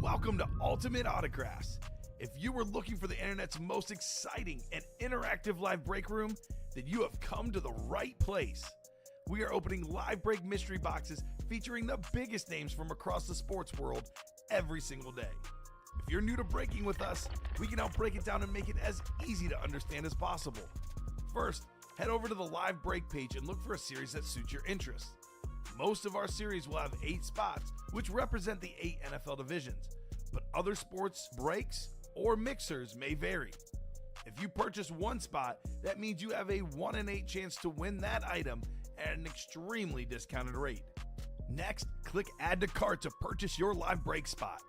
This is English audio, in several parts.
Welcome to Ultimate Autographs. If you were looking for the internet's most exciting and interactive live break room, then you have come to the right place. We are opening live break mystery boxes featuring the biggest names from across the sports world every single day. If you're new to breaking with us, we can help break it down and make it as easy to understand as possible. First, head over to the live break page and look for a series that suits your interests. Most of our series will have 8 spots, which represent the 8 NFL divisions, but other sports breaks or mixers may vary. If you purchase one spot, that means you have a 1 in 8 chance to win that item at an extremely discounted rate. Next, click Add to Cart to purchase your live break spot.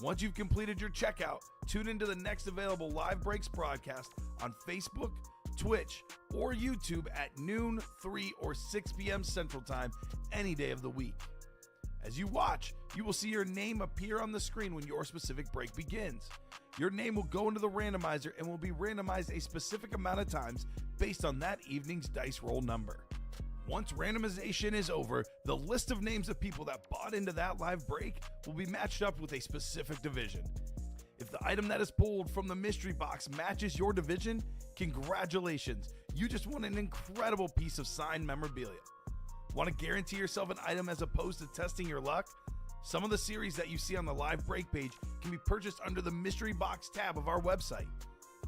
Once you've completed your checkout, tune into the next available live breaks broadcast on Facebook, Twitch, or YouTube at noon, 3, or 6 p.m. Central Time any day of the week. As you watch, you will see your name appear on the screen when your specific break begins. Your name will go into the randomizer and will be randomized a specific amount of times based on that evening's dice roll number. Once randomization is over, the list of names of people that bought into that live break will be matched up with a specific division. If the item that is pulled from the mystery box matches your division, congratulations, you just won an incredible piece of signed memorabilia. Want to guarantee yourself an item as opposed to testing your luck? Some of the series that you see on the live break page can be purchased under the mystery box tab of our website.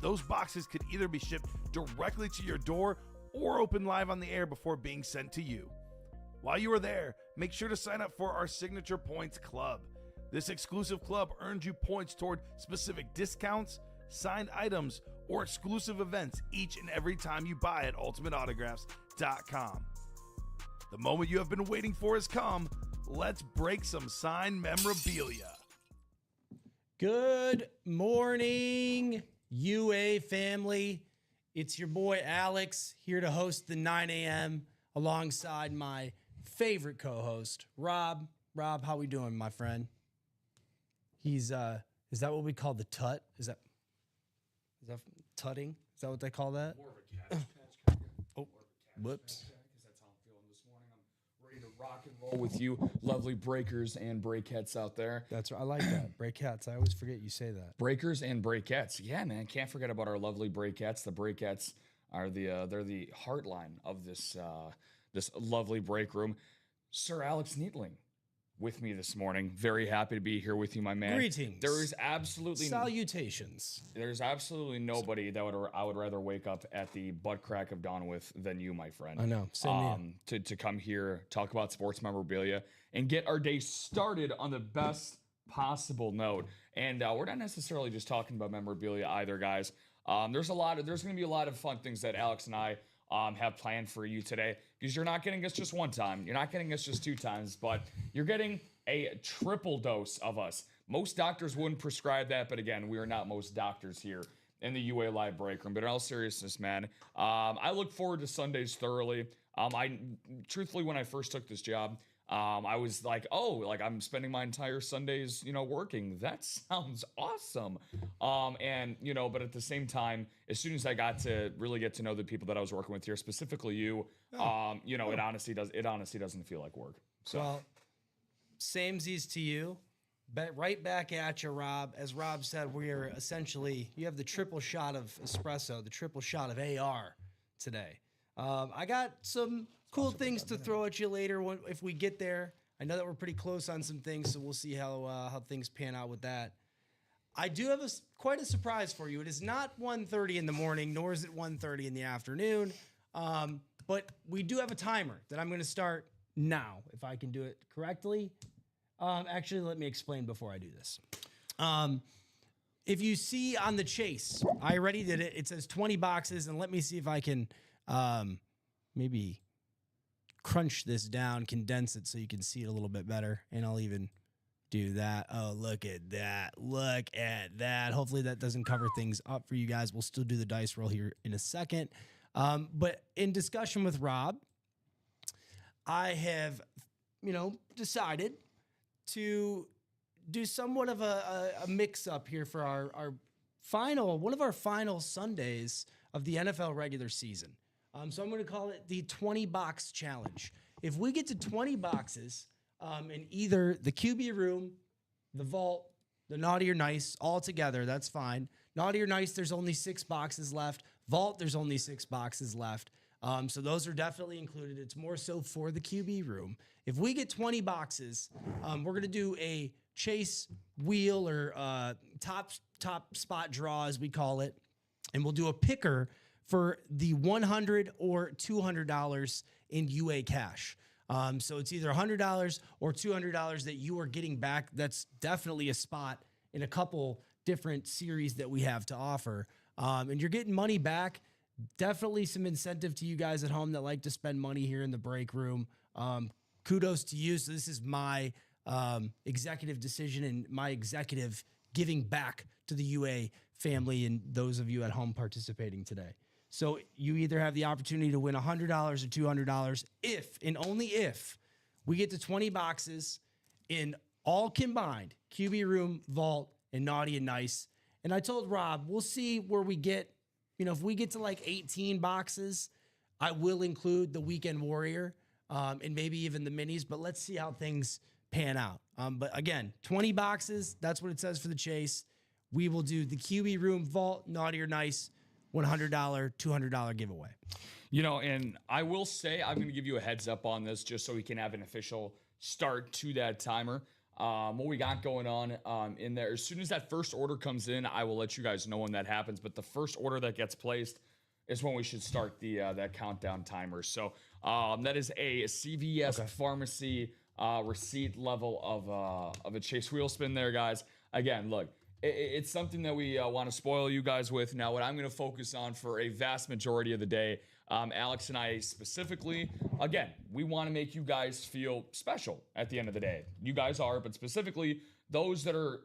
Those boxes could either be shipped directly to your door or open live on the air before being sent to you. While you are there, make sure to sign up for our Signature Points Club. This exclusive club earns you points toward specific discounts, signed items, or exclusive events each and every time you buy at ultimateautographs.com. The moment you have been waiting for has come. Let's break some signed memorabilia. Good morning, UA family. It's your boy Alex here to host the 9 a.m. alongside my favorite co-host, Rob. Rob, how we doing, my friend? He's is that what we call the tut? Is that tutting? Is that what they call that? More of a catch kind of. Oh, whoops. Because that's how I'm feeling this morning. I'm ready to rock and roll with you, lovely breakers and breakettes out there. That's right. I like that. Breakettes. I always forget you say that. Breakers and breakettes. Yeah, man. Can't forget about our lovely breakettes. The breakettes are they're the heartline of this this lovely break room. Sir Alex Neatling with me this morning. Very happy to be here with you, my man. Greetings. There is absolutely salutations. There's absolutely nobody that I would rather wake up at the butt crack of dawn with than you, my friend. I know. Same here. To come here, talk about sports memorabilia, and get our day started on the best possible note. And we're not necessarily just talking about memorabilia either, guys. There's going to be a lot of fun things that Alex and I have planned for you today, because you're not getting us just one time. You're not getting us just 2 times, but you're getting a triple dose of us. Most doctors wouldn't prescribe that, but again, we are not most doctors here in the UA Live Break Room. But in all seriousness, man, I look forward to Sundays thoroughly. Truthfully, when I first took this job, I was like, I'm spending my entire Sundays, working. That sounds awesome. But at the same time, as soon as I got to really get to know the people that I was working with here, specifically you, it honestly doesn't feel like work. So, well, samesies to you. Right back at you, Rob. As Rob said, we are essentially, you have the triple shot of espresso, the triple shot of AR today. I got some cool things to throw at you later if we get there. I know that we're pretty close on some things, so we'll see how things pan out with that. I do have quite a surprise for you. It is not 1:30 in the morning, nor is it 1:30 in the afternoon, but we do have a timer that I'm going to start now, if I can do it correctly. Actually, let me explain before I do this. If you see on the chase, I already did it. It says 20 boxes, and let me see if I can maybe crunch this down, condense it so you can see it a little bit better, and I'll even do that. Oh, look at that. Look at that. Hopefully that doesn't cover things up for you guys. We'll still do the dice roll here in a second. But in discussion with Rob, I have, decided to do somewhat of a mix-up here for our one of our final Sundays of the NFL regular season. So I'm going to call it the 20-box challenge. If we get to 20 boxes in either the QB room, the vault, The naughty or nice all together, that's fine. Naughty or nice, there's only 6 boxes left. Vault, there's only 6 boxes left. So those are definitely included. It's more so for the QB room. If we get 20 boxes, we're going to do a chase wheel or top spot draw, as we call it. And we'll do a picker for the $100 or $200 in UA cash. So it's either $100 or $200 that you are getting back. That's definitely a spot in a couple different series that we have to offer. And you're getting money back. Definitely some incentive to you guys at home that like to spend money here in the break room. Kudos to you. So this is my executive decision and my executive giving back to the UA family and those of you at home participating today. So you either have the opportunity to win $100 or $200 if, and only if, we get to 20 boxes in all combined, QB room, vault, and naughty and nice. And I told Rob, we'll see where we get. If we get to like 18 boxes, I will include the Weekend Warrior and maybe even the minis, but let's see how things pan out. But again, 20 boxes, that's what it says for the chase. We will do the QB room, vault, naughty or nice, $100, $200 giveaway. And I will say, I'm going to give you a heads up on this just so we can have an official start to that timer. What we got going on in there, as soon as that first order comes in, I will let you guys know when that happens. But the first order that gets placed is when we should start the that countdown timer. So that is a CVS pharmacy receipt level of a chase wheel spin there, guys. Again, look, it's something that we want to spoil you guys with. Now, what I'm going to focus on for a vast majority of the day, Alex and I specifically, again, we want to make you guys feel special at the end of the day. You guys are, but specifically those that are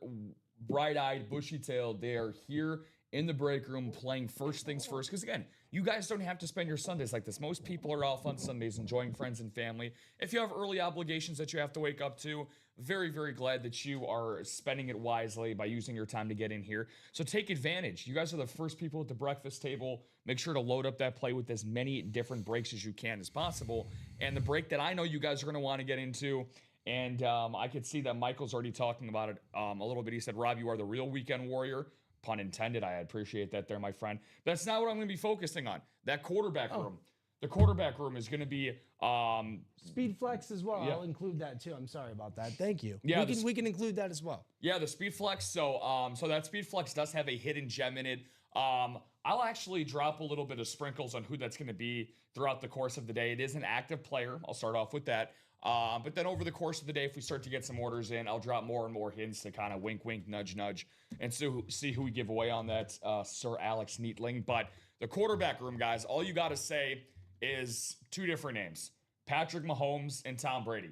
bright-eyed, bushy-tailed, they are here in the break room playing first things first. Because again, you guys don't have to spend your Sundays like this. Most people are off on Sundays enjoying friends and family. If you have early obligations that you have to wake up to, very, very glad that you are spending it wisely by using your time to get in here. So take advantage. You guys are the first people at the breakfast table. Make sure to load up that play with as many different breaks as you can as possible. And the break that I know you guys are going to want to get into, and I could see that Michael's already talking about it a little bit. He said, Rob, you are the real weekend warrior. Pun intended. I appreciate that there, my friend. That's not what I'm going to be focusing on. That quarterback room. The quarterback room is going to be Speed flex as well. Yeah. I'll include that too. I'm sorry about that. Thank you. Yeah, we can include that as well. Yeah, the speed flex. So that speed flex does have a hidden gem in it. I'll actually drop a little bit of sprinkles on who that's going to be throughout the course of the day. It is an active player. I'll start off with that. But then over the course of the day, if we start to get some orders in, I'll drop more and more hints to kind of wink, wink, nudge, nudge, and see who we give away on that Sir Alex Neatling. But the quarterback room, guys, all you got to say is 2 different names: Patrick Mahomes and Tom Brady.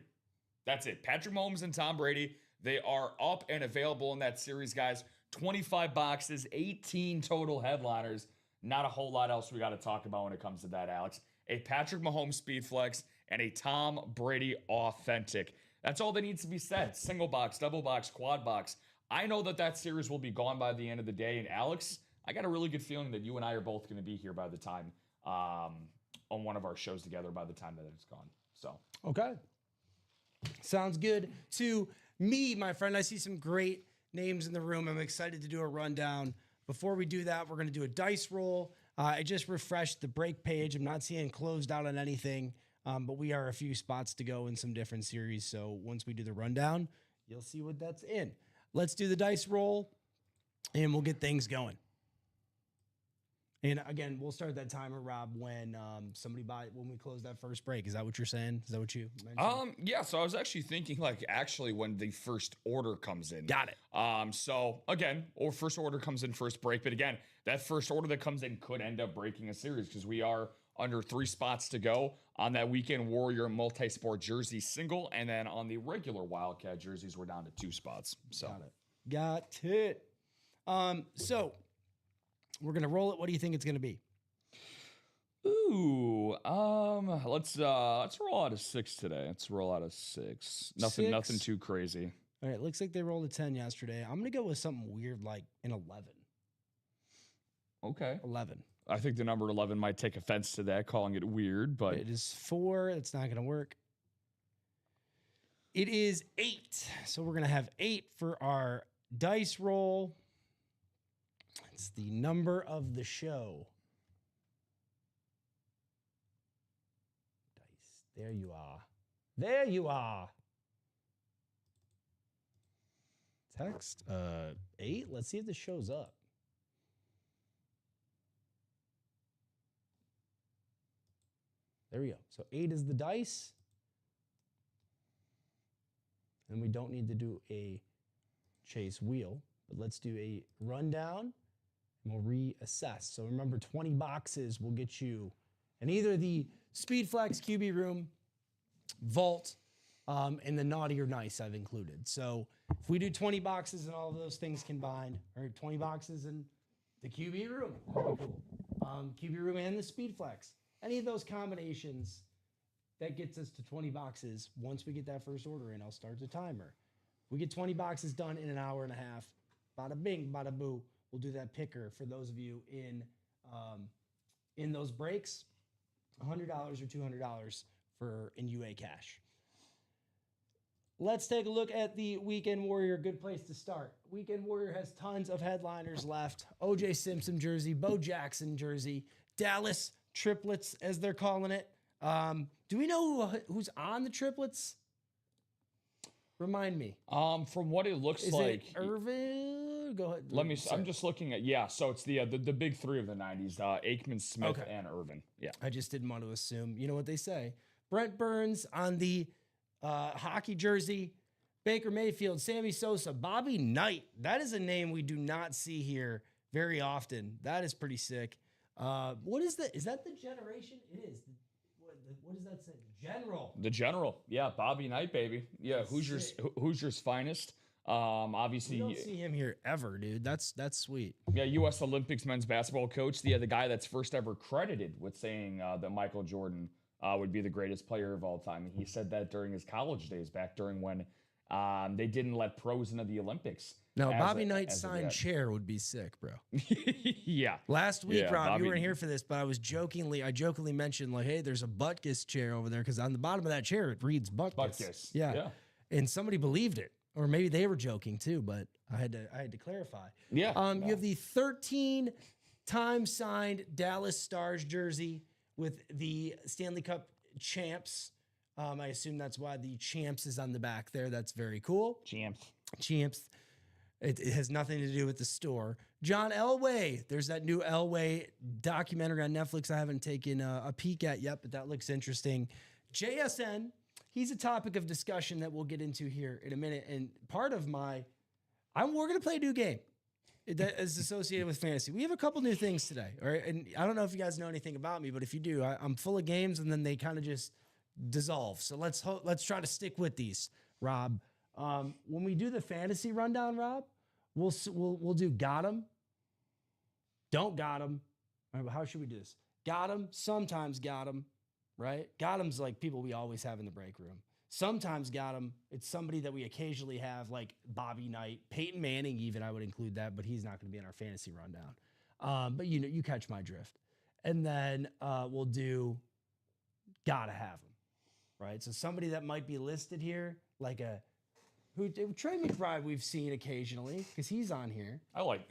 That's it. Patrick Mahomes and Tom Brady. They are up and available in that series, guys. 25 boxes, 18 total headliners. Not a whole lot else we got to talk about when it comes to that, Alex. A Patrick Mahomes speed flex and a Tom Brady authentic. That's all that needs to be said. Single box, double box, quad box. I know that series will be gone by the end of the day. And Alex, I got a really good feeling that you and I are both going to be here by the time on one of our shows together by the time that it's gone. So Okay. Sounds good to me, my friend. I see some great names in the room. I'm excited to do a rundown. Before we do that, we're going to do a dice roll. I just refreshed the break page. I'm not seeing closed out on anything, but we are a few spots to go in some different series. So once we do the rundown, you'll see what that's in. Let's do the dice roll, and we'll get things going. And again, we'll start that timer, Rob, when when we close that first break. Is that what you're saying? Is that what you mentioned? Yeah, so I was actually thinking when the first order comes in. Got it. So again, first order comes in first break, but again, that first order that comes in could end up breaking a series because we are under 3 spots to go on that Weekend Warrior multi-sport jersey single, and then on the regular Wildcat jerseys, we're down to 2 spots. So Got it. So we're gonna roll it. What do you think it's gonna be? Ooh, let's roll out a 6 today. Let's roll out a 6. Nothing too crazy. All right, looks like they rolled a 10 yesterday. I'm gonna go with something weird like an 11. Okay. 11. I think the number 11 might take offense to that, calling it weird, but It is 4. It's not gonna work. It is 8. So we're gonna have 8 for our dice roll. It's the number of the show. Dice. There you are. There you are. Text 8. Let's see if this shows up. There we go. So 8 is the dice. And we don't need to do a chase wheel, but let's do a rundown and we'll reassess. So remember, 20 boxes will get you in either the Speed Flex QB room, vault, and the naughty or nice I've included. So if we do 20 boxes and all of those things combined, or 20 boxes in the QB room, that'd be cool. QB room and the Speed Flex, any of those combinations, that gets us to 20 boxes. Once we get that first order in, I'll start the timer. We get 20 boxes done in an hour and a half. Bada bing, bada boo. We'll do that picker for those of you in those breaks. $100 or $200 in UA cash. Let's take a look at the Weekend Warrior. Good place to start. Weekend Warrior has tons of headliners left. OJ Simpson jersey, Bo Jackson jersey, Dallas triplets, as they're calling it. Do we know who's on the triplets? Remind me. From what it looks Is like, it Irvin? Go ahead. let me. I'm just looking at. So it's the big three of the '90s: Aikman, Smith, and Irvin. Yeah. I just didn't want to assume. You know what they say. Brent Burns on the hockey jersey. Baker Mayfield, Sammy Sosa, Bobby Knight. That is a name we do not see here very often. That is pretty sick. What is that? Is that the generation? It is. What does that say? General. The General. Yeah, Bobby Knight, baby. Yeah, Hoosiers finest. Obviously, You don't see him here ever, dude. That's sweet. yeah, U.S. Olympics men's basketball coach. The guy that's first ever credited with saying that Michael Jordan would be the greatest player of all time. And he said that during his college days, back during when they didn't let pros into the Olympics. Now, Bobby Knight's signed chair would be sick, bro. Yeah. Last week, Yeah, Rob, Bobby- you weren't here for this, but I jokingly mentioned, like, hey, there's a Butkus chair over there, because on the bottom of that chair, it reads Butkus. Butkus. Yeah. Yeah. And somebody believed it. Or maybe they were joking too, but I had to clarify. Yeah. You have the 13-time signed Dallas Stars jersey with the Stanley Cup champs. I assume that's why the champs is on the back there. That's very cool. Champs. It has nothing to do with the store. John Elway. There's that new Elway documentary on Netflix I haven't taken a peek at yet, but that looks interesting. JSN. He's a topic of discussion that we'll get into here in a minute. And part of we're going to play a new game that is associated with fantasy. We have a couple new things today. All right. And I don't know if you guys know anything about me, but if you do, I'm full of games and then they kind of just dissolve. So let's try to stick with these, Rob. When we do the fantasy rundown, Rob, we'll do got him, don't got him. How should we do this? Got him, sometimes got him, right? Got him's like people we always have in the break room. Sometimes got him. It's somebody that we occasionally have, like Bobby Knight, Peyton Manning. Even I would include that, but he's not going to be in our fantasy rundown. But you catch my drift. And then we'll do gotta have him, right? So somebody that might be listed here, like Trey McBride we've seen occasionally because he's on here.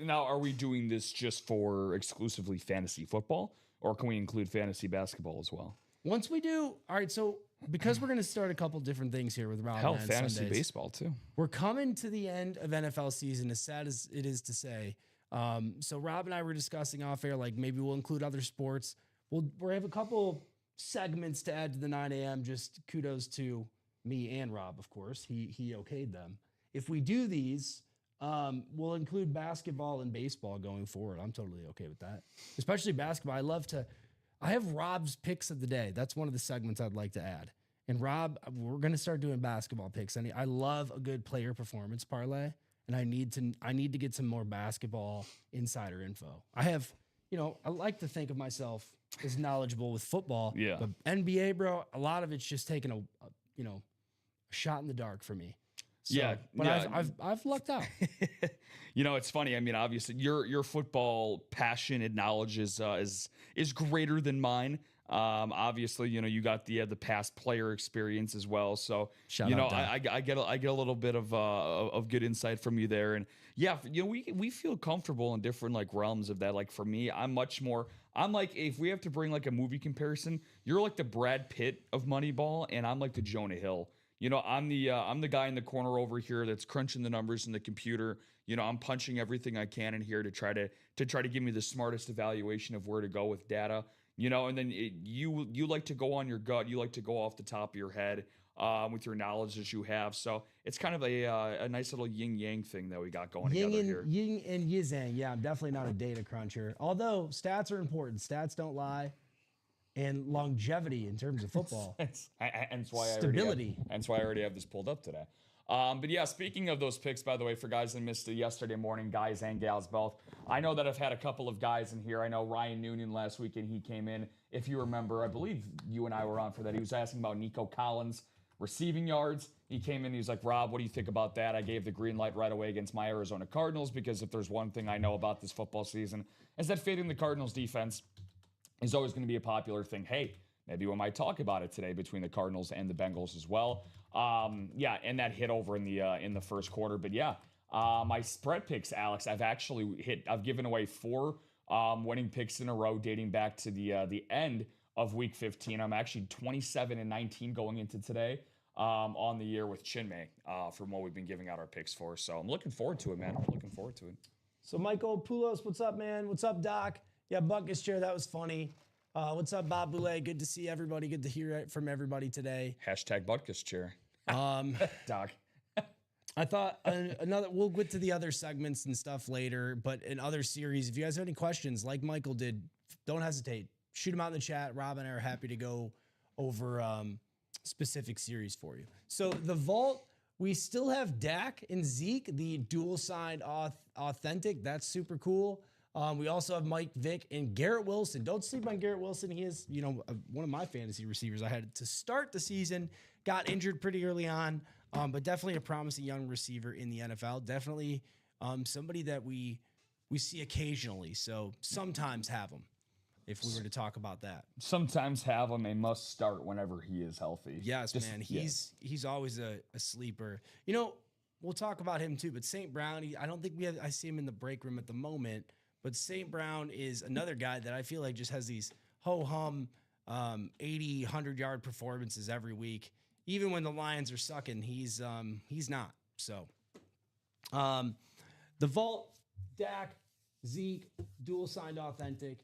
Now, are we doing this just for exclusively fantasy football, or can we include fantasy basketball as well? Once we do, all right, so because we're going to start a couple different things here with Rob and fantasy Sundays, baseball too. We're coming to the end of NFL season, as sad as it is to say. So Rob and I were discussing off air, like maybe we'll include other sports. We'll have a couple segments to add to the 9 a.m. Just kudos to me and Rob, of course. He okayed them. If we do these, we'll include basketball and baseball going forward. I'm totally okay with that, especially basketball. I have Rob's picks of the day. That's one of the segments I'd like to add. And Rob, we're going to start doing basketball picks. I love a good player performance parlay, and I need to get some more basketball insider info. I like to think of myself as knowledgeable with football. Yeah. But NBA, bro, a lot of it's just taking a shot in the dark for me. So, Yeah, but yeah. I've lucked out. It's funny. I mean, obviously, your football passion and knowledge is greater than mine. Obviously, you got the past player experience as well. So, Shout out, I get a little bit of good insight from you there. And yeah, we feel comfortable in different like realms of that. Like for me, I'm like, if we have to bring like a movie comparison, you're like the Brad Pitt of Moneyball, and I'm like the Jonah Hill. I'm the guy in the corner over here that's crunching the numbers in the computer. I'm punching everything I can in here to try to give me the smartest evaluation of where to go with data. And then you like to go on your gut. You like to go off the top of your head with your knowledge that you have. So it's kind of a nice little yin yang thing that we got going together here. Yin and yang. Yeah, I'm definitely not a data cruncher. Although stats are important. Stats don't lie. And longevity in terms of football. Hence why Stability. Hence why I already have this pulled up today. But yeah, speaking of those picks, by the way, for guys that missed it yesterday morning, guys and gals both, I know that I've had a couple of guys in here. I know Ryan Noonan last weekend, he came in. If you remember, I believe you and I were on for that. He was asking about Nico Collins receiving yards. He came in, he was like, Rob, what do you think about that? I gave the green light right away against my Arizona Cardinals, because if there's one thing I know about this football season, is that fading the Cardinals defense is always going to be a popular thing. Hey, maybe we might talk about it today between the Cardinals and the Bengals as well. Yeah, and that hit over in the first quarter. But yeah, my spread picks, Alex, I've given away 4 winning picks in a row dating back to the end of week 15. I'm actually 27-19 going into today on the year with Chinmay from what we've been giving out our picks for. So I'm looking forward to it, man. I'm looking forward to it. So Michael Poulos, what's up, man? What's up, Doc? Yeah, Buckus Chair, that was funny. What's up, Bob Boulay? Good to see everybody. Good to hear it from everybody today. Hashtag Butkus Chair. Doc. I thought we'll get to the other segments and stuff later, but in other series, if you guys have any questions, like Michael did, don't hesitate. Shoot them out in the chat. Rob and I are happy to go over specific series for you. So the vault, we still have Dak and Zeke, the dual-signed authentic. That's super cool. We also have Mike Vick and Garrett Wilson. Don't sleep on Garrett Wilson. He is, one of my fantasy receivers I had to start the season. Got injured pretty early on, but definitely a promising young receiver in the NFL. Definitely somebody that we see occasionally. So sometimes have him, if we were to talk about that. Sometimes have him a must start whenever he is healthy. Yes, man. He's always a sleeper. We'll talk about him too, but St. Brown, I don't think I see him in the break room at the moment. But St. Brown is another guy that I feel like just has these ho-hum 80, 100-yard performances every week. Even when the Lions are sucking, he's not. So the vault, Dak, Zeke, dual-signed authentic,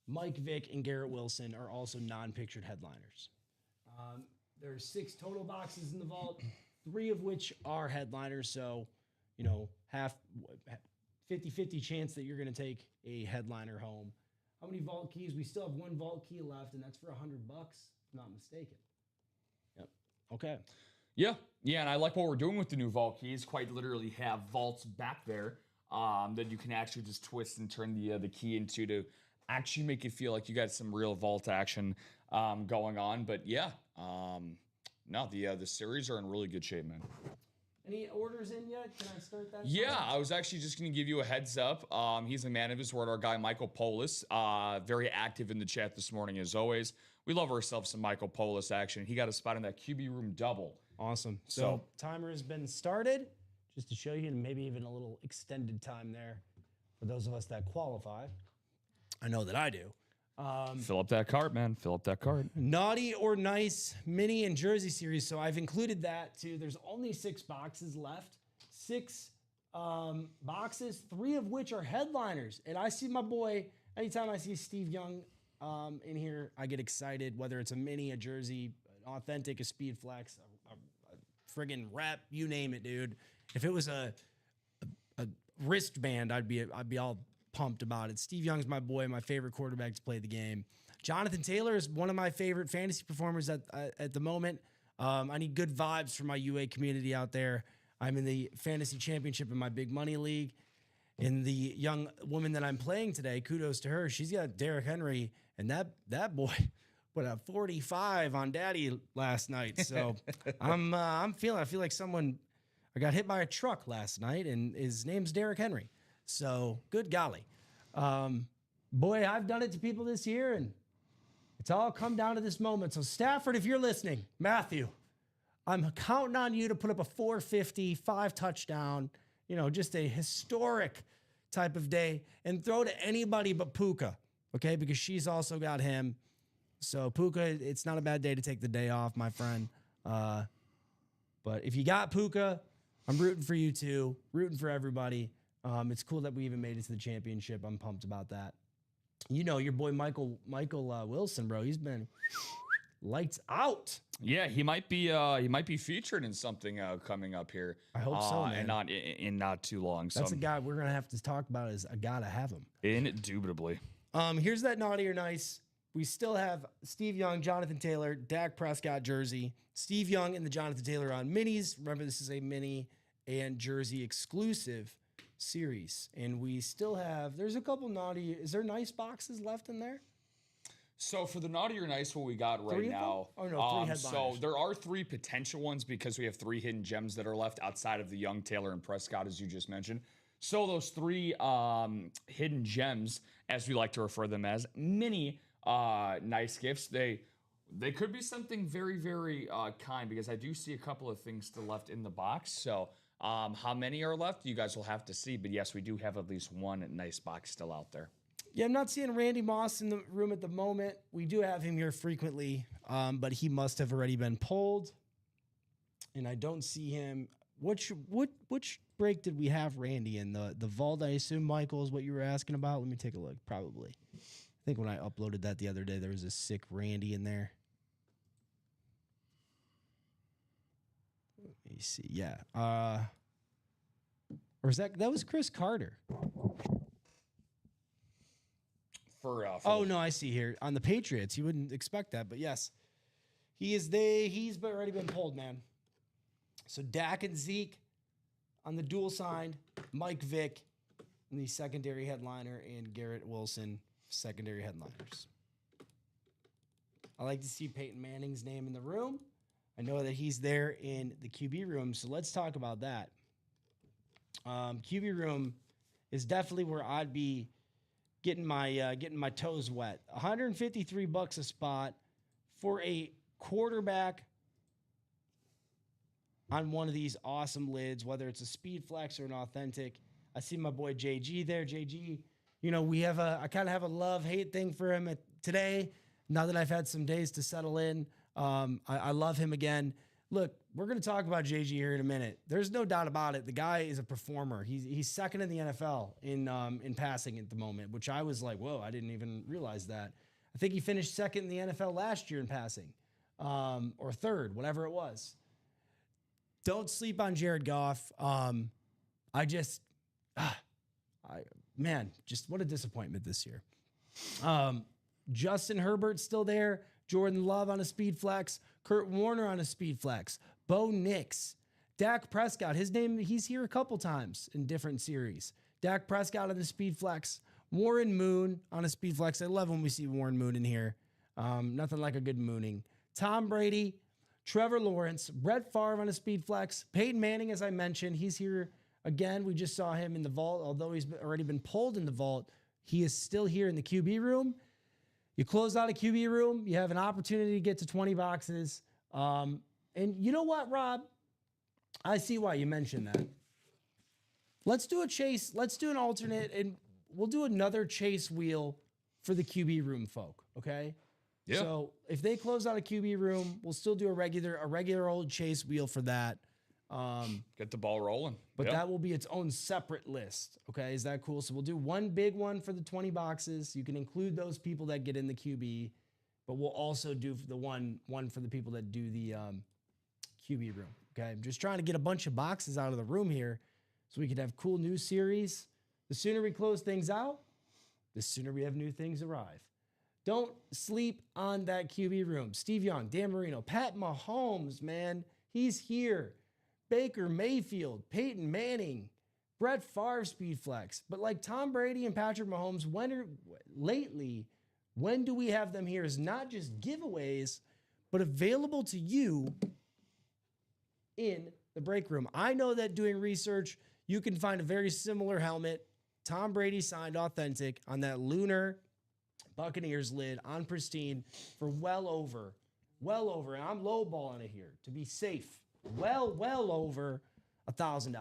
Mike Vick, and Garrett Wilson are also non-pictured headliners. There are 6 total boxes in the vault, 3 of which are headliners. So, half 50-50 chance that you're going to take a headliner home. How many vault keys? We still have 1 vault key left, and that's for $100, if not mistaken. Yep. Okay. Yeah, and I like what we're doing with the new vault keys. Quite literally have vaults back there that you can actually just twist and turn the key into to actually make it feel like you got some real vault action going on. But yeah, no, the series are in really good shape, man. Any orders in yet? Can I start that? Yeah, I was actually just going to give you a heads up. He's a man of his word, our guy Michael Polis. Very active in the chat this morning, as always. We love ourselves some Michael Polis action. He got a spot in that QB room double. Awesome. So timer has been started, just to show you, and maybe even a little extended time there for those of us that qualify. I know that I do. Fill up that cart, man. Fill up that cart. Naughty or Nice mini and jersey series. So I've included that too. There's only 6 boxes left. 6 boxes, 3 of which are headliners. And I see my boy, anytime I see Steve Young in here, I get excited, whether it's a mini, a jersey, an authentic, a speed flex, a friggin' rep, you name it, dude. If it was a wristband, I'd be all pumped about it. Steve Young's my boy, my favorite quarterback to play the game. Jonathan Taylor is one of my favorite fantasy performers at the moment. I need good vibes from my UA community out there. I'm in the fantasy championship in my big money league. And the young woman that I'm playing today, kudos to her. She's got Derrick Henry, and that boy put a 45 on Daddy last night. So I feel like I got hit by a truck last night, and his name's Derrick Henry. So good golly. Boy, I've done it to people this year, and It's all come down to this moment. So Stafford, if you're listening, Matthew, I'm counting on you to put up a 450, 5 touchdown, just a historic type of day, and throw to anybody but Puka, okay? Because she's also got him. So Puka, it's not a bad day to take the day off, my friend. But if you got Puka, I'm rooting for you too, rooting for everybody. It's cool that we even made it to the championship. I'm pumped about that. Your boy Michael Wilson, bro. He's been lights out. Yeah, he might be featured in something coming up here. I hope so, man. And not too long. That's a guy we're gonna have to talk about. Is I gotta have him. Indubitably. Here's that naughty or nice. We still have Steve Young, Jonathan Taylor, Dak Prescott jersey. Steve Young and the Jonathan Taylor on minis. Remember, this is a mini and jersey exclusive series. And we still have, there's a couple naughty, is there nice boxes left in there? So for the naughty or nice, what we got right now. Oh, no, 3 headliners. So there are 3 potential ones because we have 3 hidden gems that are left outside of the Young, Taylor, and Prescott, as you just mentioned. So those 3 hidden gems, as we like to refer them as, mini nice gifts. They could be something very, very kind, because I do see a couple of things still left in the box. So how many are left, you guys will have to see. But yes, we do have at least one nice box still out there. Yeah, I'm not seeing Randy Moss in the room at the moment. We do have him here frequently, but he must have already been pulled. And I don't see him. Which break did we have Randy in? The vault, I assume, Michael, is what you were asking about? Let me take a look. Probably. I think when I uploaded that the other day, there was a sick Randy in there. Let me see. Yeah. Or is that was Chris Carter? Oh, no, I see here. On the Patriots, you wouldn't expect that, but yes. He's already been pulled, man. So Dak and Zeke on the dual signed, Mike Vick in the secondary headliner, and Garrett Wilson, secondary headliners. I like to see Peyton Manning's name in the room. I know that he's there in the QB room, so let's talk about that. QB room is definitely where I'd be getting my toes wet. $153 a spot for a quarterback on one of these awesome lids, whether it's a speed flex or an authentic. I see my boy JG there. JG, I kind of have a love-hate thing for him today. Now that I've had some days to settle in, I love him again. Look, we're going to talk about JG here in a minute. There's no doubt about it. The guy is a performer. He's second in the NFL in passing at the moment, which I was like, whoa, I didn't even realize that. I think he finished second in the NFL last year in passing, or third, whatever it was. Don't sleep on Jared Goff. Just what a disappointment this year. Justin Herbert's still there. Jordan Love on a speed flex. Kurt Warner on a speed flex. Bo Nix. Dak Prescott. His name, he's here a couple times in different series. Dak Prescott on the speed flex. Warren Moon on a speed flex. I love when we see Warren Moon in here. Nothing like a good mooning. Tom Brady. Trevor Lawrence. Brett Favre on a speed flex. Peyton Manning, as I mentioned, he's here again. We just saw him in the vault. Although he's already been pulled in the vault, he is still here in the QB room. You close out a QB room, you have an opportunity to get to 20 boxes. And you know what, Rob? I see why you mentioned that. Let's do a chase. Let's do an alternate, and we'll do another chase wheel for the QB room folk, okay? Yeah. So if they close out a QB room, we'll still do a regular old chase wheel for that. Get the ball rolling. But that will be its own separate list. Okay, is that cool? So we'll do one big one for the 20 boxes. You can include those people that get in the QB, but we'll also do the one for the people that do the QB room. Okay, I'm just trying to get a bunch of boxes out of the room here so we can have cool new series. The sooner we close things out, the sooner we have new things arrive. Don't sleep on that QB room. Steve Young, Dan Marino, Pat Mahomes, man, he's here. Baker Mayfield, Peyton Manning, Brett Favre speed flex. But like Tom Brady and Patrick Mahomes, when do we have them here is not just giveaways, but available to you in the break room. I know that doing research, you can find a very similar helmet. Tom Brady signed authentic on that lunar Buccaneers lid on pristine for well over, and I'm lowballing it here to be safe, well over $1,000,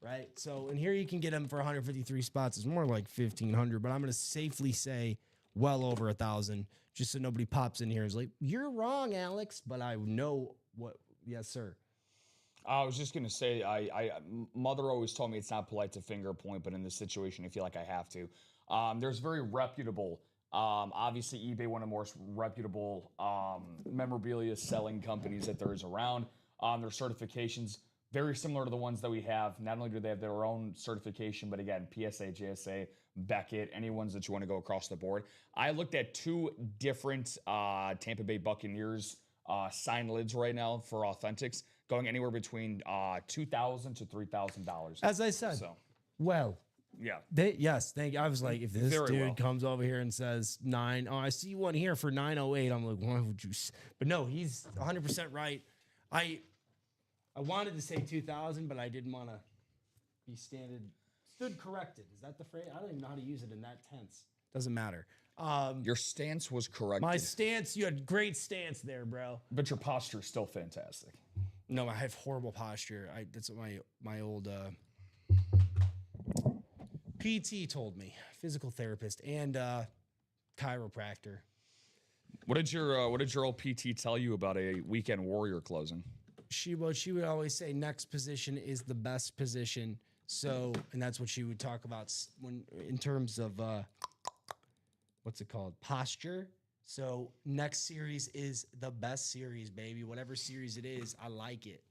right? So, and here you can get them for 153 spots. It's more like 1,500, but I'm going to safely say well over 1,000, just so nobody pops in here and is like, you're wrong, Alex, but I know what, yes, sir. I was just gonna say, mother always told me it's not polite to finger point, but in this situation, I feel like I have to. There's very reputable, obviously eBay, one of the most reputable memorabilia selling companies that there is around. Their certifications very similar to the ones that we have. Not only do they have their own certification, but again, PSA, JSA, Beckett, any ones that you want to go across the board. I looked at 2 different Tampa Bay Buccaneers signed lids right now for Authentics, going anywhere between $2,000 to $3,000. As I said, well, yeah. Yes, thank you. I was like, if this Very dude well. comes over here and says 9, I see one here for 908. I'm like, why would you? But no, he's 100% right. I wanted to say 2,000, but I didn't want to be stood corrected. Is that the phrase? I don't even know how to use it in that tense. Doesn't matter. Your stance was correct. My stance, you had great stance there, bro. But your posture is still fantastic. No, I have horrible posture. That's what my old PT told me, physical therapist and chiropractor. What did your old PT tell you about a weekend warrior closing? She would always say next position is the best position. So, and that's what she would talk about when in terms of what's it called? Posture. So next series is the best series, baby. Whatever series it is, I like it.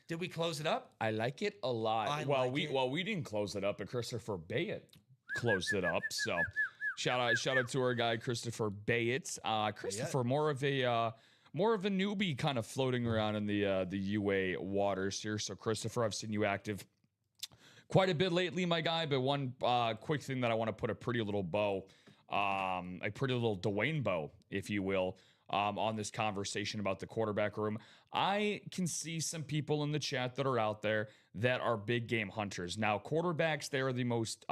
Did we close it up? I like it a lot. We didn't close it up, but Christopher Bayett closed it up. So shout out to our guy Christopher Bayett. Christopher, more of a newbie kind of floating around in the UA waters here. So Christopher, I've seen you active quite a bit lately, my guy. But one quick thing that I want to put a pretty little bow, a pretty little Dwayne bow, if you will, on this conversation about the quarterback room. I can see some people in the chat that are out there that are big game hunters. Now, quarterbacks, they are the most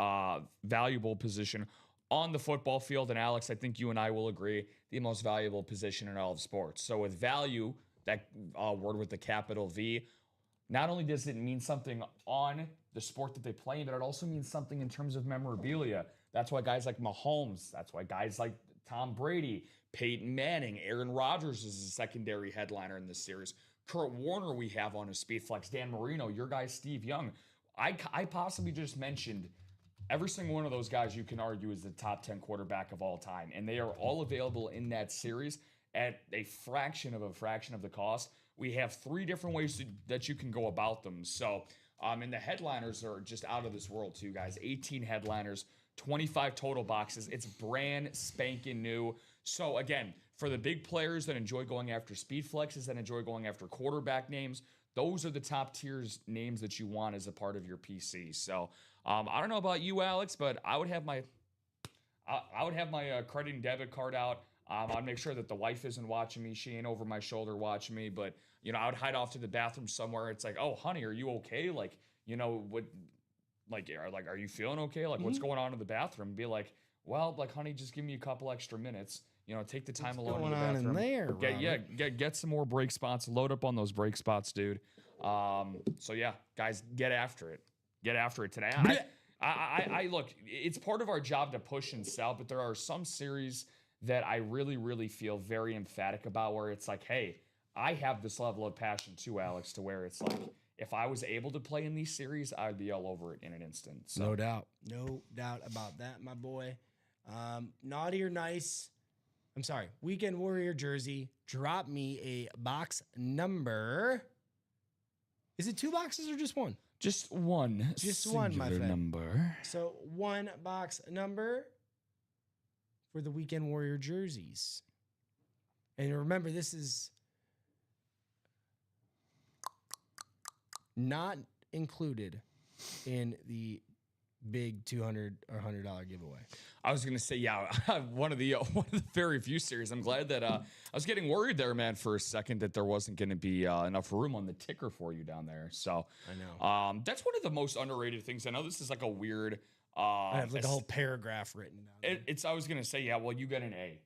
valuable position on the football field. And Alex, I think you and I will agree, the most valuable position in all of sports. So with value, that word with the capital V, not only does it mean something on the sport that they play, but it also means something in terms of memorabilia. That's why guys like Mahomes, that's why guys like Tom Brady, Peyton Manning, Aaron Rodgers is a secondary headliner in this series. Kurt Warner we have on his speed flex. Dan Marino, your guy Steve Young. I possibly just mentioned every single one of those guys you can argue is the top 10 quarterback of all time. And they are all available in that series at a fraction of the cost. We have 3 different ways that you can go about them. So, and the headliners are just out of this world too, guys. 18 headliners, 25 total boxes. It's brand spanking new. So again, for the big players that enjoy going after speed flexes, that enjoy going after quarterback names, those are the top tiers names that you want as a part of your PC. So I don't know about you, Alex, but I would have my credit and debit card out. I'd make sure that the wife isn't watching me. She ain't over my shoulder watching me. But I would hide off to the bathroom somewhere. It's like, oh, honey, are you okay? Like, what? Like, are you feeling okay? Like, what's going on in the bathroom? Be like, well, like, honey, just give me a couple extra minutes. Take the time alone in the bathroom. What's going on in there? Get some more break spots. Load up on those break spots, dude. So yeah, guys, get after it. Get after it today. I look. It's part of our job to push and sell, but there are some series that I really, really feel very emphatic about, where it's like, hey, I have this level of passion too, Alex, to where it's like, if I was able to play in these series, I'd be all over it in an instant. So. No doubt about that, my boy. Naughty or nice. I'm sorry. Weekend Warrior jersey. Drop me a box number. Is it 2 boxes or just one? Just one. Just one, my friend. Number. So 1 box number for the Weekend Warrior jerseys. And remember, this is not included in the big $200 or $100 giveaway. I was gonna say, yeah, one of the very few series. I'm glad that I was getting worried there, man, for a second that there wasn't gonna be enough room on the ticker for you down there. So I know that's one of the most underrated things. I know this is like a weird I have like a whole paragraph written down. I was gonna say, yeah. Well, you get an A.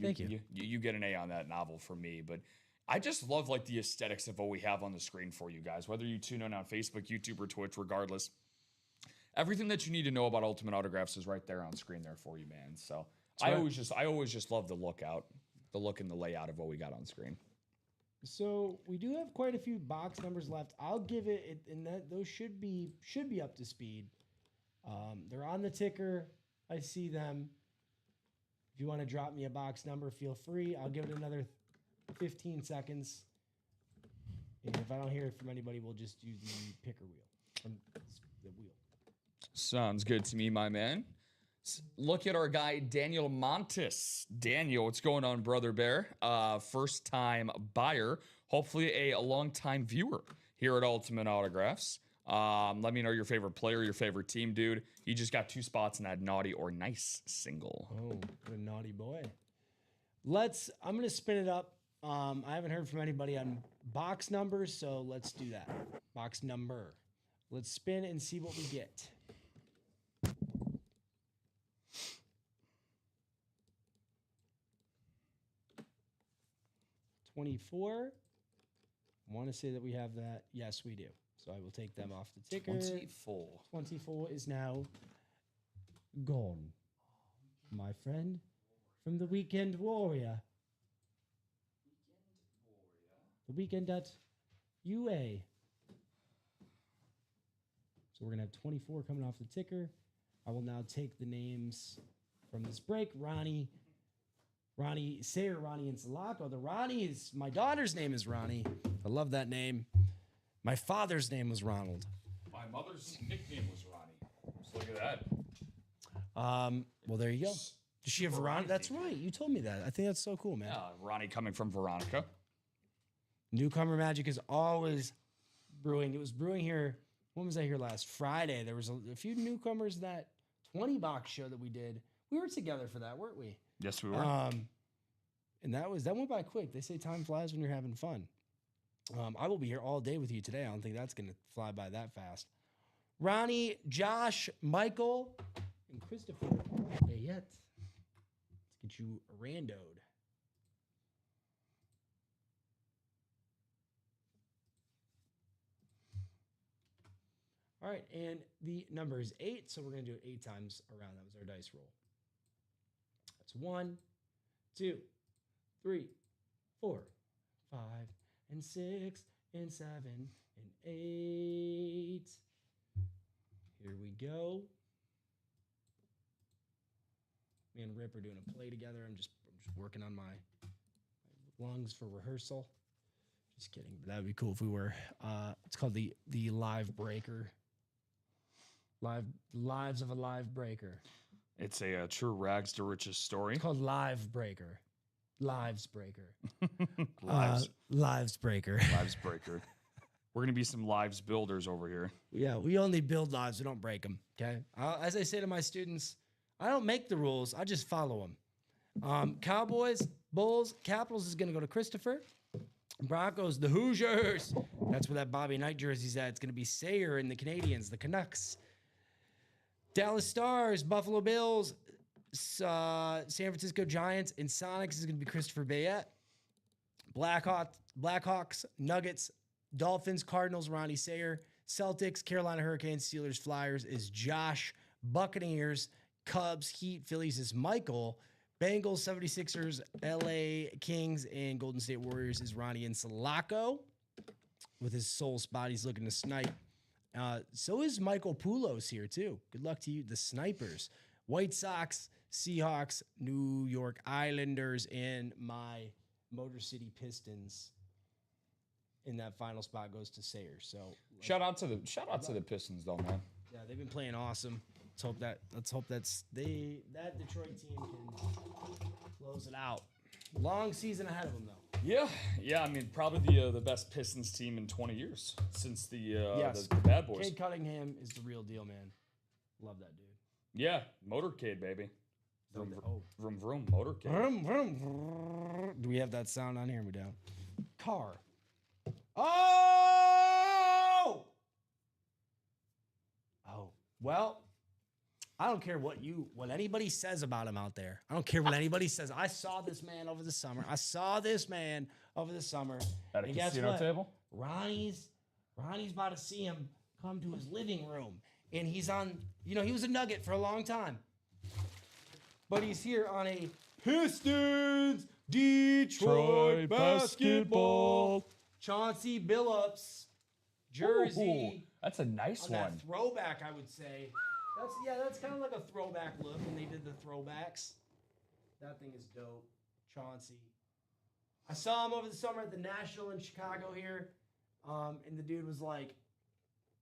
Thank you. You get an A on that novel from me, but I just love like the aesthetics of what we have on the screen for you guys. Whether you tune in on Facebook, YouTube, or Twitch, regardless, everything that you need to know about Ultimate Autographs is right there on screen there for you, man. So I always just love the look and the layout of what we got on screen. So we do have quite a few box numbers left. I'll give it, and those should be up to speed. They're on the ticker. I see them. If you want to drop me a box number, feel free. I'll give it another 15 seconds. And if I don't hear from anybody, we'll just do the picker wheel. From the wheel. Sounds good to me, my man. Look at our guy, Daniel Montes. Daniel, what's going on, Brother Bear? First time buyer, hopefully a long time viewer here at Ultimate Autographs. Let me know your favorite player, your favorite team, dude. You just got 2 spots in that naughty or nice single. Oh, what a naughty boy. I'm going to spin it up. I haven't heard from anybody on box numbers, so let's do that. Box number. Let's spin and see what we get. $24. I want to say that we have that. Yes, we do. So I will take them off the ticker. 24. 24 is now gone. My friend from the Weekend Warrior. The Weekend at UA. So we're going to have 24 coming off the ticker. I will now take the names from this break. Ronnie, Sayer, Ronnie, and Salako. The Ronnie is, my daughter's name is Ronnie. I love that name. My father's name was Ronald. My mother's nickname was Ronnie. Just look at that. Well, there you go. Does she have Veronica? That's right. You told me that. I think that's so cool, man. Yeah, Ronnie coming from Veronica. Newcomer Magic is always brewing. It was brewing here. When was I here last? Friday. There was a few newcomers that 20 box show that we did. We were together for that, weren't we? Yes, we were. And that went by quick. They say time flies when you're having fun. I will be here all day with you today. I don't think that's going to fly by that fast. Ronnie, Josh, Michael, and Christopher. Hey, yet. Let's get you randoed. All right, and the number is 8, so we're going to do it 8 times around. That was our dice roll. That's 1, 2, 3, 4, 5, and 6, and 7, and 8. Here we go. Me and Rip are doing a play together. I'm just working on my lungs for rehearsal. Just kidding, but that would be cool if we were. It's called the Live Breaker. Lives of a Live Breaker. It's a true rags to riches story. It's called Live Breaker. Lives Breaker. Lives. Lives Breaker. Lives breaker. We're going to be some lives builders over here. Yeah, we only build lives. We don't break them, okay? As I say to my students, I don't make the rules. I just follow them. Cowboys, Bulls, Capitals is going to go to Christopher. Broncos, the Hoosiers. That's where that Bobby Knight jersey's at. It's going to be Sayer and the Canadians, the Canucks. Dallas Stars, Buffalo Bills, San Francisco Giants, and Sonics is going to be Christopher Bayette. Blackhawks, Nuggets, Dolphins, Cardinals, Ronnie Sayer. Celtics, Carolina Hurricanes, Steelers, Flyers is Josh. Buccaneers, Cubs, Heat, Phillies is Michael. Bengals, 76ers, LA Kings, and Golden State Warriors is Ronnie and Salako. With his soul spot, he's looking to snipe. So is Michael Poulos here, too. Good luck to you, the snipers. White Sox, Seahawks, New York Islanders, and my Motor City Pistons. In that final spot goes to Sayer. So shout out to the Pistons, though, man. Yeah, they've been playing awesome. Let's hope that Detroit team can close it out. Long season ahead of them, though. Yeah. I mean, probably the best Pistons team in 20 years since the Bad Boys. Cade Cunningham is the real deal, man. Love that dude. Yeah, motorcade, baby. Vroom, vroom, motorcade. Vroom, vroom, vroom. Do we have that sound on here? We don't. Car. Oh! Well, I don't care what anybody says about him out there. I don't care what anybody says. I saw this man over the summer. At a And guess casino what? table? Ronnie's about to see him come to his living room. And he's on, he was a Nugget for a long time. But he's here on a Pistons Detroit basketball. Chauncey Billups jersey. Ooh, that's a nice On one. that throwback, I would say. That's kind of like a throwback look when they did the throwbacks. That thing is dope. Chauncey. I saw him over the summer at the National in Chicago here. And the dude was like,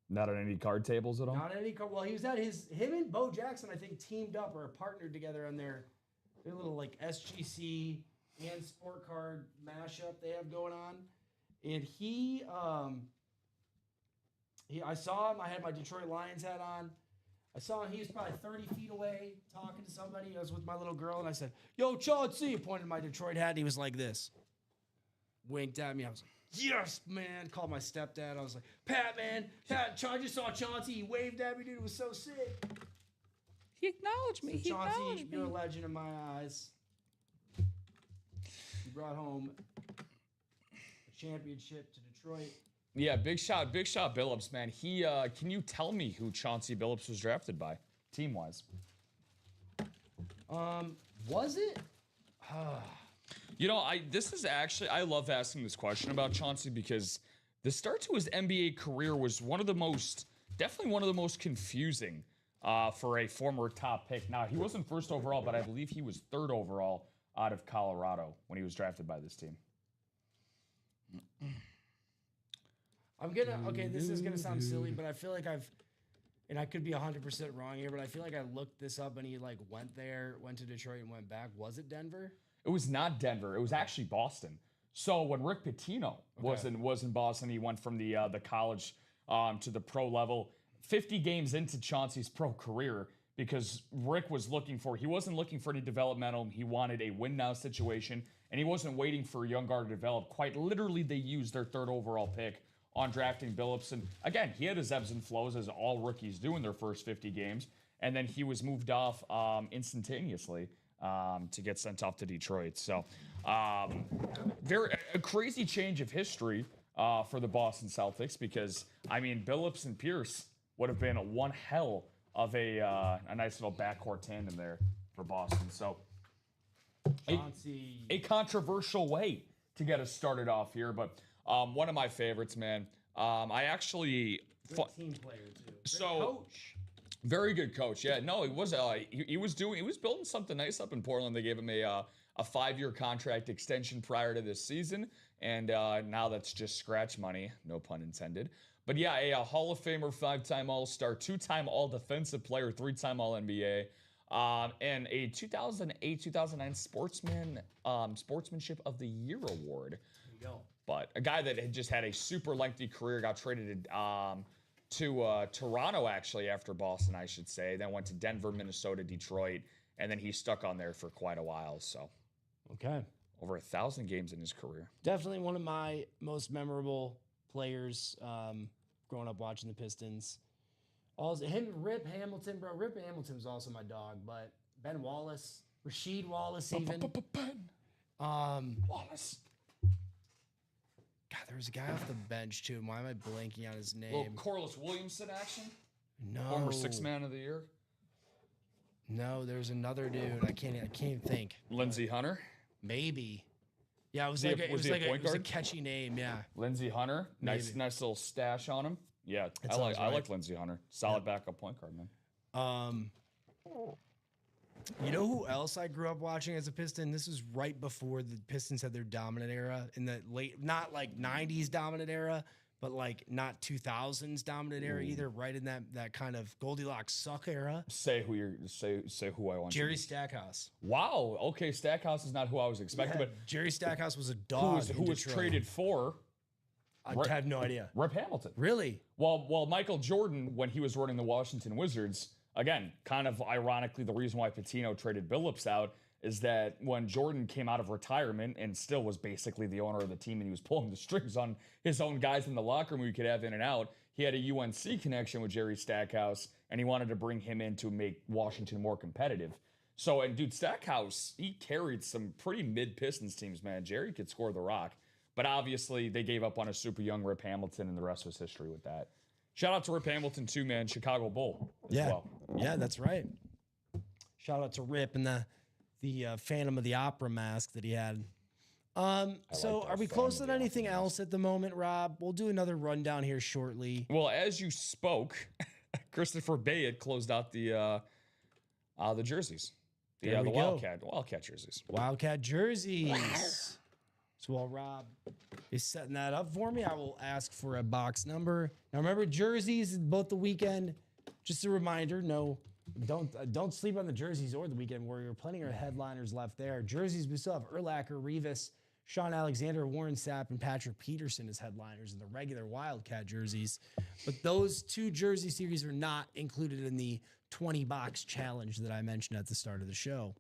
Not on any card tables at all? not any car. Well, he was at him and Bo Jackson, I think, teamed up or partnered together on their little like SGC and sport card mashup they have going on. And I saw him. I had my Detroit Lions hat on. I saw him. He was probably 30 feet away talking to somebody. I was with my little girl, and I said, "Yo, Chauncey," pointed my Detroit hat, and he was like this. Winked at me. I was like, "Yes, man." Called my stepdad. I was like, Pat, man. I just saw Chauncey. He waved at me, dude. It was so sick. He acknowledged me. So Chauncey, you're a legend in my eyes. You brought home a championship to Detroit. Yeah, big shot Billups, man. He can you tell me who Chauncey Billups was drafted by, team-wise? Was it? I love asking this question about Chauncey because the start to his NBA career was definitely one of the most confusing for a former top pick. Now, he wasn't first overall, but I believe he was third overall out of Colorado when he was drafted by this team. This is gonna sound silly, but I feel like and I could be 100% wrong here, but I feel like I looked this up and he like went to Detroit and went back. Was it Denver? It was not Denver. It was actually Boston. So when Rick Pitino was in Boston, he went from the college to the pro level. 50 games into Chauncey's pro career, because Rick he wasn't looking for any developmental. He wanted a win now situation, and he wasn't waiting for a young guard to develop. Quite literally, they used their third overall pick on drafting Billups. And again, he had his ebbs and flows, as all rookies do in their first 50 games. And then he was moved off instantaneously to get sent off to Detroit. So a crazy change of history for the Boston Celtics, because, Billups and Pierce would have been one hell of a nice little backcourt tandem there for Boston. So a controversial way to get us started off here, but one of my favorites, man. I actually Great team player too. Great coach. Very good coach. Yeah, no, he was building something nice up in Portland. They gave him a 5-year contract extension prior to this season, and now that's just scratch money, no pun intended. But yeah, a Hall of Famer, 5-time All-Star, 2-time All-Defensive Player, 3-time All-NBA, and a 2008-2009 Sportsmanship of the Year award. There you go. But a guy that had just had a super lengthy career, got traded to Toronto, actually, after Boston, I should say. Then went to Denver, Minnesota, Detroit, and then he stuck on there for quite a while. So, okay, over 1,000 games in his career. Definitely one of my most memorable players growing up watching the Pistons. Also, him, Rip Hamilton, bro. Rip Hamilton was also my dog, but Ben Wallace, Rasheed Wallace, even. Wallace. God, there was a guy off the bench too. Why am I blanking on his name? Little Corliss Williamson action. No. Former 6th man of the year. No, there's another dude. I can't think. Lindsey Hunter. Maybe. Yeah, it was a catchy name. Yeah. Lindsey Hunter. Nice little stash on him. Yeah, I like Lindsey Hunter. Solid backup point guard, man. You know who else I grew up watching as a Piston? This was right before the Pistons had their dominant era, in the late, not like 90s dominant era, but like not 2000s dominant era either. Right in that kind of Goldilocks suck era. Say who I want. Jerry Stackhouse. Wow. Okay, Stackhouse is not who I was expecting, but Jerry Stackhouse was a dog. Who was traded for? I have no idea. Rip Hamilton. Really? Well, Michael Jordan, when he was running the Washington Wizards, again, kind of ironically, the reason why Pitino traded Billups out is that when Jordan came out of retirement and still was basically the owner of the team, and he was pulling the strings on his own guys in the locker room who he could have in and out, he had a UNC connection with Jerry Stackhouse, and he wanted to bring him in to make Washington more competitive. So, and dude, Stackhouse, he carried some pretty mid-Pistons teams, man. Jerry could score the rock. But obviously, they gave up on a super young Rip Hamilton, and the rest was history with that. Shout out to Rip Hamilton, too, man. Chicago Bull as well. Yeah, that's right. Shout out to Rip and the Phantom of the Opera mask that he had. So are we close on anything else at the moment, Rob? We'll do another rundown here shortly. Well, as you spoke, Christopher Bayard closed out the jerseys. The Wildcat jerseys. Wildcat jerseys. So while Rob is setting that up for me, I will ask for a box number. Now remember, jerseys both the weekend. Just a reminder, no, don't sleep on the jerseys or the weekend warrior. Plenty of headliners left there. Jerseys, we still have Urlacher, Revis, Sean Alexander, Warren Sapp, and Patrick Peterson as headliners in the regular Wildcat jerseys. But those two jersey series are not included in the 20-box challenge that I mentioned at the start of the show.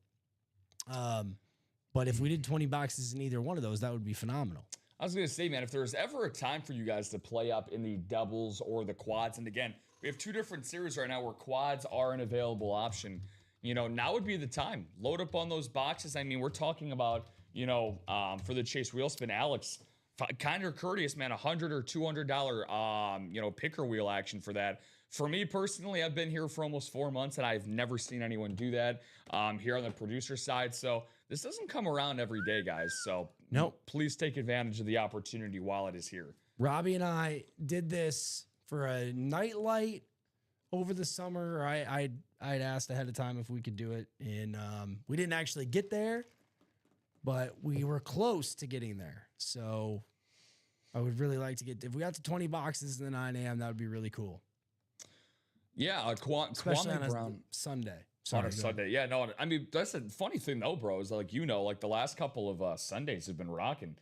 But if we did 20 boxes in either one of those, that would be phenomenal. I was going to say, man, if there's ever a time for you guys to play up in the doubles or the quads, and again, we have two different series right now where quads are an available option. Now would be the time. Load up on those boxes. I mean, we're talking about, for the Chase wheel spin, Alex, kind of courteous, man, $100 or $200, picker wheel action for that. For me personally, I've been here for almost 4 months, and I've never seen anyone do that here on the producer side. So this doesn't come around every day, guys. So please take advantage of the opportunity while it is here. Robbie and I did this for a nightlight over the summer. I'd asked ahead of time if we could do it, and we didn't actually get there, but we were close to getting there. So I would really like to if we got to 20 boxes in the 9 a.m., that would be really cool. Yeah, especially on Brown. Sunday. On a Sunday. Yeah, no, I mean, that's a funny thing, though, bro, is like the last couple of Sundays have been rocking.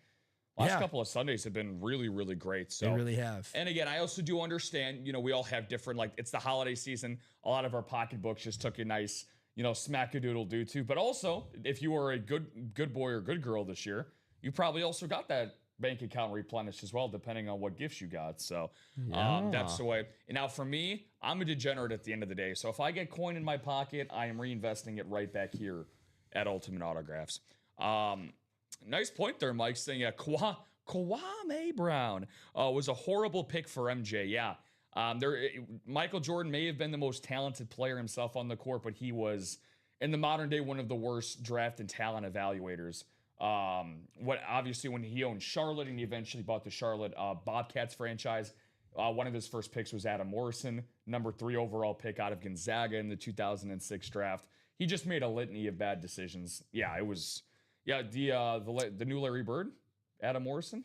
Last couple of Sundays have been really, really great. So they really have. And again, I also do understand, we all have different, it's the holiday season. A lot of our pocketbooks just took a nice, smack-a-doodle-doo too. But also, if you were a good boy or good girl this year, you probably also got that bank account replenished as well, depending on what gifts you got. So that's the way. And now for me, I'm a degenerate at the end of the day. So if I get coin in my pocket, I am reinvesting it right back here at Ultimate Autographs. Nice point there, Mike, saying Kwame Brown was a horrible pick for MJ. Yeah. Michael Jordan may have been the most talented player himself on the court, but he was, in the modern day, one of the worst draft and talent evaluators. Obviously when he owned Charlotte and he eventually bought the Charlotte Bobcats franchise, one of his first picks was Adam Morrison, number 3 overall pick out of Gonzaga in the 2006 draft. He just made a litany of bad decisions. Yeah, it was. Yeah, the new Larry Bird, Adam Morrison.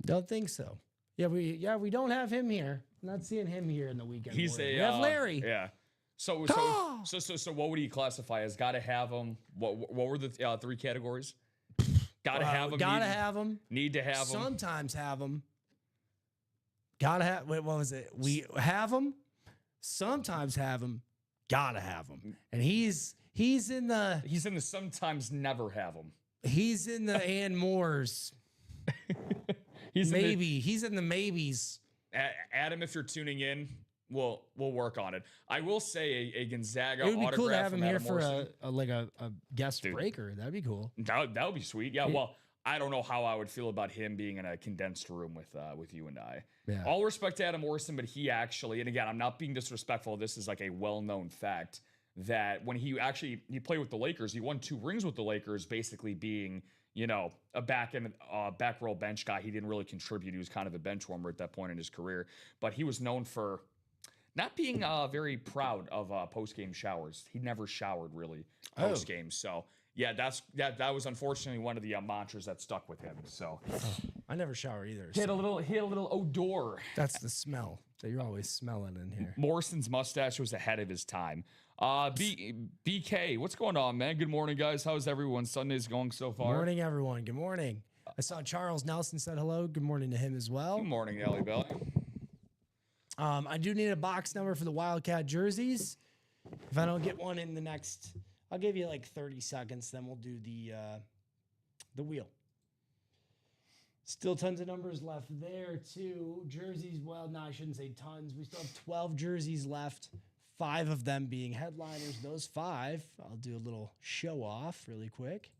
Don't think so. Yeah, we don't have him here. Not seeing him here in the weekend. We have Larry. Yeah. So what would he classify as? Got to have him. What were the 3 categories? Got to have him. Got to have him. Need to have him. Sometimes have him. Got to have. Wait, what was it? We have him. Sometimes have him. Got to have him. And he's in the sometimes never have him. He's in the Ann Moores. He's in the maybes. Adam, if you're tuning in, we'll work on it. I will say a Gonzaga autograph. It would be cool to have him here for a guest breaker. That'd be cool. That would be sweet. Yeah. Well, I don't know how I would feel about him being in a condensed room with you and I. Yeah. All respect to Adam Morrison, but he actually, and again, I'm not being disrespectful. This is like a well-known fact that when he played with the Lakers, he won 2 rings with the Lakers, basically being, a back row bench guy. He didn't really contribute. He was kind of a bench warmer at that point in his career, but he was known for not being very proud of post-game showers. He never showered really post-game. So yeah, that was unfortunately one of the mantras that stuck with him. So I never shower either. He had a little odor. That's the smell that you're always smelling in here. Morrison's mustache was ahead of his time. BK, what's going on, man? Good morning, guys. How's everyone's Sundays going so far? Good morning, everyone. Good morning. I saw Charles Nelson said hello. Good morning to him as well. Good morning, Ellie Bell. I do need a box number for the Wildcat jerseys. If I don't get one in the next, I'll give you like 30 seconds. Then we'll do the wheel. Still tons of numbers left there, too. Jerseys, well, no, I shouldn't say tons. We still have 12 jerseys left, 5 of them being headliners. Those 5, I'll do a little show off really quick.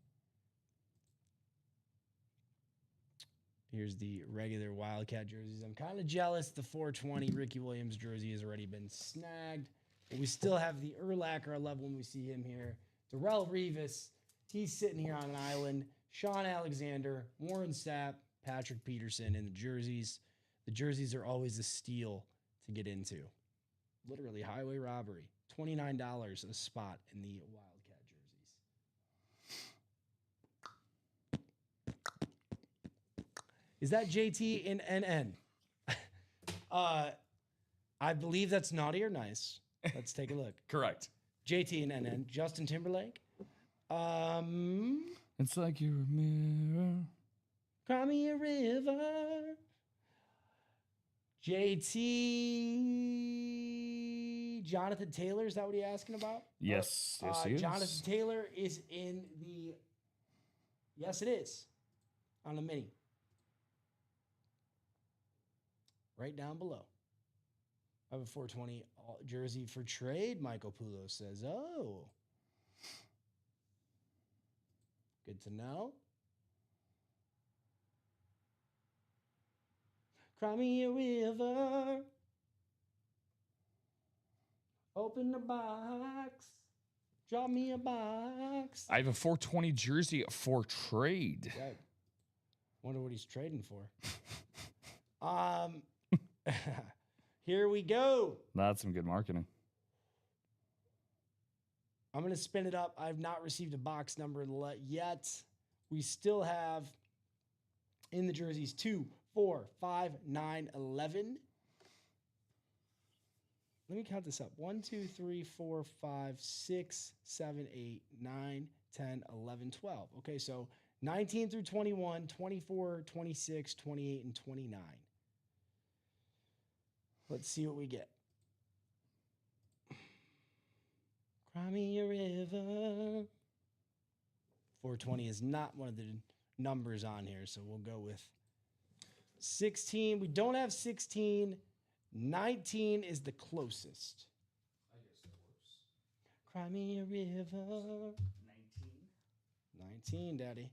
Here's the regular Wildcat jerseys. I'm kind of jealous the 420 Ricky Williams jersey has already been snagged. But we still have the Urlacher. I love when we see him here. Darrell Revis, he's sitting here on an island. Sean Alexander, Warren Sapp, Patrick Peterson in the jerseys. The jerseys are always a steal to get into. Literally highway robbery. $29 a spot in the Wildcat jerseys. Is that JT in NN? I believe that's naughty or nice. Let's take a look. Correct. JT in NN. Justin Timberlake. It's like you're a mirror. Cry me a river. JT. Jonathan Taylor, is that what he's asking about? Yes, yes, he is. Jonathan Taylor is in the. Yes, it is. On the mini. Right down below. I have a 420 jersey for trade, Michael Pulo says. Oh. Good to know. Cry me a river. Open the box. Drop me a box. I have a 420 jersey for trade. Good. Wonder what he's trading for. Here we go. That's some good marketing. I'm going to spin it up. I've not received a box number yet. We still have in the jerseys 2, 4, 5, 9, 11. Let me count this up. 1, 2, 3, 4, 5, 6, 7, 8, 9, 10, 11, 12. Okay, so 19 through 21, 24, 26, 28, and 29. Let's see what we get. Cry me a river. 420 is not one of the numbers on here, so we'll go with 16. We don't have 16. 19 is the closest. I guess that works. Cry me a river. 19, Daddy.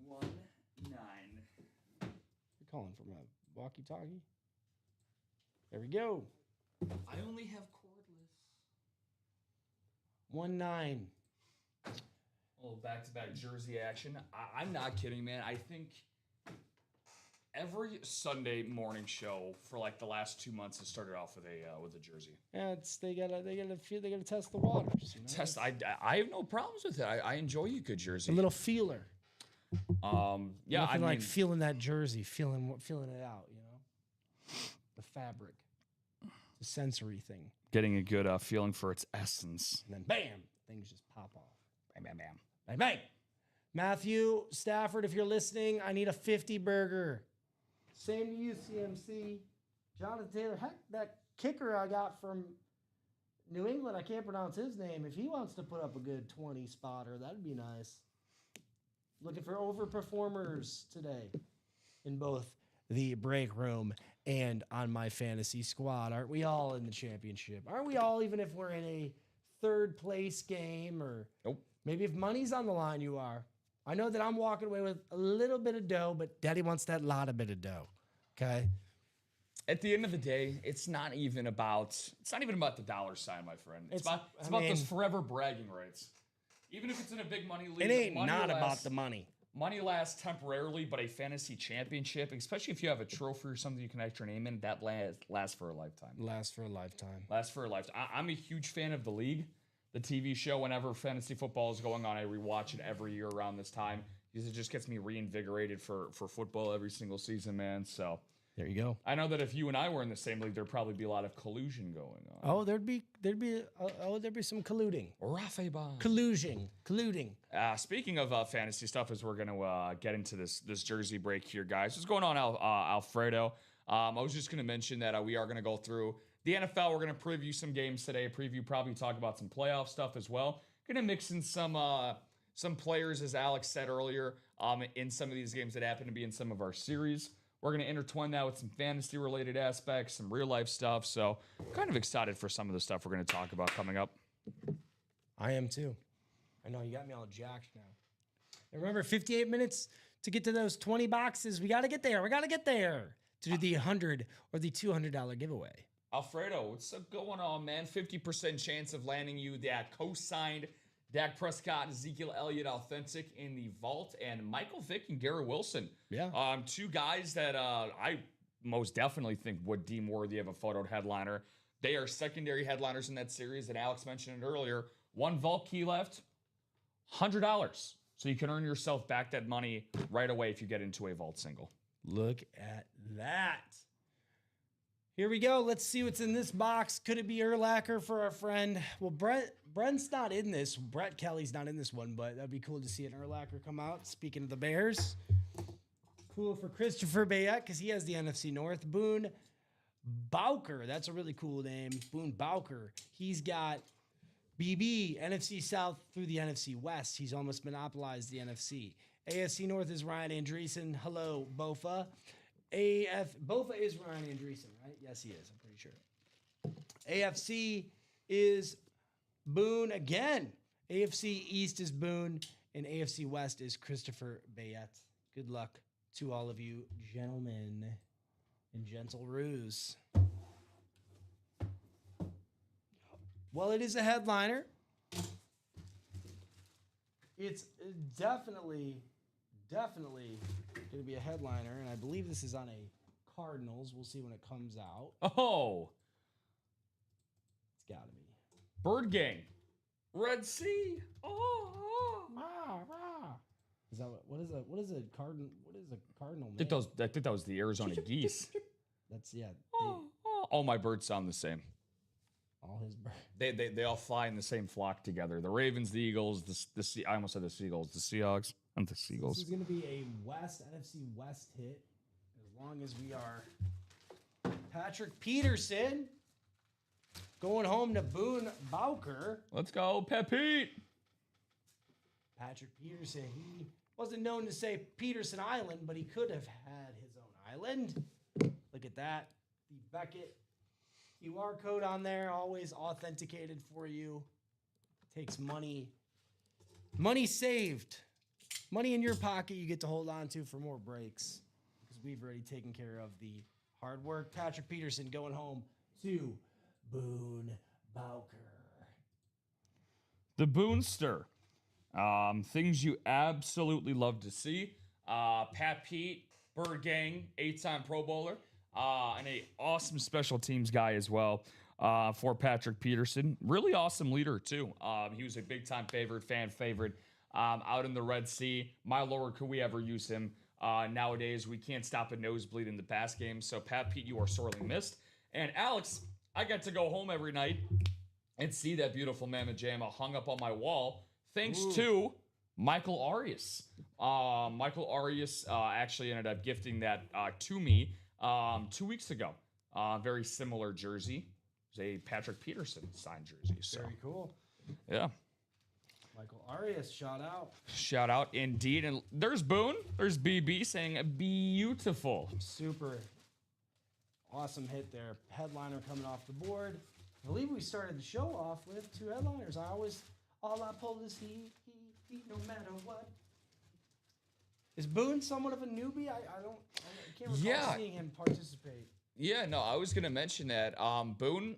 1, 9. You're calling from a walkie-talkie? There we go. I only have cordless. 1, 9. A little back-to-back jersey action. I'm not kidding, man. I think every Sunday morning show for like the last 2 months has started off with a jersey. Yeah, they gotta test the waters. You know? Test. I have no problems with it. I enjoy a good jersey. A little feeler. Yeah, Nothing like feeling that jersey, feeling it out. You know, the fabric, the sensory thing. Getting a good feeling for its essence. And then bam, things just pop off. Bam, bam, bam. Bang, bang. Matthew Stafford, if you're listening, I need a 50 burger. Same to you, CMC. Jonathan Taylor, heck, that kicker I got from New England, I can't pronounce his name. If he wants to put up a good 20 spotter, that'd be nice. Looking for overperformers today in both the break room and on my fantasy squad. Aren't we all in the championship? Aren't we all, even if we're in a third place game or Nope. maybe if money's on the line, you are. I know that I'm walking away with a little bit of dough, but Daddy wants that lot of bit of dough. Okay? At the end of the day, it's not even about the dollar sign, my friend. It's about those forever bragging rights. Even if it's in a big money league, It ain't not about the money. Money lasts temporarily, but a fantasy championship, especially if you have a trophy or something you can extra name in, that lasts for a lifetime. Lasts for a lifetime. Lasts for a lifetime. I'm a huge fan of the league, the TV show. Whenever fantasy football is going on, I rewatch it every year around this time because it just gets me reinvigorated for football every single season, man. So there you go. I know that if you and I were in the same league, there'd probably be a lot of collusion going on. Oh, there'd be some colluding. Colluding. Speaking of fantasy stuff, as we're gonna get into this jersey break here, guys. What's going on, Alfredo? I was just gonna mention that we are gonna go through the NFL. We're gonna preview some games today. Probably talk about some playoff stuff as well. Gonna mix in some some players, as Alex said earlier, in some of these games that happen to be in some of our series. We're going to intertwine that with some fantasy-related aspects, some real-life stuff. So kind of excited for some of the stuff we're going to talk about coming up. I am too. I know you got me all jacked now. And remember, 58 minutes to get to those 20 boxes. We got to get there. We got to get there to do the $100 or the $200 giveaway. Alfredo, what's going on, man? 50% chance of landing you that co-signed Dak Prescott, Ezekiel Elliott Authentic in the vault, and Michael Vick and Garrett Wilson. Yeah. Two guys that I most definitely think would deem worthy of a photoed headliner. They are secondary headliners in that series, and Alex mentioned it earlier. One vault key left, $100. So you can earn yourself back that money right away if you get into a vault single. Look at that. Here we go. Let's see what's in this box. Could it be Urlacher for our friend? Well, Brent's not in this. Brett Kelly's not in this one, but that'd be cool to see an Urlacher come out. Speaking of the Bears. Cool for Christopher Bayette because he has the NFC North. Boone Bowker. That's a really cool name. Boone Bowker. He's got BB, NFC South through the NFC West. He's almost monopolized the NFC. AFC North is Ryan Andreessen. Hello, Bofa. Bofa is Ryan Andreessen, right? Yes, he is. I'm pretty sure. AFC is Boone again. AFC East is Boone, and AFC West is Christopher Bayette. Good luck to all of you gentlemen and gentle ruse. Well, it is a headliner. It's definitely going to be a headliner, and I believe this is on a Cardinals. We'll see when it comes out. Oh, It's got to be. Bird Gang, Red Sea. Oh. Rah, rah. Is that what is a cardinal? What is a cardinal? I think that was the Arizona geese. That's All my birds sound the same. all his birds. They all fly in the same flock together. The Ravens, the Eagles, I almost said the Seagulls, the Seahawks, and the Seagulls. This is going to be a NFC West hit, as long as we are. Patrick Peterson going home to Boone Bowker. Let's go, Pep Pete. Patrick Peterson, he wasn't known to say Peterson Island, but he could have had his own island. Look at that. The Beckett QR code on there, always authenticated for you. Takes money. Money saved. Money in your pocket you get to hold on to for more breaks, because we've already taken care of the hard work. Patrick Peterson going home to Boone Bowker. The Boonster. Things you absolutely love to see. Pat Pete, Bird Gang, 8-time Pro Bowler, and a awesome special teams guy as well. For Patrick Peterson, really awesome leader too. He was a big time fan favorite out in the Red Sea. My lord, could we ever use him? Nowadays, we can't stop a nosebleed in the pass game. So Pat Pete, you are sorely missed. And Alex, I got to go home every night and see that beautiful Mamma Jamma hung up on my wall. Thanks to Michael Arias. Michael Arias actually ended up gifting that to me 2 weeks ago. Very similar jersey. It was a Patrick Peterson signed jersey. So. Very cool. Yeah. Michael Arias, shout out. Shout out indeed. And there's Boone. There's BB saying beautiful. Super awesome hit there. Headliner coming off the board. I believe we started the show off with two headliners. All I pull is he, no matter what. Is Boone somewhat of a newbie? I can't recall seeing him participate. Yeah, no, I was going to mention that. Boone,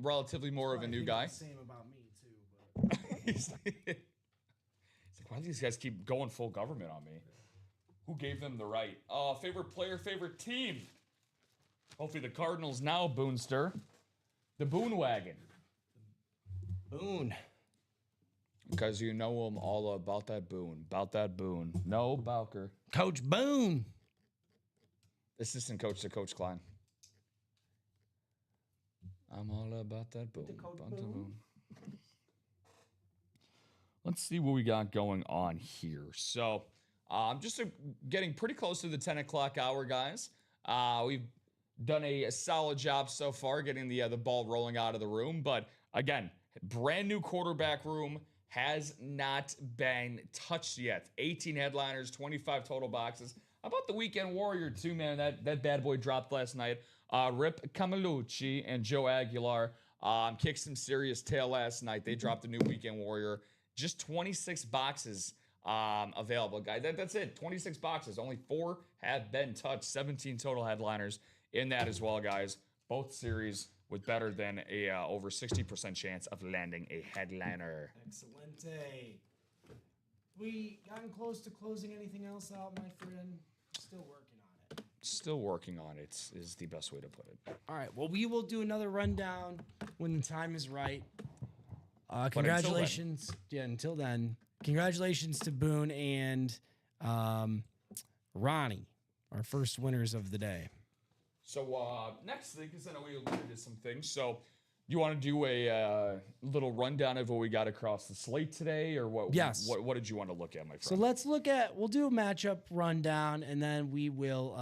relatively more of a new guy. The same about me, too. But. It's like, why do these guys keep going full government on me? Who gave them the right? Favorite player, favorite team? Hopefully the Cardinals now, Boonster. The Boone Wagon. Boone. Because you know them all about that Boone. No, Bowker. Coach Boone. Assistant coach to Coach Klein. I'm all about that Boone. Boone. Let's see what we got going on here. So, I'm just getting pretty close to the 10 o'clock hour, guys. We've done a solid job so far getting the ball rolling out of the room. But, again, brand new quarterback room, has not been touched yet. 18 headliners, 25 total boxes. How about the Weekend Warrior too, man? That bad boy dropped last night. Rip Camalucci and Joe Aguilar kicked some serious tail last night. They dropped the new Weekend Warrior. Just 26 boxes available, guys. That's it. 26 boxes. Only 4 have been touched. 17 total headliners in that as well, guys. Both series with better than a over 60% chance of landing a headliner. Excelente. We gotten close to closing anything else out, my friend? Still working on it. Still working on it is the best way to put it. All right. Well, we will do another rundown when the time is right. Congratulations. Until then, congratulations to Boone and Ronnie, our first winners of the day. So next thing, because I know we alluded to some things. So you want to do a little rundown of what we got across the slate today, or what? Yes. What did you want to look at, my friend? So we'll do a matchup rundown, and then we will.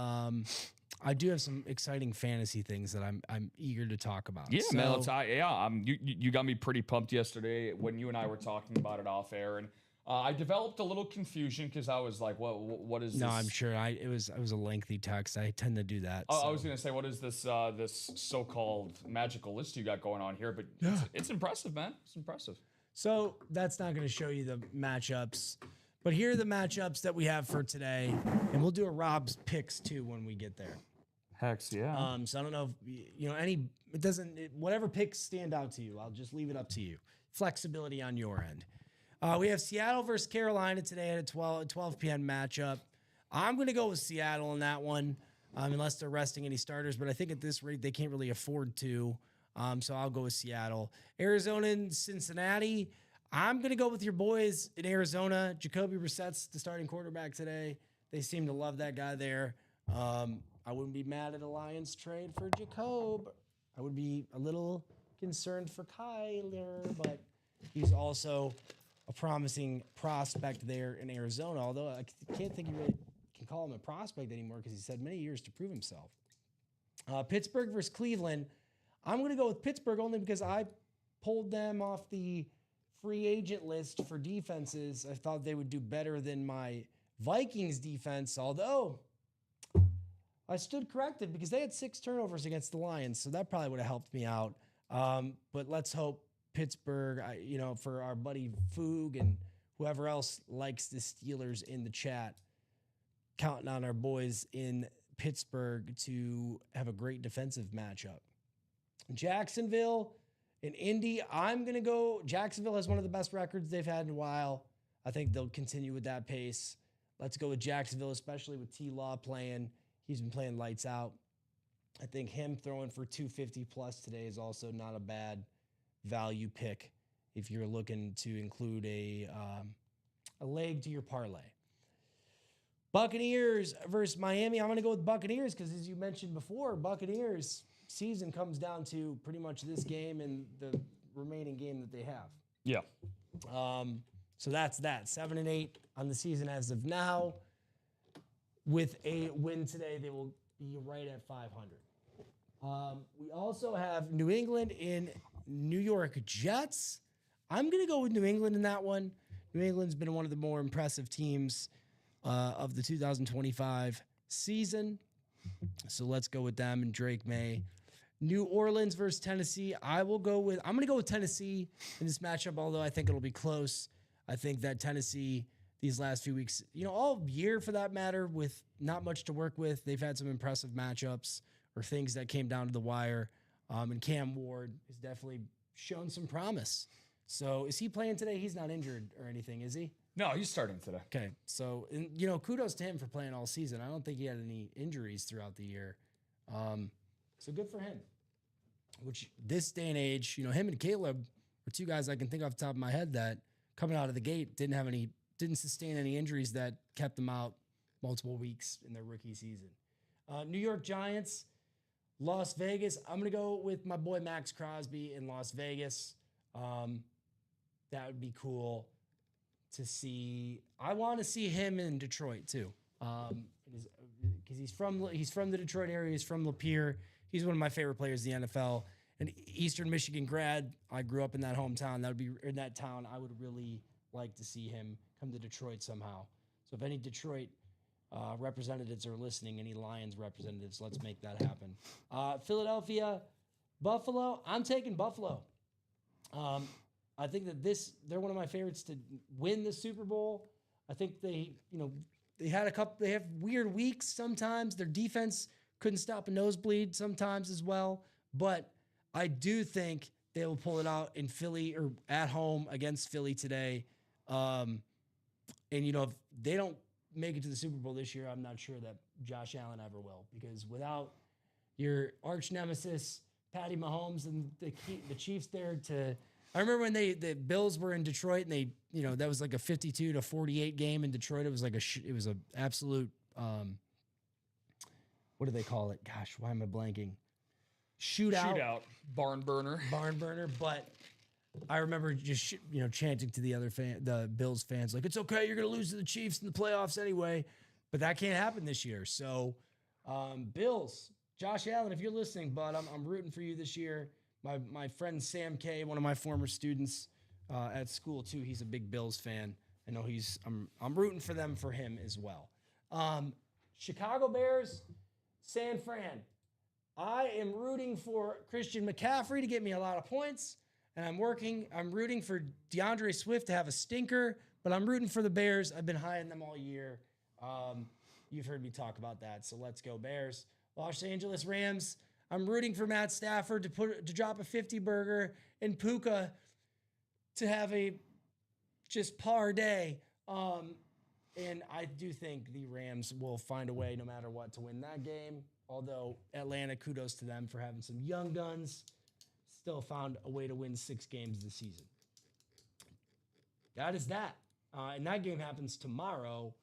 I do have some exciting fantasy things that I'm eager to talk about. Yeah, so, man. You got me pretty pumped yesterday when you and I were talking about it off air, and I developed a little confusion because I was like, what is this? No, I'm sure it was a lengthy text. I tend to do that. I was gonna say, what is this this so-called magical list you got going on here? But it's impressive, man. It's impressive. So that's not going to show you the matchups, but here are the matchups that we have for today, and we'll do a Rob's picks too when we get there. Hex, yeah. So I don't know if whatever picks stand out to you. I'll just leave it up to you. Flexibility on your end. We have Seattle versus Carolina today at a 12 p.m. matchup. I'm going to go with Seattle in that one, unless they're resting any starters. But I think at this rate, they can't really afford to. So I'll go with Seattle. Arizona and Cincinnati. I'm going to go with your boys in Arizona. Jacoby Brissett's the starting quarterback today. They seem to love that guy there. I wouldn't be mad at a Lions trade for Jacob. I would be a little concerned for Kyler, but he's also a promising prospect there in Arizona, although I can't think you really can call him a prospect anymore because he's had many years to prove himself. Pittsburgh versus Cleveland. I'm going to go with Pittsburgh only because I pulled them off the free agent list for defenses. I thought they would do better than my Vikings defense, although I stood corrected because they had 6 turnovers against the Lions, so that probably would have helped me out. But let's hope Pittsburgh, for our buddy Foog and whoever else likes the Steelers in the chat, counting on our boys in Pittsburgh to have a great defensive matchup. Jacksonville and Indy, I'm going to go. Jacksonville has one of the best records they've had in a while. I think they'll continue with that pace. Let's go with Jacksonville, especially with T-Law playing. He's been playing lights out. I think him throwing for 250 plus today is also not a bad value pick if you're looking to include a leg to your parlay. Buccaneers versus Miami. I'm going to go with Buccaneers because, as you mentioned before, Buccaneers season comes down to pretty much this game and the remaining game that they have. Yeah. So that's that. 7-8 on the season as of now. With a win today, they will be right at 500. We also have New England in New York Jets. I'm going to go with New England in that one. New England's been one of the more impressive teams of the 2025 season. So let's go with them and Drake May. New Orleans versus Tennessee. I'm going to go with Tennessee in this matchup, although I think it'll be close. I think that Tennessee, these last few weeks, all year for that matter, with not much to work with, they've had some impressive matchups or things that came down to the wire. And Cam Ward has definitely shown some promise. So is he playing today? He's not injured or anything, is he? No, he's starting today. Okay. So, kudos to him for playing all season. I don't think he had any injuries throughout the year. So good for him. Which this day and age, him and Caleb are 2 guys I can think off the top of my head that coming out of the gate didn't sustain any injuries that kept them out multiple weeks in their rookie season. New York Giants, Las Vegas. I'm going to go with my boy Max Crosby in Las Vegas. That would be cool to see. I want to see him in Detroit too, because he's from the Detroit area. He's from Lapeer. He's one of my favorite players in the NFL, an Eastern Michigan grad. I grew up in that hometown. That would be in that town. I would really like to see him come to Detroit somehow. So if any Detroit representatives are listening, any Lions representatives, let's make that happen. Philadelphia, Buffalo. I'm taking Buffalo. I think that they're one of my favorites to win the Super Bowl. I think they have weird weeks sometimes. Their defense couldn't stop a nosebleed sometimes as well. But I do think they will pull it out in Philly or at home against Philly today. And, if they don't make it to the Super Bowl this year, I'm not sure that Josh Allen ever will. Because without your arch nemesis, Patty Mahomes, and the Chiefs there to... I remember when the Bills were in Detroit and that was like a 52-48 game in Detroit. It was like it was a absolute, what do they call it? Gosh, why am I blanking? Shootout. Barn burner. But I remember just, chanting to the Bills fans, like, it's okay, you're going to lose to the Chiefs in the playoffs anyway. But that can't happen this year. So, Bills, Josh Allen, if you're listening, bud, I'm rooting for you this year. My friend Sam K, one of my former students at school too, he's a big Bills fan. I know I'm rooting for him as well. Chicago Bears, San Fran. I am rooting for Christian McCaffrey to get me a lot of points, and I'm rooting for DeAndre Swift to have a stinker, but I'm rooting for the Bears. I've been high on them all year. You've heard me talk about that, so let's go Bears. Los Angeles Rams. I'm rooting for Matt Stafford to drop a 50-burger and Puka to have a just par day. And I do think the Rams will find a way no matter what to win that game. Although Atlanta, kudos to them for having some young guns, still found a way to win 6 games this season. That is that. And that game happens tomorrow.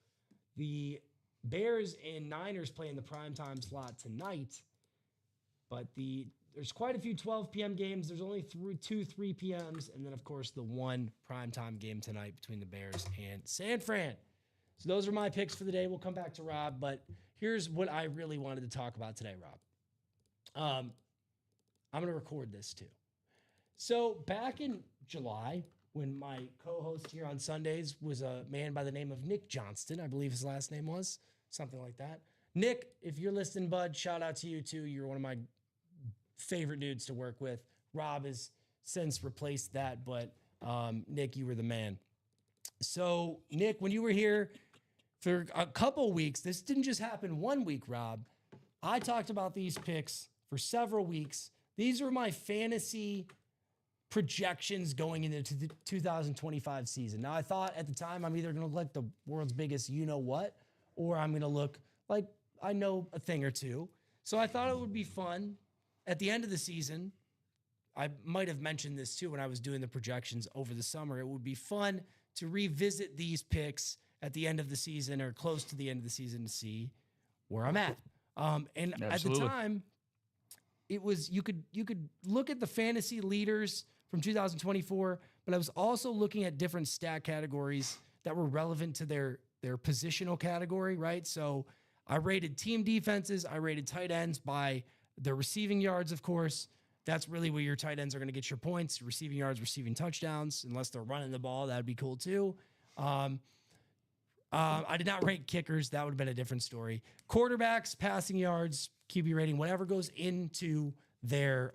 The Bears and Niners play in the primetime slot tonight. But there's quite a few 12 p.m. games. There's only 2 3 p.m.s. And then, of course, the one primetime game tonight between the Bears and San Fran. So those are my picks for the day. We'll come back to Rob. But here's what I really wanted to talk about today, Rob. I'm going to record this, too. So back in July, when my co-host here on Sundays was a man by the name of Nick Johnston, I believe his last name was, something like that. Nick, if you're listening, bud, shout out to you, too. You're one of my favorite dudes to work with. Rob has since replaced that, but Nick, you were the man. So, Nick, when you were here for a couple weeks, this didn't just happen one week, Rob. I talked about these picks for several weeks. These were my fantasy projections going into the 2025 season. Now, I thought at the time I'm either going to look like the world's biggest you-know-what, or I'm going to look like I know a thing or two. So I thought it would be fun. At the end of the season, I might have mentioned this too when I was doing the projections over the summer. It would be fun to revisit these picks at the end of the season or close to the end of the season to see where I'm at. And Absolutely. At the time, it was you could look at the fantasy leaders from 2024, but I was also looking at different stat categories that were relevant to their positional category, right? So I rated team defenses, I rated tight ends by the receiving yards, of course. That's really where your tight ends are going to get your points. Receiving yards, receiving touchdowns, unless they're running the ball. That would be cool, too. I did not rank kickers. That would have been a different story. Quarterbacks, passing yards, QB rating, whatever goes into their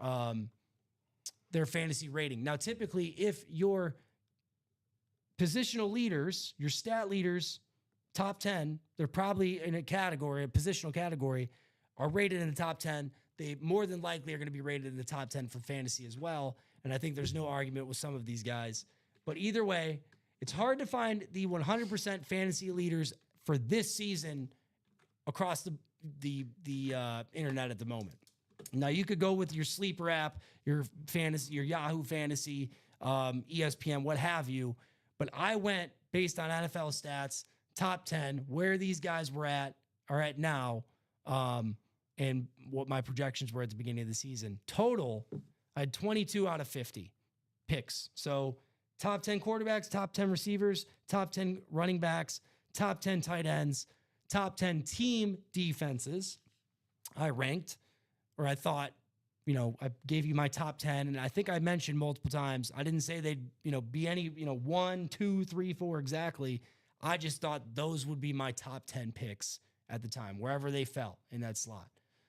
fantasy rating. Now, typically, if your positional leaders, your stat leaders, top 10, they're probably in a category, a positional category, are rated in the top 10. They more than likely are going to be rated in the top 10 for fantasy as well. And I think there's no argument with some of these guys. But either way, it's hard to find the 100% fantasy leaders for this season across the internet at the moment. Now, you could go with your sleeper app, your fantasy, your Yahoo Fantasy, ESPN, what have you. But I went based on NFL stats, top 10, where these guys are at now, and what my projections were at the beginning of the season. Total, I had 22 out of 50 picks. So top 10 quarterbacks, top 10 receivers, top 10 running backs, top 10 tight ends, top 10 team defenses. I ranked, or I thought I gave you my top 10, and I think I mentioned multiple times, I didn't say they'd, be any, 1, 2, 3, 4 exactly. I just thought those would be my top 10 picks at the time, wherever they fell in that slot.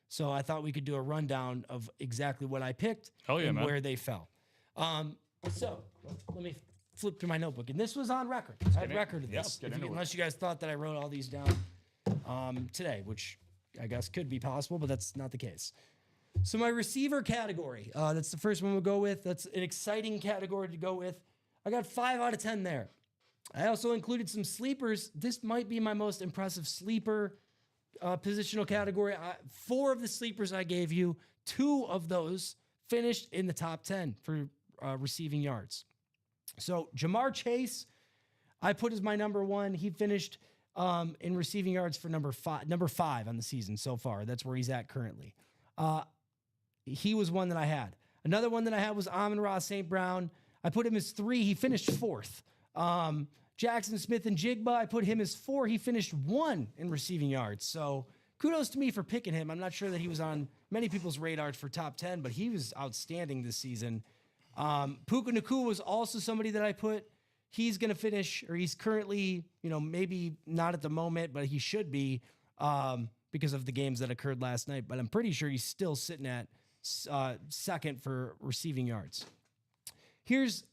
So I thought we could do a rundown of exactly what I picked and where they fell. So let me flip through my notebook. And this was on record. I had record of this. Unless you guys thought that I wrote all these down today, which I guess could be possible, but that's not the case. So my receiver category, that's the first one we'll go with. That's an exciting category to go with. I got 5 out of 10 there. I also included some sleepers. This might be my most impressive sleeper positional category. 4 of the sleepers I gave you, 2 of those finished in the top 10 for receiving yards. So Jamar Chase, I put as my number 1. He finished in receiving yards for number 5 on the season so far. That's where he's at currently. He was one that I had. Another one that I had was Amon-Ra St. Brown. I put him as 3. He finished 4th. Jackson Smith and Jigba, I put him as 4. He finished 1 in receiving yards. So kudos to me for picking him. I'm not sure that he was on many people's radars for top 10, but he was outstanding this season. Puka Nacua was also somebody that I put. He's going to finish, or he's currently, maybe not at the moment, but he should be because of the games that occurred last night. But I'm pretty sure he's still sitting at second for receiving yards. Here's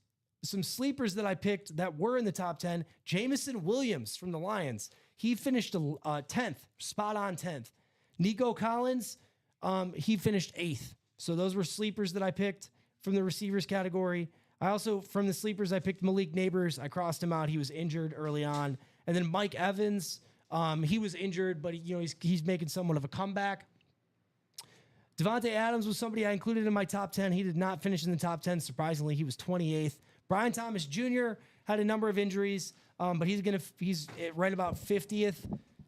some sleepers that I picked that were in the top 10. Jamison Williams from the Lions. He finished 10th, spot on 10th. Nico Collins, he finished 8th. So those were sleepers that I picked from the receivers category. I also, from the sleepers, I picked Malik Neighbors. I crossed him out. He was injured early on. And then Mike Evans, he was injured, but he's making somewhat of a comeback. Devontae Adams was somebody I included in my top 10. He did not finish in the top 10. Surprisingly, he was 28th. Brian Thomas Jr. had a number of injuries, but he's right about 50th.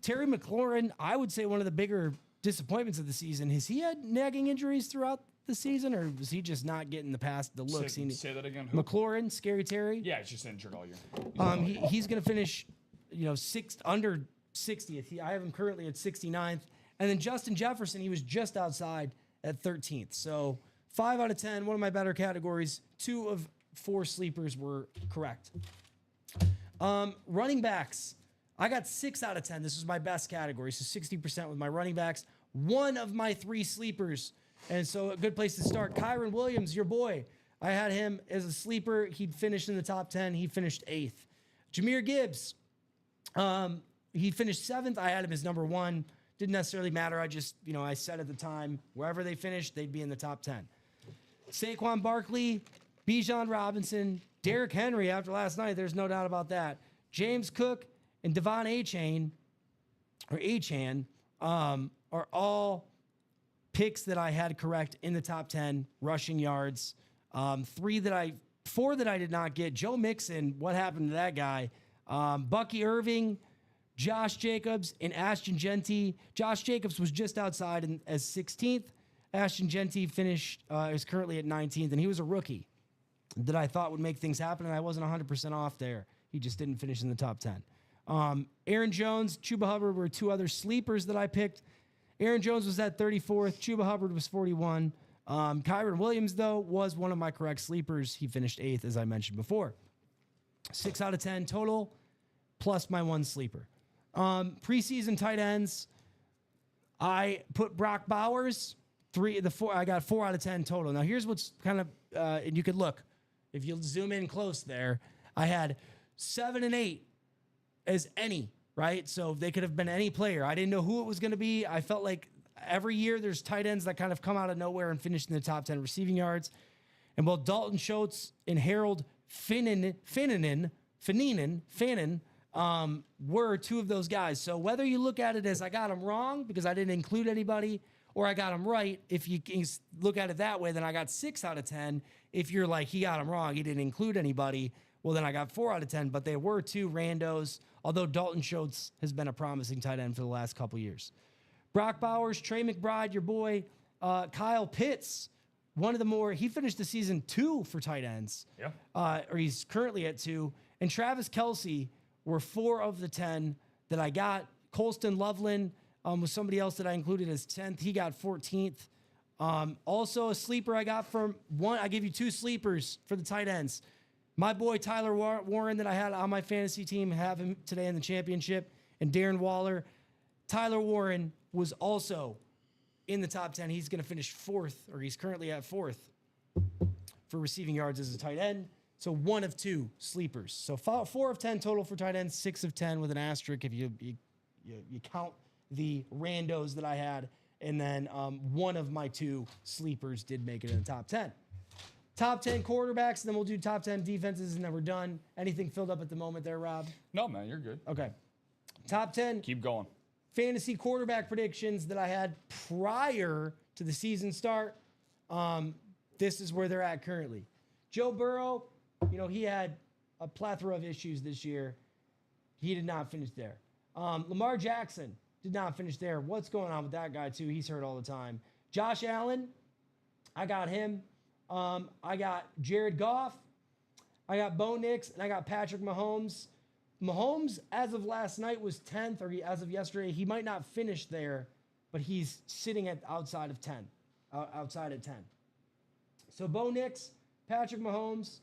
Terry McLaurin, I would say one of the bigger disappointments of the season. Has he had nagging injuries throughout the season, or was he just not getting the looks? Say that again. Who? McLaurin, Scary Terry. Yeah, he's just injured all year. He's going to finish, under 60th. I have him currently at 69th. And then Justin Jefferson, he was just outside at 13th. So 5 out of 10, one of my better categories. 2 of 4 sleepers were correct. Running backs, I got 6 out of 10. This was my best category, so 60% with my running backs. 1 of my 3 sleepers, and so a good place to start. Kyron Williams, your boy. I had him as a sleeper. He'd finished in the top 10. He finished 8th. Jahmyr Gibbs, he finished 7th. I had him as number 1. Didn't necessarily matter. I just, I said at the time, wherever they finished, they'd be in the top 10. Saquon Barkley, Bijan Robinson, Derrick Henry after last night, there's no doubt about that. James Cook and Devon Achane are all picks that I had correct in the top 10 rushing yards. 4 that I did not get. Joe Mixon, what happened to that guy? Bucky Irving, Josh Jacobs, and Ashton Genty. Josh Jacobs was just outside as 16th. Ashton Genty is currently at 19th, and he was a rookie that I thought would make things happen, and I wasn't 100% off there. He just didn't finish in the top 10. Aaron Jones, Chuba Hubbard were 2 other sleepers that I picked. Aaron Jones was at 34th. Chuba Hubbard was 41. Kyron Williams, though, was one of my correct sleepers. He finished 8th, as I mentioned before. 6 out of 10 total, plus my 1 sleeper. Preseason tight ends, I put Brock Bowers. I got 4 out of 10 total. Now, here's what's kind of, and you could look, if you zoom in close there, I had 7 and 8 as any, right? So they could have been any player. I didn't know who it was going to be. I felt like every year there's tight ends that kind of come out of nowhere and finish in the top 10 receiving yards. And both Dalton Schultz and Harold Fannin were 2 of those guys. So whether you look at it as I got them wrong because I didn't include anybody, or I got them right, if you look at it that way, then I got 6 out of 10. If you're like, he got them wrong, he didn't include anybody, well, then I got 4 out of 10. But they were 2 randos, although Dalton Schultz has been a promising tight end for the last couple years. Brock Bowers, Trey McBride, your boy, Kyle Pitts, he finished the season 2 for tight ends. Yeah. Or he's currently at 2. And Travis Kelce were 4 of the 10 that I got. Colston Loveland was somebody else that I included as 10th. He got 14th. Also, a sleeper I got from one. I gave you 2 sleepers for the tight ends. My boy Tyler Warren that I had on my fantasy team, have him today in the championship, and Darren Waller. Tyler Warren was also in the top 10. He's going to finish 4th, or he's currently at 4th for receiving yards as a tight end. So 1 of 2 sleepers. So 4 of 10 total for tight ends, 6 of 10 with an asterisk if you count the randos that I had. And then 1 of my 2 sleepers did make it in the top 10. Top 10 quarterbacks, and then we'll do top 10 defenses, and then we're done. Anything filled up at the moment there, Rob? No, man, you're good. Okay. Top 10 Keep going. fantasy quarterback predictions that I had prior to the season start. This is where they're at currently. Joe Burrow, he had a plethora of issues this year. He did not finish there. Lamar Jackson did not finish there. What's going on with that guy, too? He's hurt all the time. Josh Allen, I got him. I got Jared Goff. I got Bo Nix, and I got Patrick Mahomes. Mahomes, as of last night, was 10th, or as of yesterday, he might not finish there, but he's sitting at outside of 10, outside at 10. So Bo Nix, Patrick Mahomes,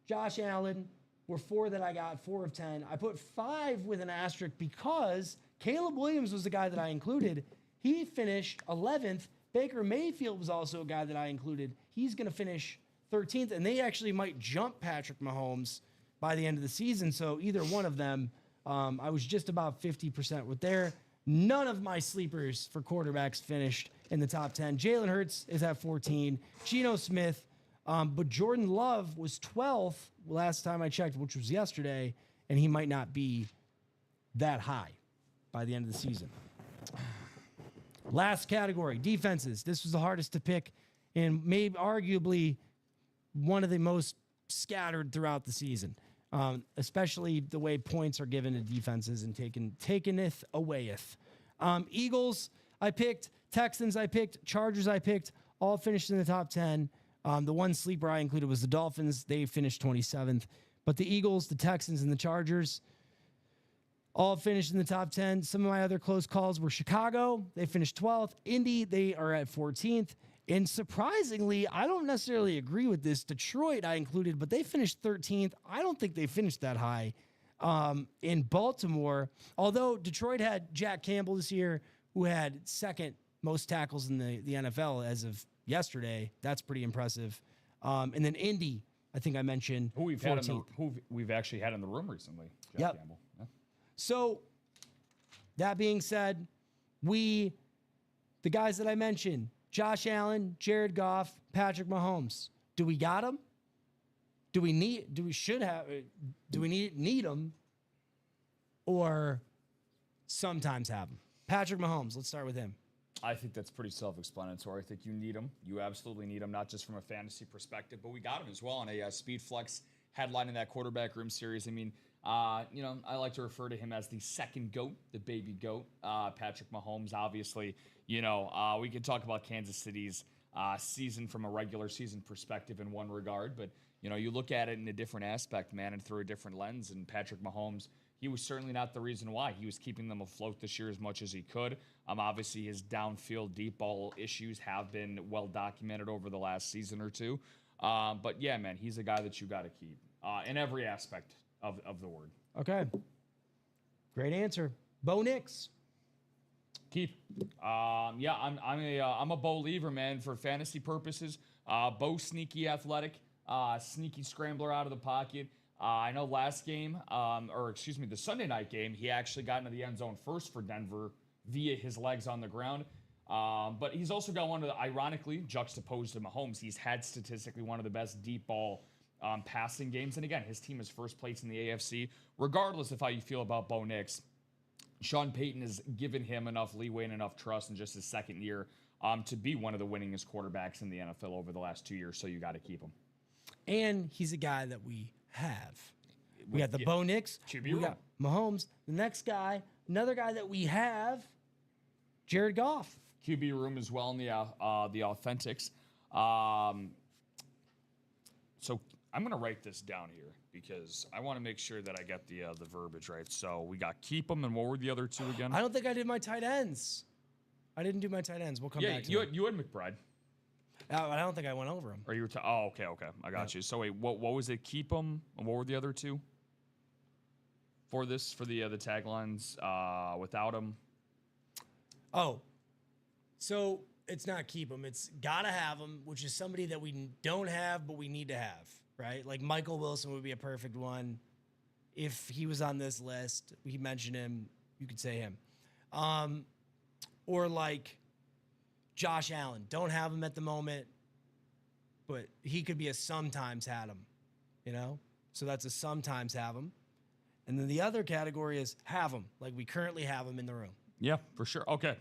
Josh Allen were 4 that I got, 4 of 10. I put 5 with an asterisk because Caleb Williams was the guy that I included. He finished 11th. Baker Mayfield was also a guy that I included. He's going to finish 13th, and they actually might jump Patrick Mahomes by the end of the season. So either one of them, I was just about 50% with there. None of my sleepers for quarterbacks finished in the top 10. Jalen Hurts is at 14. Geno Smith, but Jordan Love was 12th last time I checked, which was yesterday, and he might not be that high by the end of the season. Last category, defenses. This was the hardest to pick, and maybe arguably one of the most scattered throughout the season, especially the way points are given to defenses and takeneth awayeth. Eagles, I picked. Texans, I picked. Chargers, I picked. All finished in the top 10. The one sleeper I included was the Dolphins. They finished 27th. But the Eagles, the Texans, and the Chargers all finished in the top 10. Some of my other close calls were Chicago. They finished 12th. Indy, they are at 14th. And surprisingly, I don't necessarily agree with this. Detroit, I included, but they finished 13th. I don't think they finished that high. In Baltimore, although Detroit had Jack Campbell this year, who had 2nd most tackles in the NFL as of yesterday. That's pretty impressive. And then Indy, I think I mentioned, Who we've 14th. actually had in the room recently. Jack Yep. Campbell. Yeah. So, that being said, the guys that I mentioned, Josh Allen, Jared Goff, Patrick Mahomes, do we got them? Do we need them? Or sometimes have them? Patrick Mahomes, let's start with him. I think that's pretty self-explanatory. I think you need him. You absolutely need him, not just from a fantasy perspective, but we got him as well on a Speed Flex headline in that quarterback room series. I mean, I like to refer to him as the second GOAT, the baby GOAT. Patrick Mahomes, obviously, we could talk about Kansas City's season from a regular season perspective in one regard, but, you look at it in a different aspect, man, and through a different lens, and Patrick Mahomes, he was certainly not the reason why. He was keeping them afloat this year as much as he could. Obviously, his downfield deep ball issues have been well documented over the last season or two. But, yeah, man, he's a guy that you got to keep in every aspect of the word. Okay. Great answer. Bo Nix. Keep. I'm a Bo lever, man, for fantasy purposes. Bo sneaky athletic, sneaky scrambler out of the pocket. I know last game, the Sunday night game, he actually got into the end zone first for Denver via his legs on the ground. But he's also got one of the, ironically, juxtaposed to Mahomes, he's had statistically one of the best deep ball passing games. And again, his team is first place in the AFC. Regardless of how you feel about Bo Nix, Sean Payton has given him enough leeway and enough trust in just his second year to be one of the winningest quarterbacks in the NFL over the last 2 years. So you got to keep him. And he's a guy that we have. We got the Bo Nix. We got Mahomes. The next guy, another guy that we have, Jared Goff. QB room as well in the Authentics. So I'm going to write this down here because I want to make sure that I get the verbiage right. So we got keep them, and what were the other two again? I don't think I did my tight ends. I didn't do my tight ends. We'll come back to that. You had McBride. I don't think I went over them. Or you were okay. I got you. So wait, what was it? Keep them. What were the other two? For the taglines, without them. Oh, so it's not keep them. It's gotta have them, which is somebody that we don't have but we need to have, right? Like Michael Wilson would be a perfect one. If he was on this list, we mentioned him. You could say him, or like Josh Allen. Don't have him at the moment, but he could be a sometimes had him, you know? So that's a sometimes have him. And then the other category is have him, like we currently have him in the room. Yeah, for sure. Okay.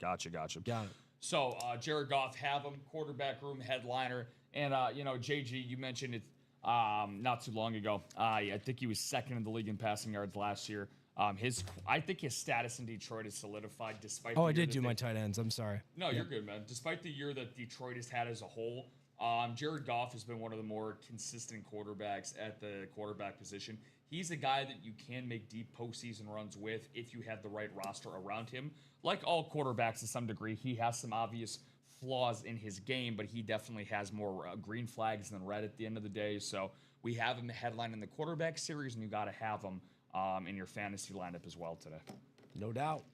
Gotcha. Got it. So Jared Goff, have him, quarterback room headliner. And, JG, you mentioned it not too long ago. I think he was second in the league in passing yards last year. I think his status in Detroit is solidified despite. Oh, I did do my tight ends. I'm sorry. No, you're good, man. Despite the year that Detroit has had as a whole, Jared Goff has been one of the more consistent quarterbacks at the quarterback position. He's a guy that you can make deep postseason runs with if you have the right roster around him. Like all quarterbacks to some degree, he has some obvious flaws in his game, but he definitely has more green flags than red at the end of the day. So we have him headline in the quarterback series, and you got to have him in your fantasy lineup as well today. No doubt.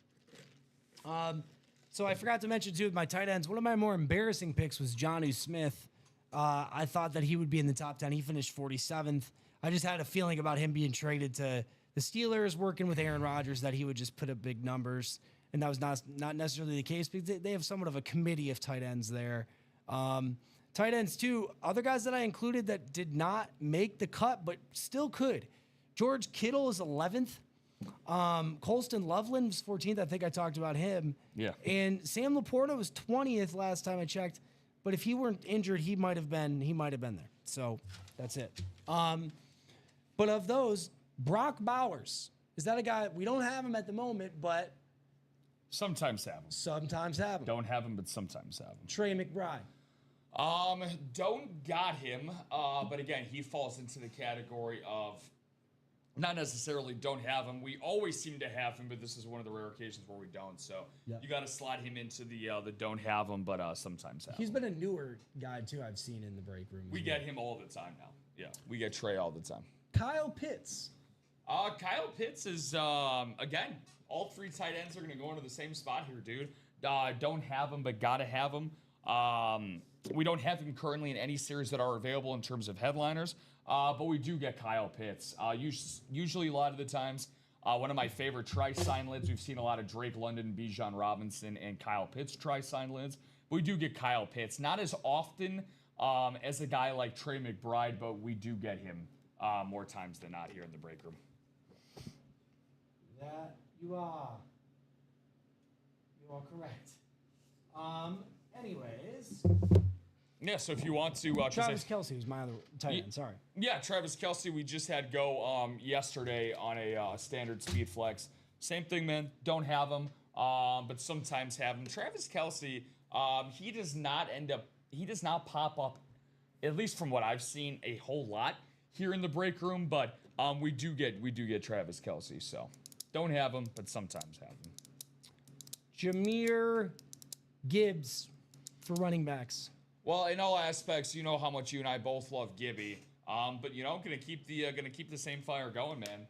So I forgot to mention, too, with my tight ends, one of my more embarrassing picks was Jonnu Smith. I thought that he would be in the top 10. He finished 47th. I just had a feeling about him being traded to the Steelers, working with Aaron Rodgers, that he would just put up big numbers. And that was not necessarily the case, because they have somewhat of a committee of tight ends there. Tight ends, too. Other guys that I included that did not make the cut, but still could. George Kittle is 11th. Colston Loveland was 14th. I think I talked about him. Yeah. And Sam Laporta was 20th last time I checked. But if he weren't injured, he might have been there. So that's it. But of those, Brock Bowers, is that a guy? We don't have him at the moment, but sometimes have him. Sometimes have him. Don't have him, but sometimes have him. Trey McBride. Don't got him. But again, he falls into the category of not necessarily don't have him. We always seem to have him, but this is one of the rare occasions where we don't. So you got to slide him into the don't have him, but sometimes have He's him. been a newer guy, too, I've seen in the break room. We get him all the time now. Yeah, we get Trey all the time. Kyle Pitts. Kyle Pitts is, again, all three tight ends are going to go into the same spot here, dude. Don't have him, but got to have him. We don't have him currently in any series that are available in terms of headliners, but we do get Kyle Pitts. Usually a lot of the times, one of my favorite try-sign lids, we've seen a lot of Drake London, Bijan Robinson, and Kyle Pitts try-sign lids. But we do get Kyle Pitts. Not as often as a guy like Trey McBride, but we do get him more times than not here in the break room. That you are correct. Anyways. Yeah, so if you want to... Travis Kelce was my other tight end, sorry. Yeah, Travis Kelce, we just had go yesterday on a standard speed flex. Same thing, man. Don't have him, but sometimes have him. Travis Kelce, he does not pop up, at least from what I've seen, a whole lot here in the break room, but we do get Travis Kelce, so don't have him, but sometimes have him. Jahmyr Gibbs for running backs. Well, in all aspects, you know how much you and I both love Gibby, but gonna keep the same fire going, man.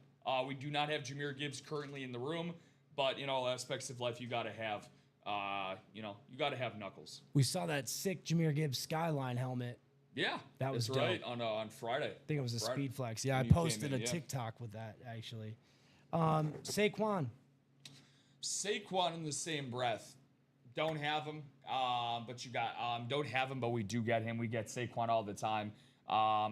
We do not have Jahmyr Gibbs currently in the room, but in all aspects of life, you gotta have Knuckles. We saw that sick Jahmyr Gibbs skyline helmet. Yeah, that was right dope. on Friday. I think it was a speed flex. Yeah, I posted a TikTok with that actually. Saquon in the same breath. Don't have him, but you got don't have him, but we do get him. We get Saquon all the time.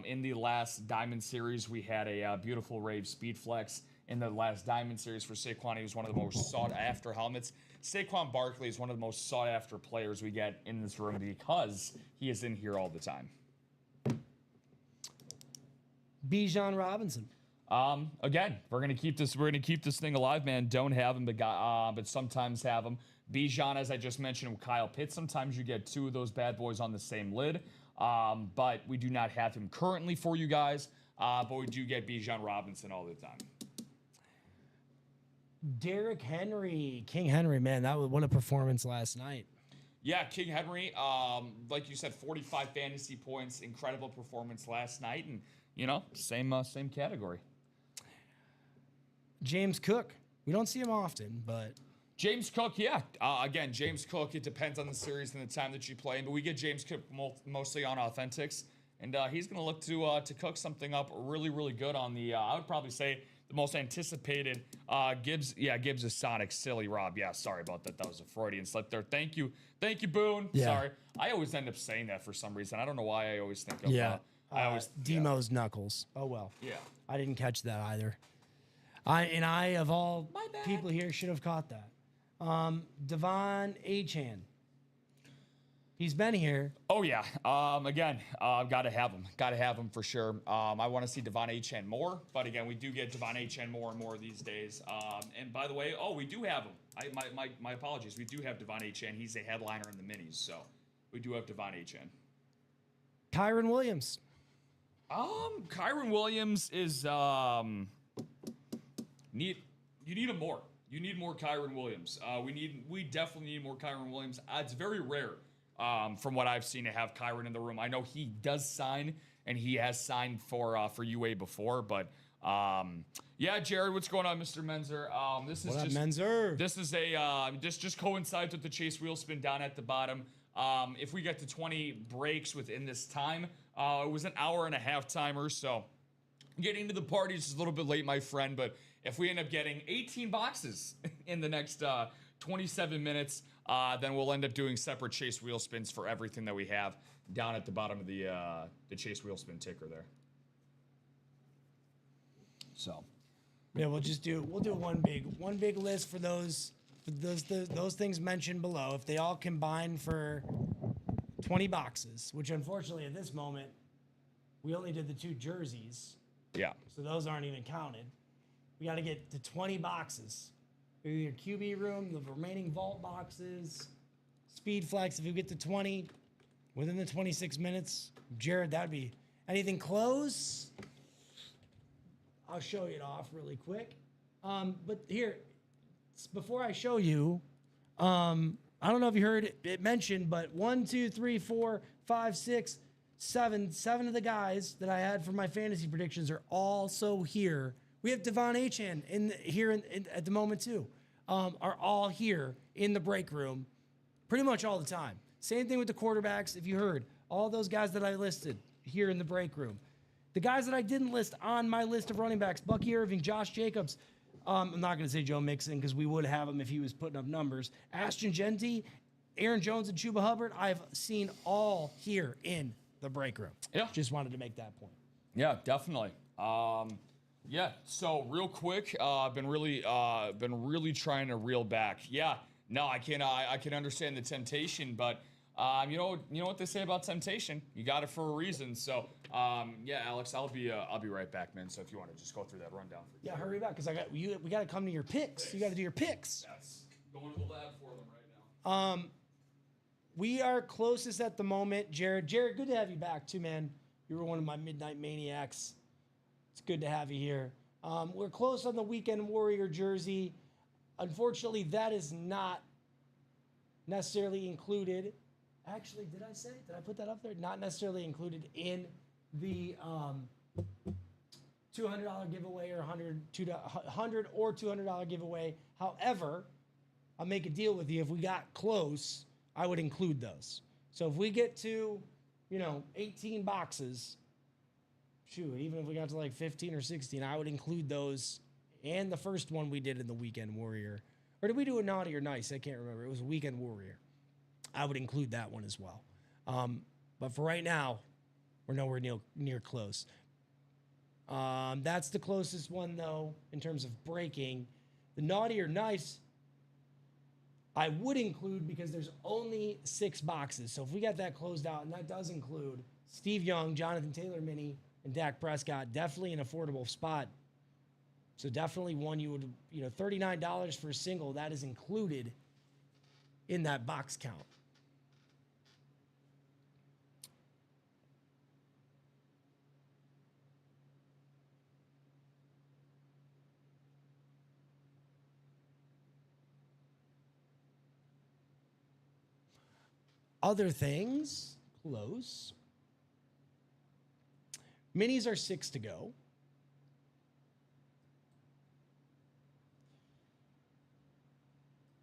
In the last Diamond Series, we had a beautiful rave speed flex. In the last Diamond Series for Saquon, he was one of the most sought after helmets. Saquon Barkley is one of the most sought after players we get in this room because he is in here all the time. Bijan Robinson. Again, we're gonna keep this thing alive, man. Don't have him, but sometimes have him. Bijan, as I just mentioned, with Kyle Pitts, sometimes you get two of those bad boys on the same lid. But we do not have him currently for you guys. But we do get Bijan Robinson all the time. Derrick Henry, King Henry, man, what a performance last night. Yeah, King Henry, like you said, 45 fantasy points, incredible performance last night, and same category. James Cook. We don't see him often, but James Cook, yeah. Again, James Cook, it depends on the series and the time that you play, but we get James Cook mostly on Authentics, and he's going to look to cook something up really, really good on the, I would probably say, the most anticipated Gibbs. Yeah, Gibbs is Sonic. Silly Rob. Yeah, sorry about that. That was a Freudian slip there. Thank you, Boone. Yeah. Sorry. I always end up saying that for some reason. I don't know why I always think of Demo's Knuckles. Oh, well. Yeah. I didn't catch that either. I of all people here, should have caught that. Devon Achan. He's been here. Oh, yeah. Again, got to have him. Got to have him for sure. I want to see Devon Achan more, but again, we do get Devon Achan more and more these days. And by the way, we do have him. My apologies. We do have Devon Achan. He's a headliner in the minis, so we do have Devon Achan. Kyron Williams. Kyron Williams is you need him more. You need more Kyron Williams. We definitely need more Kyron Williams. It's very rare, from what I've seen, to have Kyron in the room. I know he does sign, and he has signed for UA before, but yeah, Jared, what's going on, Mr. Menzer? This is just coincides with the Chase wheel spin down at the bottom. If we get to 20 breaks within this time, it was an hour and a half timer, so getting to the party is a little bit late, my friend, but if we end up getting 18 boxes in the next 27 minutes, then we'll end up doing separate Chase wheel spins for everything that we have down at the bottom of the Chase wheel spin ticker there. So, yeah, we'll do one big list for those things mentioned below. If they all combine for 20 boxes, which unfortunately at this moment we only did the 2 jerseys. Yeah. So those aren't even counted. We got to get to 20 boxes. Your QB room, the remaining vault boxes, speed flex. If you get to 20 within the 26 minutes, Jared, that'd be anything close. I'll show you it off really quick. But here, before I show you, I don't know if you heard it mentioned, but 1, 2, 3, 4, 5, 6, 7 of the guys that I had for my fantasy predictions are also here. We have Devon Achan here at the moment too. Are all here in the break room pretty much all the time. Same thing with the quarterbacks. If you heard, all those guys that I listed here in the break room. The guys that I didn't list on my list of running backs, Bucky Irving, Josh Jacobs. I'm not going to say Joe Mixon because we would have him if he was putting up numbers. Ashton Genty, Aaron Jones, and Chuba Hubbard, I've seen all here in the break room. Yeah. Just wanted to make that point. Yeah, definitely. Yeah, so real quick, been really trying to reel back. Yeah, no, I can understand the temptation, but you know what they say about temptation? You got it for a reason. So yeah, Alex, I'll be right back, man. So if you want to just go through that rundown. Yeah, hurry back because we got to come to your picks. You got to do your picks. That's going to the lab for them right now. We are closest at the moment, Jared. Jared, good to have you back too, man. You were one of my midnight maniacs. It's good to have you here. We're close on the Weekend Warrior jersey. Unfortunately, that is not necessarily included. Actually, did I put that up there? Not necessarily included in the $200 giveaway or $100 or $200 giveaway. However, I'll make a deal with you. If we got close, I would include those. So if we get to, 18 boxes, shoot, even if we got to like 15 or 16, I would include those and the first one we did in the Weekend Warrior. Or did we do a naughty or nice? I can't remember. It was a Weekend Warrior. I would include that one as well. But for right now, we're nowhere near close. That's the closest one, though, in terms of breaking. The naughty or nice, I would include because there's only 6 boxes. So if we got that closed out, and that does include Steve Young, Jonathan Taylor Mini, and Dak Prescott, definitely an affordable spot. So definitely one you would, $39 for a single, that is included in that box count. Other things, close. Minis are 6 to go.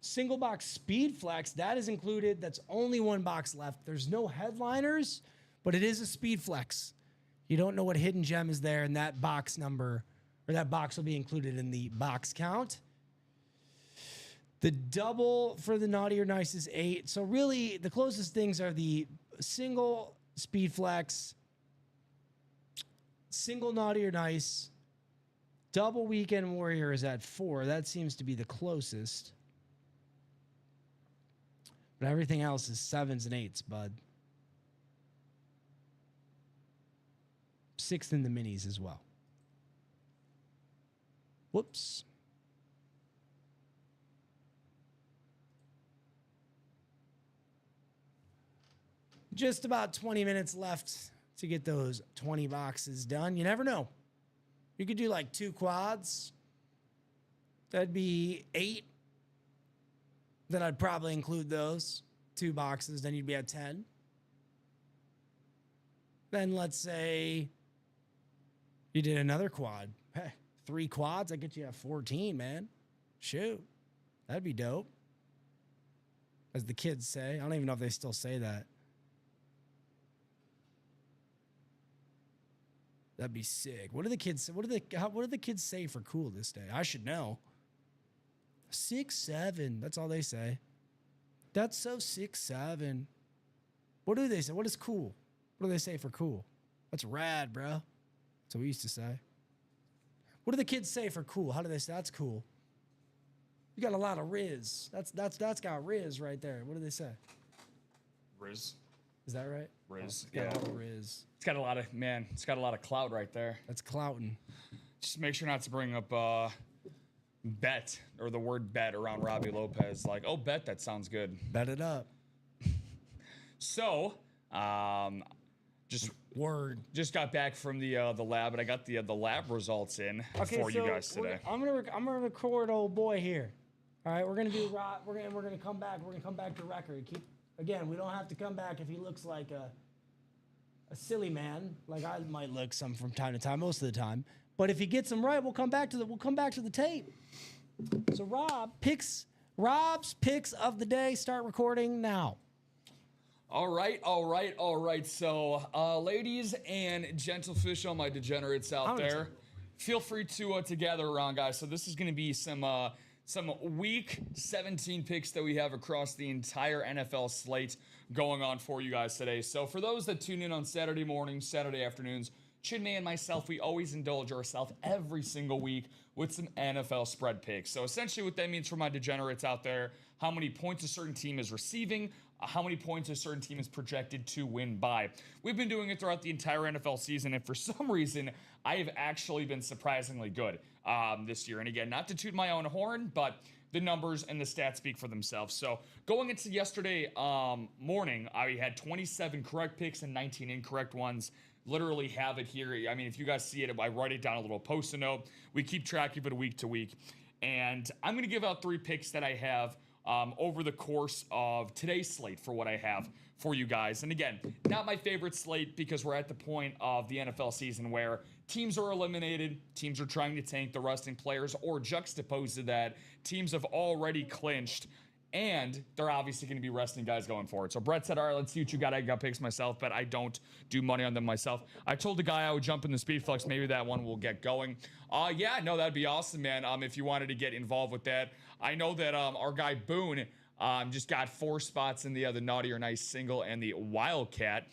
Single box speed flex, that is included. That's only one box left. There's no headliners, but it is a speed flex. You don't know what hidden gem is there, and that box number, or that box will be included in the box count. The double for the naughty or nice is 8. So really, the closest things are the single speed flex, single naughty or nice, double weekend warrior is at 4. That seems to be the closest. But everything else is 7s and 8s, bud. 6th in the minis as well. Whoops. Just about 20 minutes left to get those 20 boxes done. You never know. You could do like 2 quads. That'd be 8. Then I'd probably include those 2 boxes. Then you'd be at 10. Then let's say you did another quad. Hey, 3 quads, I get you at 14, man. Shoot. That'd be dope. As the kids say. I don't even know if they still say that. That'd be sick. What do the kids say? What do the kids say for cool this day? I should know. 6'7". That's all they say. That's so 6'7". What do they say? What is cool? What do they say for cool? That's rad, bro. That's what we used to say. What do the kids say for cool? How do they say that's cool? You got a lot of Riz. That's got Riz right there. What do they say? Riz. Is that right? Riz. Yeah. Got a lot of Riz. It's got a lot of clout right there. That's clouting. Just make sure not to bring up bet or the word bet around Robbie Lopez. Like, oh, bet, that sounds good. Bet it up. So, just got back from the lab, and I got the lab results in for you guys today. I'm gonna record old boy here. All right, we're gonna do we're gonna come back. We're gonna come back to record. Again, we don't have to come back if he looks like a silly man, like I might look some from time to time, most of the time. But if he gets them right, we'll come back to the tape. So Rob's picks of the day. Start recording now. All right. So, ladies and gentlefish, all my degenerates out there, feel free to gather around, guys. So this is going to be some week 17 picks that we have across the entire NFL slate going on for you guys today. So for those that tune in on Saturday mornings, Saturday afternoons, Sidney and myself, we always indulge ourselves every single week with some NFL spread picks. So essentially what that means for my degenerates out there, how many points a certain team is receiving, how many points a certain team is projected to win by. We've been doing it throughout the entire NFL season, and for some reason, I have actually been surprisingly good this year. And again, not to toot my own horn, but the numbers and the stats speak for themselves. So going into yesterday morning, I had 27 correct picks and 19 incorrect ones. Literally have it here. I mean, if you guys see it, I write it down a little post-it note. We keep track of it week to week. And I'm going to give out 3 picks that I have over the course of today's slate for what I have for you guys. And again, not my favorite slate because we're at the point of the NFL season where teams are eliminated, teams are trying to tank the resting players, or juxtaposed to that, teams have already clinched, and they're obviously going to be resting guys going forward. So Brett said, all right, let's see what you got. I got picks myself, but I don't do money on them myself. I told the guy I would jump in the speed flex. Maybe that one will get going. Yeah, no, that'd be awesome, man. If you wanted to get involved with that. I know that our guy Boone just got 4 spots in the Naughty or Nice single and the Wildcat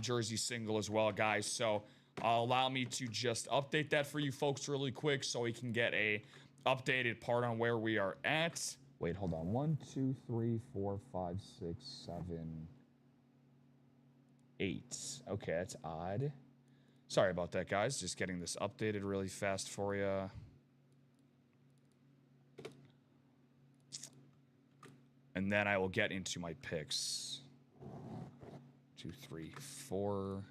jersey single as well, guys. So allow me to just update that for you folks really quick so we can get a updated part on where we are at. Wait, hold on. 1, 2, 3, 4, 5, 6, 7, 8. Okay, that's odd. Sorry about that, guys. Just getting this updated really fast for you. And then I will get into my picks. 2, 3, 4.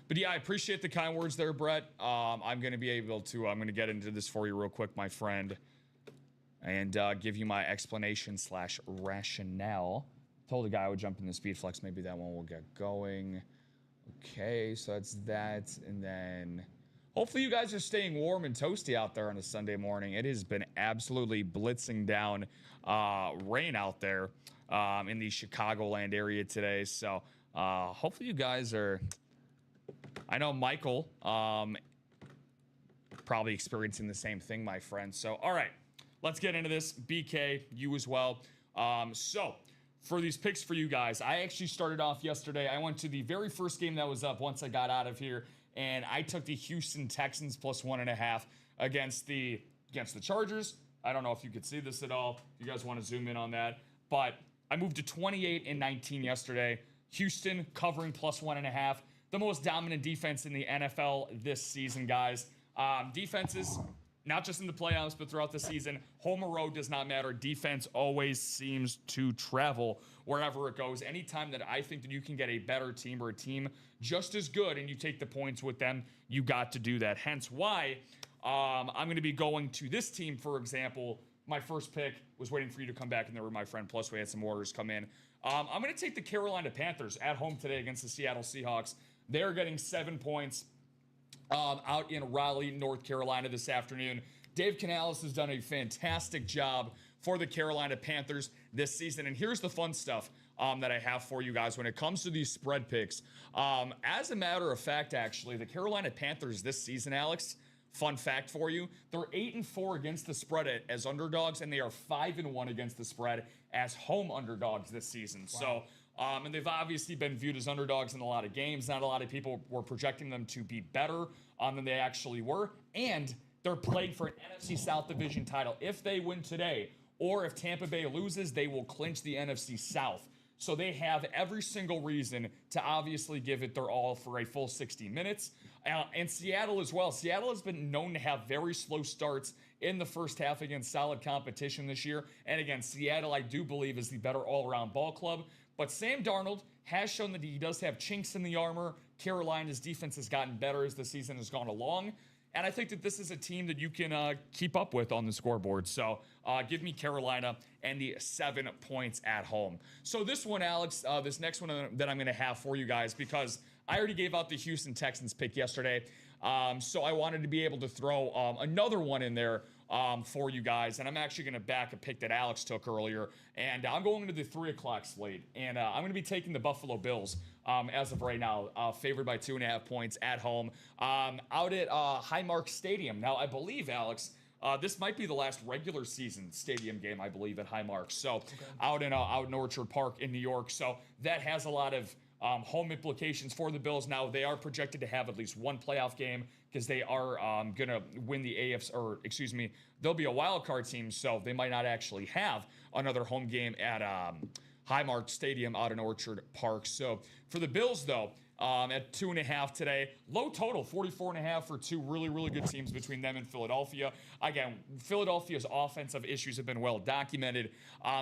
But yeah, I appreciate the kind words there, Brett. I'm going to get into this for you real quick, my friend, and give you my explanation / rationale Told the guy I would jump in the speed flex. Maybe that one will get going. Okay, so that's that. And then hopefully you guys are staying warm and toasty out there on a Sunday morning. It has been absolutely blitzing down rain out there in the Chicagoland area today. So hopefully you guys are... I know Michael probably experiencing the same thing, my friend. So, all right, let's get into this. BK, you as well. So for these picks for you guys, I actually started off yesterday. I went to the very first game that was up once I got out of here, and I took the Houston Texans plus 1.5 against the Chargers. I don't know if you could see this at all. If you guys want to zoom in on that, but I moved to 28-19 yesterday. Houston covering plus 1.5. The most dominant defense in the NFL this season, guys. Defenses, not just in the playoffs, but throughout the season, home or road does not matter. Defense always seems to travel wherever it goes. Anytime that I think that you can get a better team or a team just as good and you take the points with them, you got to do that. Hence why I'm going to be going to this team, for example. My first pick was waiting for you to come back, and there were my friend. Plus, we had some orders come in. I'm going to take the Carolina Panthers at home today against the Seattle Seahawks. They're getting 7 points out in Raleigh, North Carolina this afternoon. Dave Canales has done a fantastic job for the Carolina Panthers this season. And here's the fun stuff that I have for you guys when it comes to these spread picks. As a matter of fact, actually, the Carolina Panthers this season, Alex, fun fact for you, they're 8-4 against the spread as underdogs, and they are 5-1 against the spread as home underdogs this season. Wow. So, and they've obviously been viewed as underdogs in a lot of games. Not a lot of people were projecting them to be better than they actually were. And they're playing for an NFC South division title. If they win today, or if Tampa Bay loses, they will clinch the NFC South. So they have every single reason to obviously give it their all for a full 60 minutes. And Seattle as well. Seattle has been known to have very slow starts in the first half against solid competition this year. And again, Seattle, I do believe, is the better all-around ball club. But Sam Darnold has shown that he does have chinks in the armor. Carolina's defense has gotten better as the season has gone along. And I think that this is a team that you can keep up with on the scoreboard. So give me Carolina and the 7 points at home. So this one, Alex, this next one that I'm going to have for you guys, because I already gave out the Houston Texans pick yesterday. So I wanted to be able to throw another one in there for you guys. And I'm actually going to back a pick that Alex took earlier. And I'm going to the 3 o'clock slate. And I'm going to be taking the Buffalo Bills as of right now, favored by 2.5 points at home out at Highmark Stadium. Now, I believe, Alex, this might be the last regular season stadium game, I believe, at Highmark. So out in Orchard Park in New York. So that has a lot of home implications for the Bills. Now, they are projected to have at least one playoff game because they are going to win the AFC, or excuse me, they'll be a wild card team, so they might not actually have another home game at Highmark Stadium out in Orchard Park. So for the Bills, though, at 2.5 today, low total, 44.5 for two really, really good teams between them and Philadelphia. Again, Philadelphia's offensive issues have been well documented.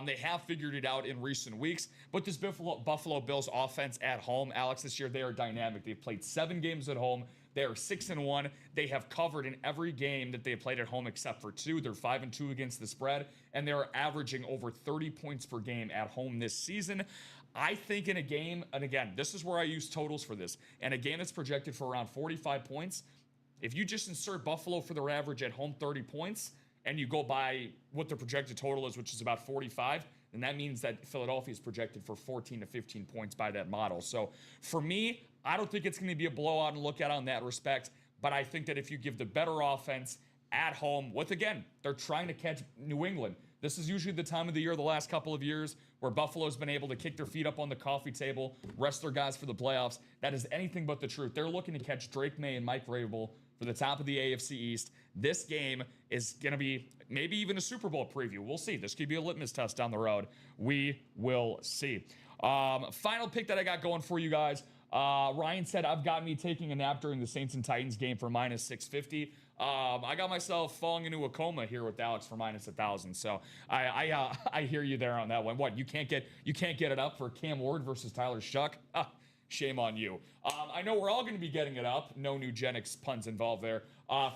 They have figured it out in recent weeks, but this Buffalo Bills offense at home, Alex, this year, they are dynamic. They've played 7 games at home. They are 6-1. They have covered in every game that they have played at home except for 2. They're 5-2 against the spread, and they are averaging over 30 points per game at home this season. I think in a game, and again, this is where I use totals for this, and a game that's projected for around 45 points, if you just insert Buffalo for their average at home 30 points, and you go by what the projected total is, which is about 45, then that means that Philadelphia is projected for 14 to 15 points by that model. So for me, I don't think it's going to be a blowout and look at on that respect, but I think that if you give the better offense at home, with, again, they're trying to catch New England. This is usually the time of the year, the last couple of years, where Buffalo's been able to kick their feet up on the coffee table, rest their guys for the playoffs. That is anything but the truth. They're looking to catch Drake May and Mike Vrabel for the top of the AFC East. This game is going to be maybe even a Super Bowl preview. We'll see. This could be a litmus test down the road. We will see. Final pick that I got going for you guys. Ryan said, I've got me taking a nap during the Saints and Titans game for minus 650. I got myself falling into a coma here with Alex for minus 1,000. So I hear you there on that one. What, you can't get it up for Cam Ward versus Tyler Shuck? shame on you. I know we're all going to be getting it up. No eugenics puns involved there.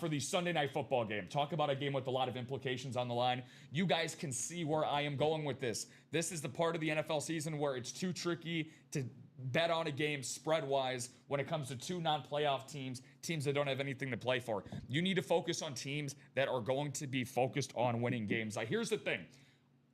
For the Sunday night football game. Talk about a game with a lot of implications on the line. You guys can see where I am going with this. This is the part of the NFL season where it's too tricky to bet on a game spread-wise when it comes to two non-playoff teams that don't have anything to play for. You need to focus on teams that are going to be focused on winning games. Here's the thing.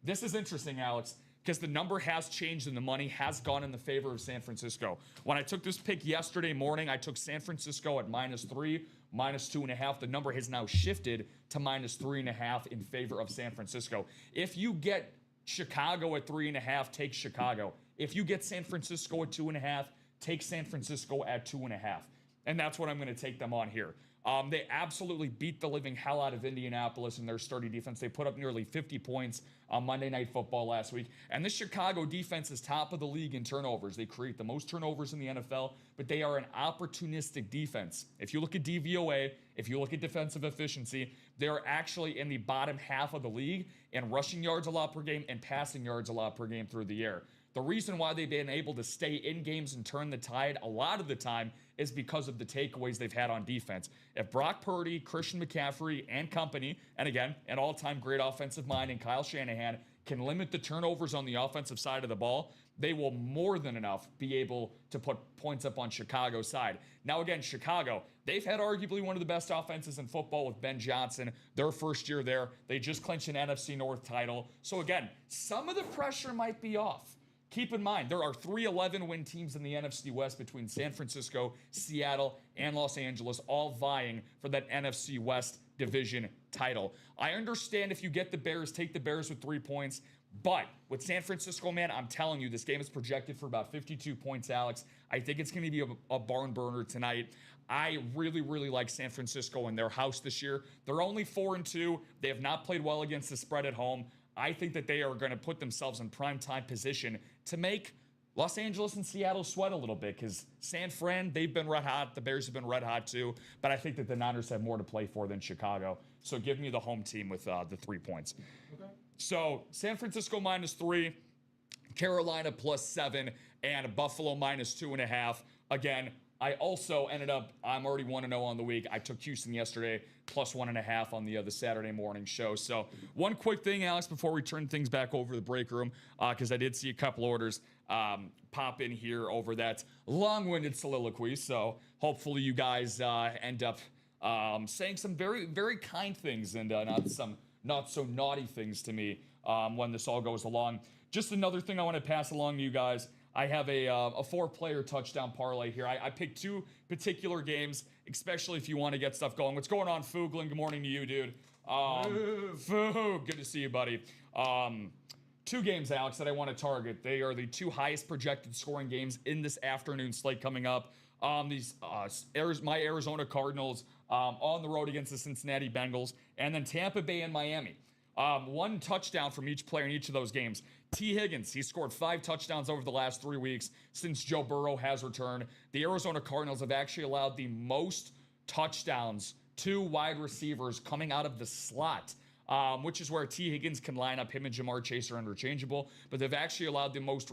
This is interesting, Alex, because the number has changed and the money has gone in the favor of San Francisco. When I took this pick yesterday morning, I took San Francisco at -3, -2.5. The number has now shifted to -3.5 in favor of San Francisco. If you get Chicago at 3.5, take Chicago. If you get San Francisco at 2.5, take San Francisco at 2.5. And that's what I'm going to take them on here. They absolutely beat the living hell out of Indianapolis in their sturdy defense. They put up nearly 50 points on Monday Night Football last week. And this Chicago defense is top of the league in turnovers. They create the most turnovers in the NFL, but they are an opportunistic defense. If you look at DVOA, if you look at defensive efficiency, they're actually in the bottom half of the league in rushing yards allowed per game and passing yards allowed per game through the air. The reason why they've been able to stay in games and turn the tide a lot of the time is because of the takeaways they've had on defense. If Brock Purdy, Christian McCaffrey, and company, and again, an all-time great offensive mind in Kyle Shanahan, can limit the turnovers on the offensive side of the ball, they will more than enough be able to put points up on Chicago's side. Now again, Chicago, they've had arguably one of the best offenses in football with Ben Johnson. Their first year there, they just clinched an NFC North title. So again, some of the pressure might be off. Keep in mind, there are 3 11-win teams in the NFC West between San Francisco, Seattle, and Los Angeles, all vying for that NFC West division title. I understand if you get the Bears, take the Bears with 3 points. But with San Francisco, man, I'm telling you, this game is projected for about 52 points, Alex. I think it's going to be a barn burner tonight. I really, really like San Francisco in their house this year. They're only 4-2. They have not played well against the spread at home. I think that they are going to put themselves in primetime position to make Los Angeles and Seattle sweat a little bit because San Fran, they've been red hot. The Bears have been red hot too. But I think that the Niners have more to play for than Chicago. So give me the home team with the 3 points. Okay. So San Francisco -3, Carolina +7, and Buffalo -2.5. Again, I also ended up, I'm already 1-0 on the week. I took Houston yesterday, +1.5 on the Saturday morning show. So one quick thing, Alex, before we turn things back over to the break room, because I did see a couple orders pop in here over that long-winded soliloquy. So hopefully you guys end up saying some very, very kind things and not some not so naughty things to me when this all goes along. Just another thing I want to pass along to you guys. I have a 4-player touchdown parlay here. I picked 2 particular games, especially if you want to get stuff going. What's going on, Fooglin? Good morning to you, dude. Foog, good to see you, buddy. 2 games, Alex, that I want to target. They are the 2 highest projected scoring games in this afternoon slate coming up. My Arizona Cardinals on the road against the Cincinnati Bengals, and then Tampa Bay and Miami. 1 touchdown from each player in each of those games. T. Higgins, he scored 5 touchdowns over the last 3 weeks since Joe Burrow has returned. The Arizona Cardinals have actually allowed the most touchdowns to wide receivers coming out of the slot, which is where T. Higgins can line up. Him and Jamar Chase are interchangeable, but they've actually allowed the most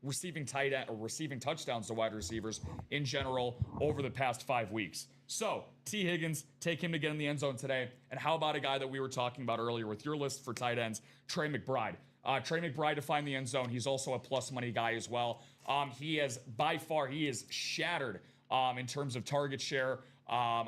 receiving touchdowns to wide receivers in general over the past 5 weeks. So, T. Higgins, take him to get in the end zone today. And how about a guy that we were talking about earlier with your list for tight ends, Trey McBride. Trey McBride to find the end zone. He's also a plus money guy as well. He is shattered in terms of target share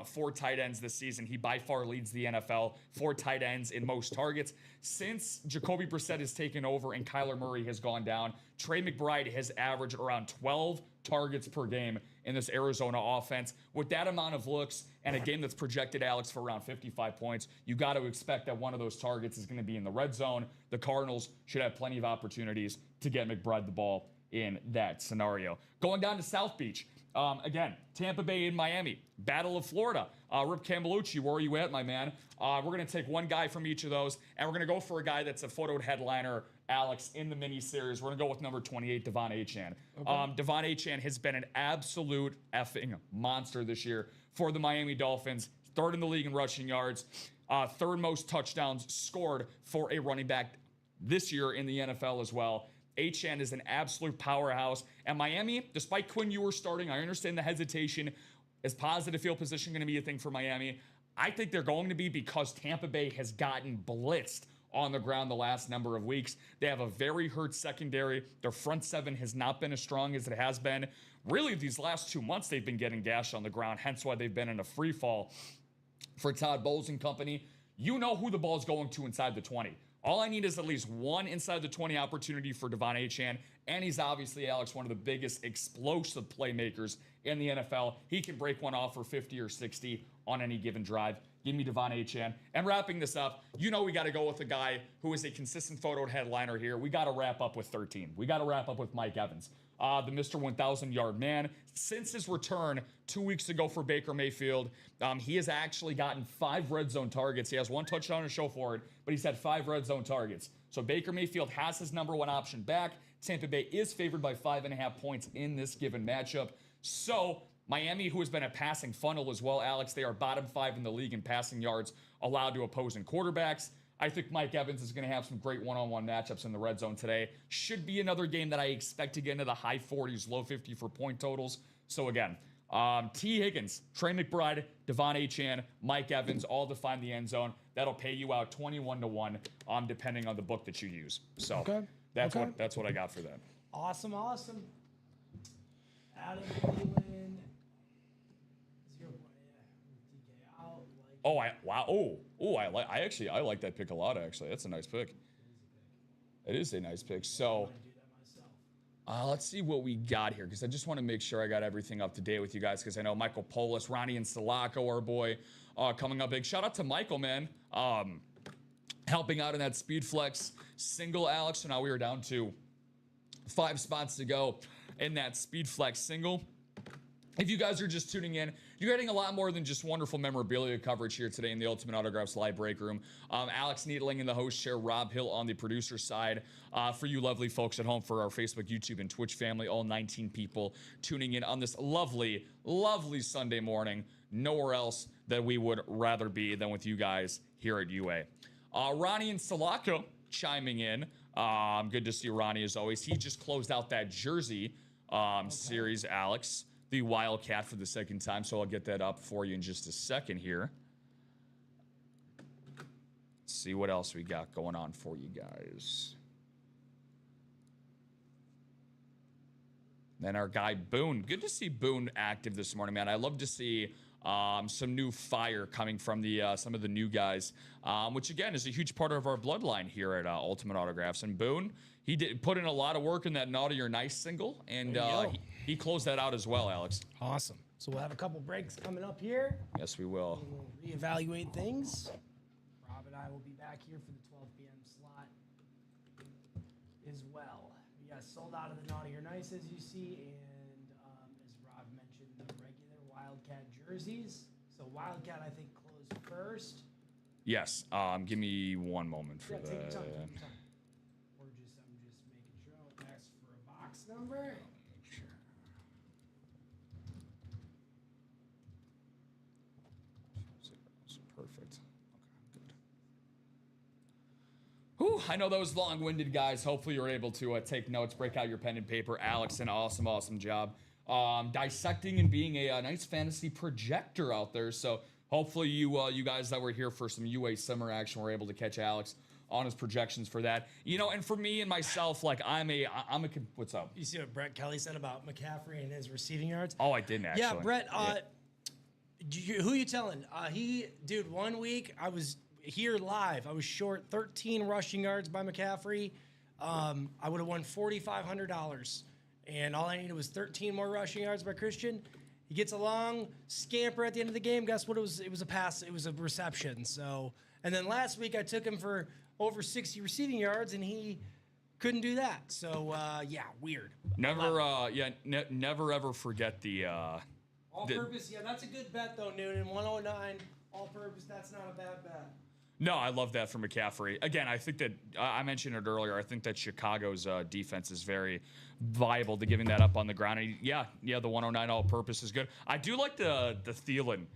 for tight ends this season. He by far leads the NFL for tight ends in most targets. Since Jacoby Brissett has taken over and Kyler Murray has gone down, Trey McBride has averaged around 12 targets per game in this Arizona offense. With that amount of looks and a game that's projected, Alex, for around 55 points, you got to expect that one of those targets is going to be in the red zone. The Cardinals should have plenty of opportunities to get McBride the ball in that scenario. Going down to South Beach. Again, Tampa Bay and Miami. Battle of Florida. Rip Campbellucci, where are you at, my man? We're going to take one guy from each of those, and we're going to go for a guy that's a photoed headliner, Alex, in the mini-series. We're going to go with number 28, Devon Achane. Okay. Devon Achane has been an absolute effing monster this year for the Miami Dolphins. 3rd in the league in rushing yards. 3rd most touchdowns scored for a running back this year in the NFL as well. Achane is an absolute powerhouse. And Miami, despite Quinn Ewers starting, I understand the hesitation. Is positive field position going to be a thing for Miami? I think they're going to be, because Tampa Bay has gotten blitzed on the ground the last number of weeks. They have a very hurt secondary. Their front seven has not been as strong as it has been. Really, these last 2 months, they've been getting gashed on the ground, hence why they've been in a free fall. For Todd Bowles and company, you know who the ball's going to inside the 20. All I need is at least one inside the 20 opportunity for Devon Achane, and he's obviously, Alex, one of the biggest explosive playmakers in the NFL. He can break one off for 50 or 60 on any given drive. Give me Devon Achane. And wrapping this up, you know we got to go with a guy who is a consistent photo headliner here. We got to wrap up with 13. We got to wrap up with Mike Evans, the Mr. 1,000-yard man. Since his return 2 weeks ago for Baker Mayfield, he has actually gotten 5 red zone targets. He has 1 touchdown to show for it, but he's had 5 red zone targets. So Baker Mayfield has his number 1 option back. Tampa Bay is favored by 5.5 points in this given matchup. So Miami, who has been a passing funnel as well, Alex, they are bottom 5 in the league in passing yards allowed to opposing quarterbacks. I think Mike Evans is going to have some great one-on-one matchups in the red zone today. Should be another game that I expect to get into the high 40s, low 50 for point totals. So again, T. Higgins, Trey McBride, Devon Achane, Mike Evans, all to find the end zone. That'll pay you out 21-1, depending on the book that you use. So that's what I got for that. Awesome. Adam Cleveland. Oh, I like that pick a lot, actually. That's a nice pick. It is a nice pick. So let's see what we got here, because I just want to make sure I got everything up to date with you guys, because I know Michael Polis, Ronnie and Salako, our boy, coming up big. Shout out to Michael, man. Helping out in that Speed Flex single, Alex. So now we are down to 5 spots to go in that Speed Flex single. If you guys are just tuning in, you're getting a lot more than just wonderful memorabilia coverage here today in the Ultimate Autographs live break room. Alex Needling in the host chair, Rob Hill on the producer side. For you lovely folks at home, for our Facebook, YouTube, and Twitch family, all 19 people tuning in on this lovely, lovely Sunday morning. Nowhere else that we would rather be than with you guys here at UA. Ronnie and Salako chiming in. Good to see Ronnie as always. He just closed out that jersey series, Alex. The Wildcat for the second time, so I'll get that up for you in just a second here. Let's see what else we got going on for you guys. Then our guy Boone. Good to see Boone active this morning, man. I love to see some new fire coming from the some of the new guys, which again is a huge part of our bloodline here at Ultimate Autographs. And Boone, he did put in a lot of work in that Naughty or Nice single, and he closed that out as well, Alex. Awesome. So we'll have a couple breaks coming up here. Yes, we will. We'll reevaluate things. Rob and I will be back here for the 12 p.m. slot as well. We got sold out of the Naughty or Nice, as you see, and as Rob mentioned, the regular Wildcat jerseys. So Wildcat, I think, closed first. Yes. Give me one moment for that. Take your time. I'm just making sure I'll ask for a box number. Perfect. Okay, good. Whew, I know that was long-winded, guys. Hopefully you're able to take notes, break out your pen and paper. Alex, an awesome job dissecting and being a nice fantasy projector out there. So hopefully you guys that were here for some UA summer action were able to catch Alex on his projections for that. You know, and for me and myself, like I'm a what's up? You see what Brett Kelly said about McCaffrey and his receiving yards? Oh, I didn't actually. Yeah, Brett, who you telling? 1 week I was here live. I was short 13 rushing yards by McCaffrey. I would have won $4,500. And all I needed was 13 more rushing yards by Christian. He gets a long scamper at the end of the game. Guess what? It was a pass. It was a reception. So, and then last week I took him for over 60 receiving yards, and he couldn't do that. So, weird. Never ever forget the all-purpose. Yeah, that's a good bet though, Noonan. 109 all-purpose. That's not a bad bet. No, I love that for McCaffrey. Again, I think that I mentioned it earlier. I think that Chicago's defense is very viable to giving that up on the ground. And the 109 all-purpose is good. I do like the Thielen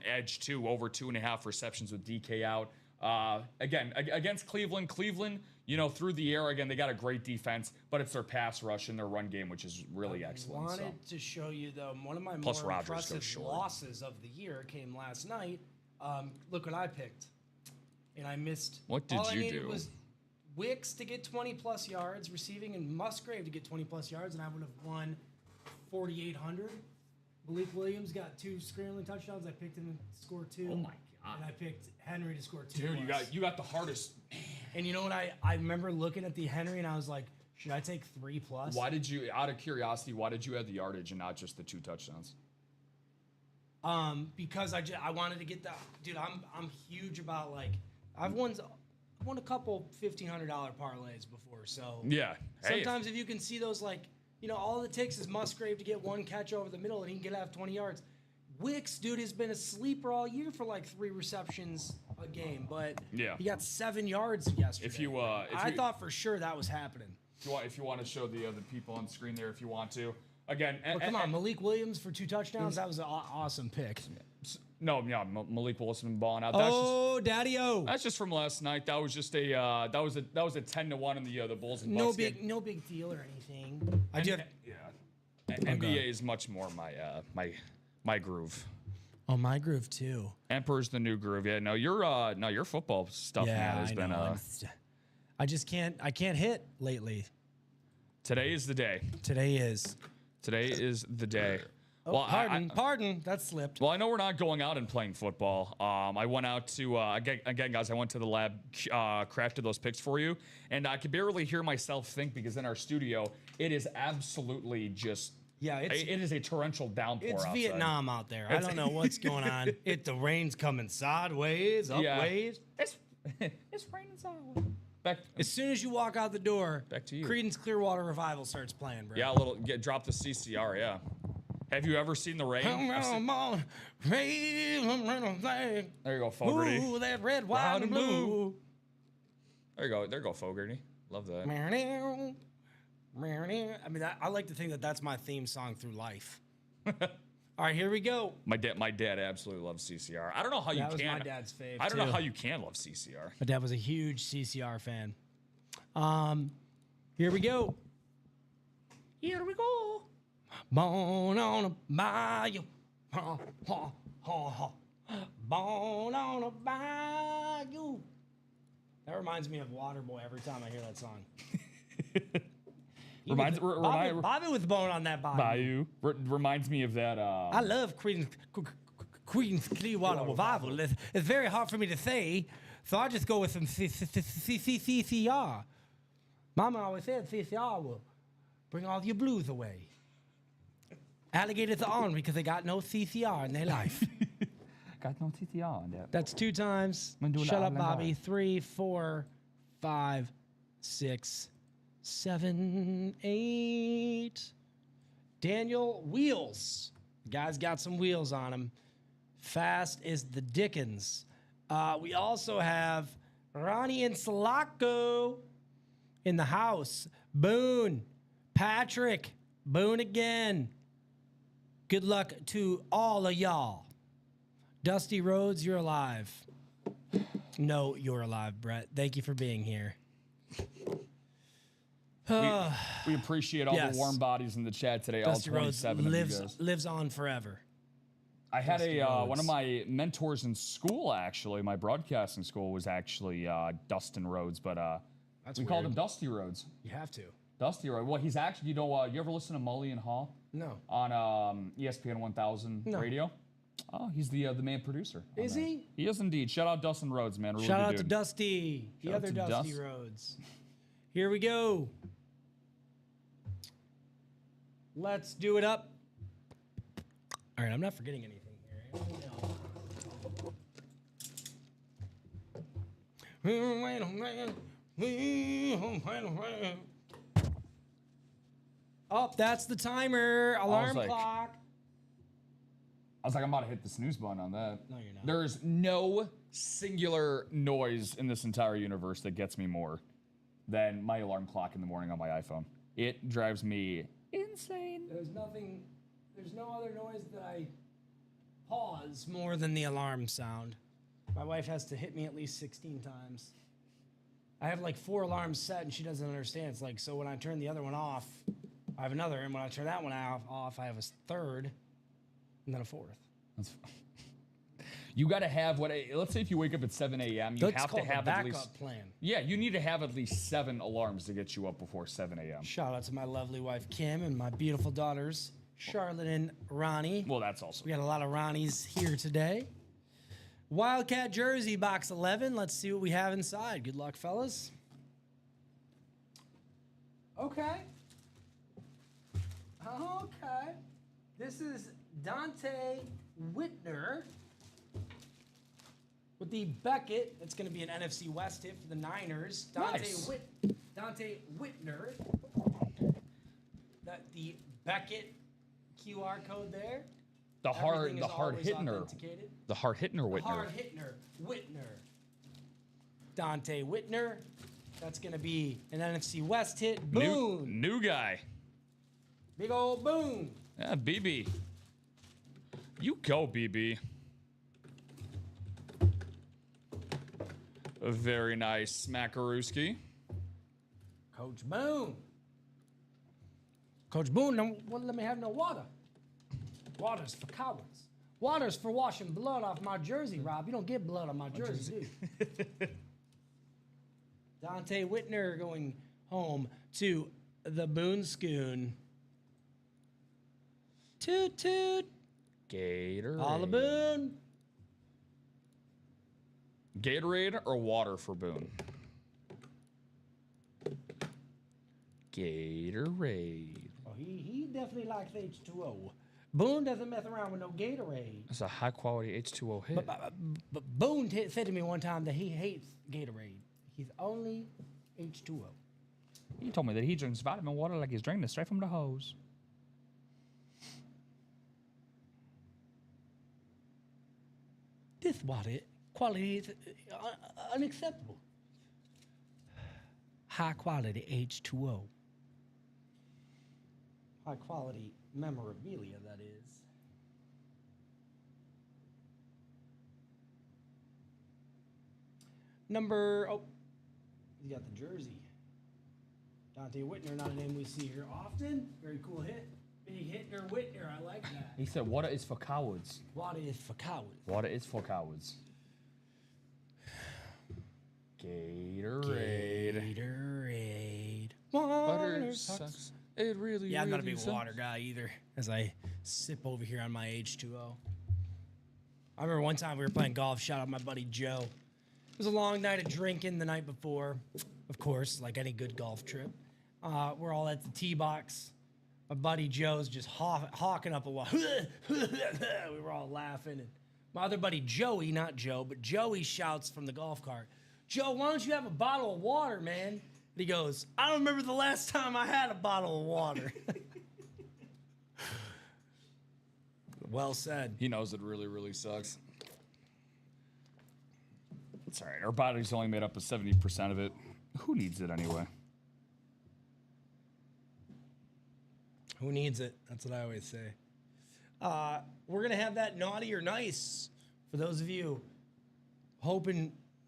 edge too, over 2.5 receptions with DK out. Again, against Cleveland, through the air, again, they got a great defense, but it's their pass rush and their run game, which is really excellent. I wanted to show you, though, one of my Plus more Rodgers goes impressive short. losses of the year came last night. Look what I picked. And I missed. What did all I you needed do? Was Wicks to get 20-plus yards receiving and Musgrave to get 20-plus yards, and I would have won 4,800. Malik Williams got 2 scrambling touchdowns. I picked him to score 2. Oh, my God. And I picked Henry to score 2. Dude, plus. you got the hardest. And you know what? I remember looking at the Henry, and I was like, should I take 3+? Why did you, out of curiosity, why did you add the yardage and not just the 2 touchdowns? Because I wanted to get that. Dude, I'm huge about, like, I've won a couple $1,500 parlays before, so Yeah. Hey, sometimes if you can see those, like, all it takes is Musgrave to get 1 catch over the middle and he can have 20 yards. Wicks, dude, has been a sleeper all year for like 3 receptions a game, but Yeah. he got 7 yards yesterday. I thought for sure that was happening. if you want to show the people on the screen there, if you want to, again. But come on, Malik Williams for 2 touchdowns. That was an awesome pick. No, yeah, Malik Willis been balling out. That's just from last night. That was just a that was a 10-1 in the Bulls and Bucks game. No big deal or anything. I do. NBA is much more my groove. Oh, my groove too. Emperor's the new groove. Yeah, no, your football stuff, man, has been. I just can't. I can't hit lately. Today is the day. Today is the day. Oh, Well, pardon, that slipped. Well, I know we're not going out and playing football. I went out to again, guys. I went to the lab, crafted those picks for you, and I could barely hear myself think because in our studio, it is absolutely just. Yeah, it is a torrential downpour. It's outside. Vietnam out there. I don't know what's going on. The rain's coming sideways, upways. It's raining sideways. As soon as you walk out the door, back to you. Creedence Clearwater Revival starts playing, bro. Yeah, drop the CCR. Yeah. Have you ever seen the rain? There you go, Fogarty. Ooh, that red, white, and blue. There you go, Fogarty. Love that. I mean, I like to think that that's my theme song through life. All right, here we go. My dad absolutely loves CCR. I don't know how you can. That was my dad's fave, I don't know how you can love CCR. My dad was a huge CCR fan. Here we go. Here we go. Born on a bayou. Ha, ha, ha, ha. Born on a bayou. That reminds me of Waterboy every time I hear that song. Bobby was born on that bayou. Reminds me of that. I love Creedence Clearwater Revival. It's very hard for me to say, so I just go with some CCR. Mama always said CCR will bring all your blues away. Alligators are on because they got no CCR in their life. Got no CCR in there. That's 2 times. Shut up, Bobby. 3, 4, 5, 6, 7, 8. Daniel Wheels. The guy's got some wheels on him. Fast is the Dickens. We also have Ronnie and Salako in the house. Boone. Patrick. Boone again. Good luck to all of y'all. Dusty Rhodes, you're alive. No, you're alive, Brett. Thank you for being here. We appreciate all the warm bodies in the chat today. Dusty all 27 Rhodes of you guys. lives on forever. I had one of my mentors in school, actually. My broadcasting school was actually Dustin Rhodes, but we called him Dusty Rhodes. You have to. Dusty Rhodes. Well, he's actually, you ever listen to Mully and Hall? No. On ESPN 1000 radio? Oh, he's the main producer. Is he? He is indeed. Shout out Dustin Rhodes, man. Really Shout out dude. to Dusty. The other Dusty Rhodes. Here we go. Let's do it up. All right, I'm not forgetting anything here. Oh, that's the timer. Alarm clock. I was like, I'm about to hit the snooze button on that. No, you're not. There's no singular noise in this entire universe that gets me more than my alarm clock in the morning on my iPhone. It drives me insane. There's no other noise that I pause more than the alarm sound. My wife has to hit me at least 16 times. I have like 4 alarms set, and she doesn't understand. It's like, so when I turn the other one off, I have another, and when I turn that one off, I have a third, and then a fourth. That's you got to have let's say if you wake up at 7 a.m., you have to have at least plan. Yeah, you need to have at least 7 alarms to get you up before 7 a.m. Shout out to my lovely wife Kim and my beautiful daughters Charlotte and Ronnie. Well, that's also. We got a lot of Ronnies here today. Wildcat jersey, box 11. Let's see what we have inside. Good luck, fellas. Okay. Okay. This is Dante Whitner with the Beckett. That's going to be an NFC West hit for the Niners. Nice. Dante Whitner. The Beckett QR code there. The hard Hittner. The hard Hittner Whitner. Hard Hittner Whitner. Dante Whitner. That's going to be an NFC West hit. Boone. New guy. Big old Boone. Yeah, BB. You go, BB. Very nice. Smakarooski. Coach Boone. Coach Boone, wouldn't let me have no water. Water's for cowards. Water's for washing blood off my jersey, Rob. You don't get blood on my jersey, do you? Dante Whitner going home to the Boone Schoon. Toot toot. Gatorade. All Boone. Gatorade or water for Boone? Gatorade. Oh, he definitely likes H2O. Boone doesn't mess around with no Gatorade. That's a high quality H2O hit. But Boone said to me one time that he hates Gatorade. He's only H2O. He told me that he drinks vitamin water like he's drinking it straight from the hose. This water quality is unacceptable. High quality H2O. High quality memorabilia, that is. You got the jersey. Dante Whitner, not a name we see here often. Very cool hit. Big Hittner Whitner, I like that. He said water is for cowards. Water is for cowards. Water is for cowards. Gatorade. Gatorade. Butter sucks. It really, Yeah, I'm not a really big sucks. water guy either, as I sip over here on my H2O. I remember one time we were playing golf. Shout out my buddy Joe. It was a long night of drinking the night before, of course, like any good golf trip. We're all at the tee box. My buddy Joe's just hawking up a wall. We were all laughing. And my other buddy Joey, not Joe, but Joey shouts from the golf cart, "Joe, why don't you have a bottle of water, man?" And he goes, "I don't remember the last time I had a bottle of water." Well said. He knows it really, really sucks. It's all right. Our body's only made up of 70% of it. Who needs it anyway? Who needs it? That's what I always say. We're going to have that naughty or nice for those of you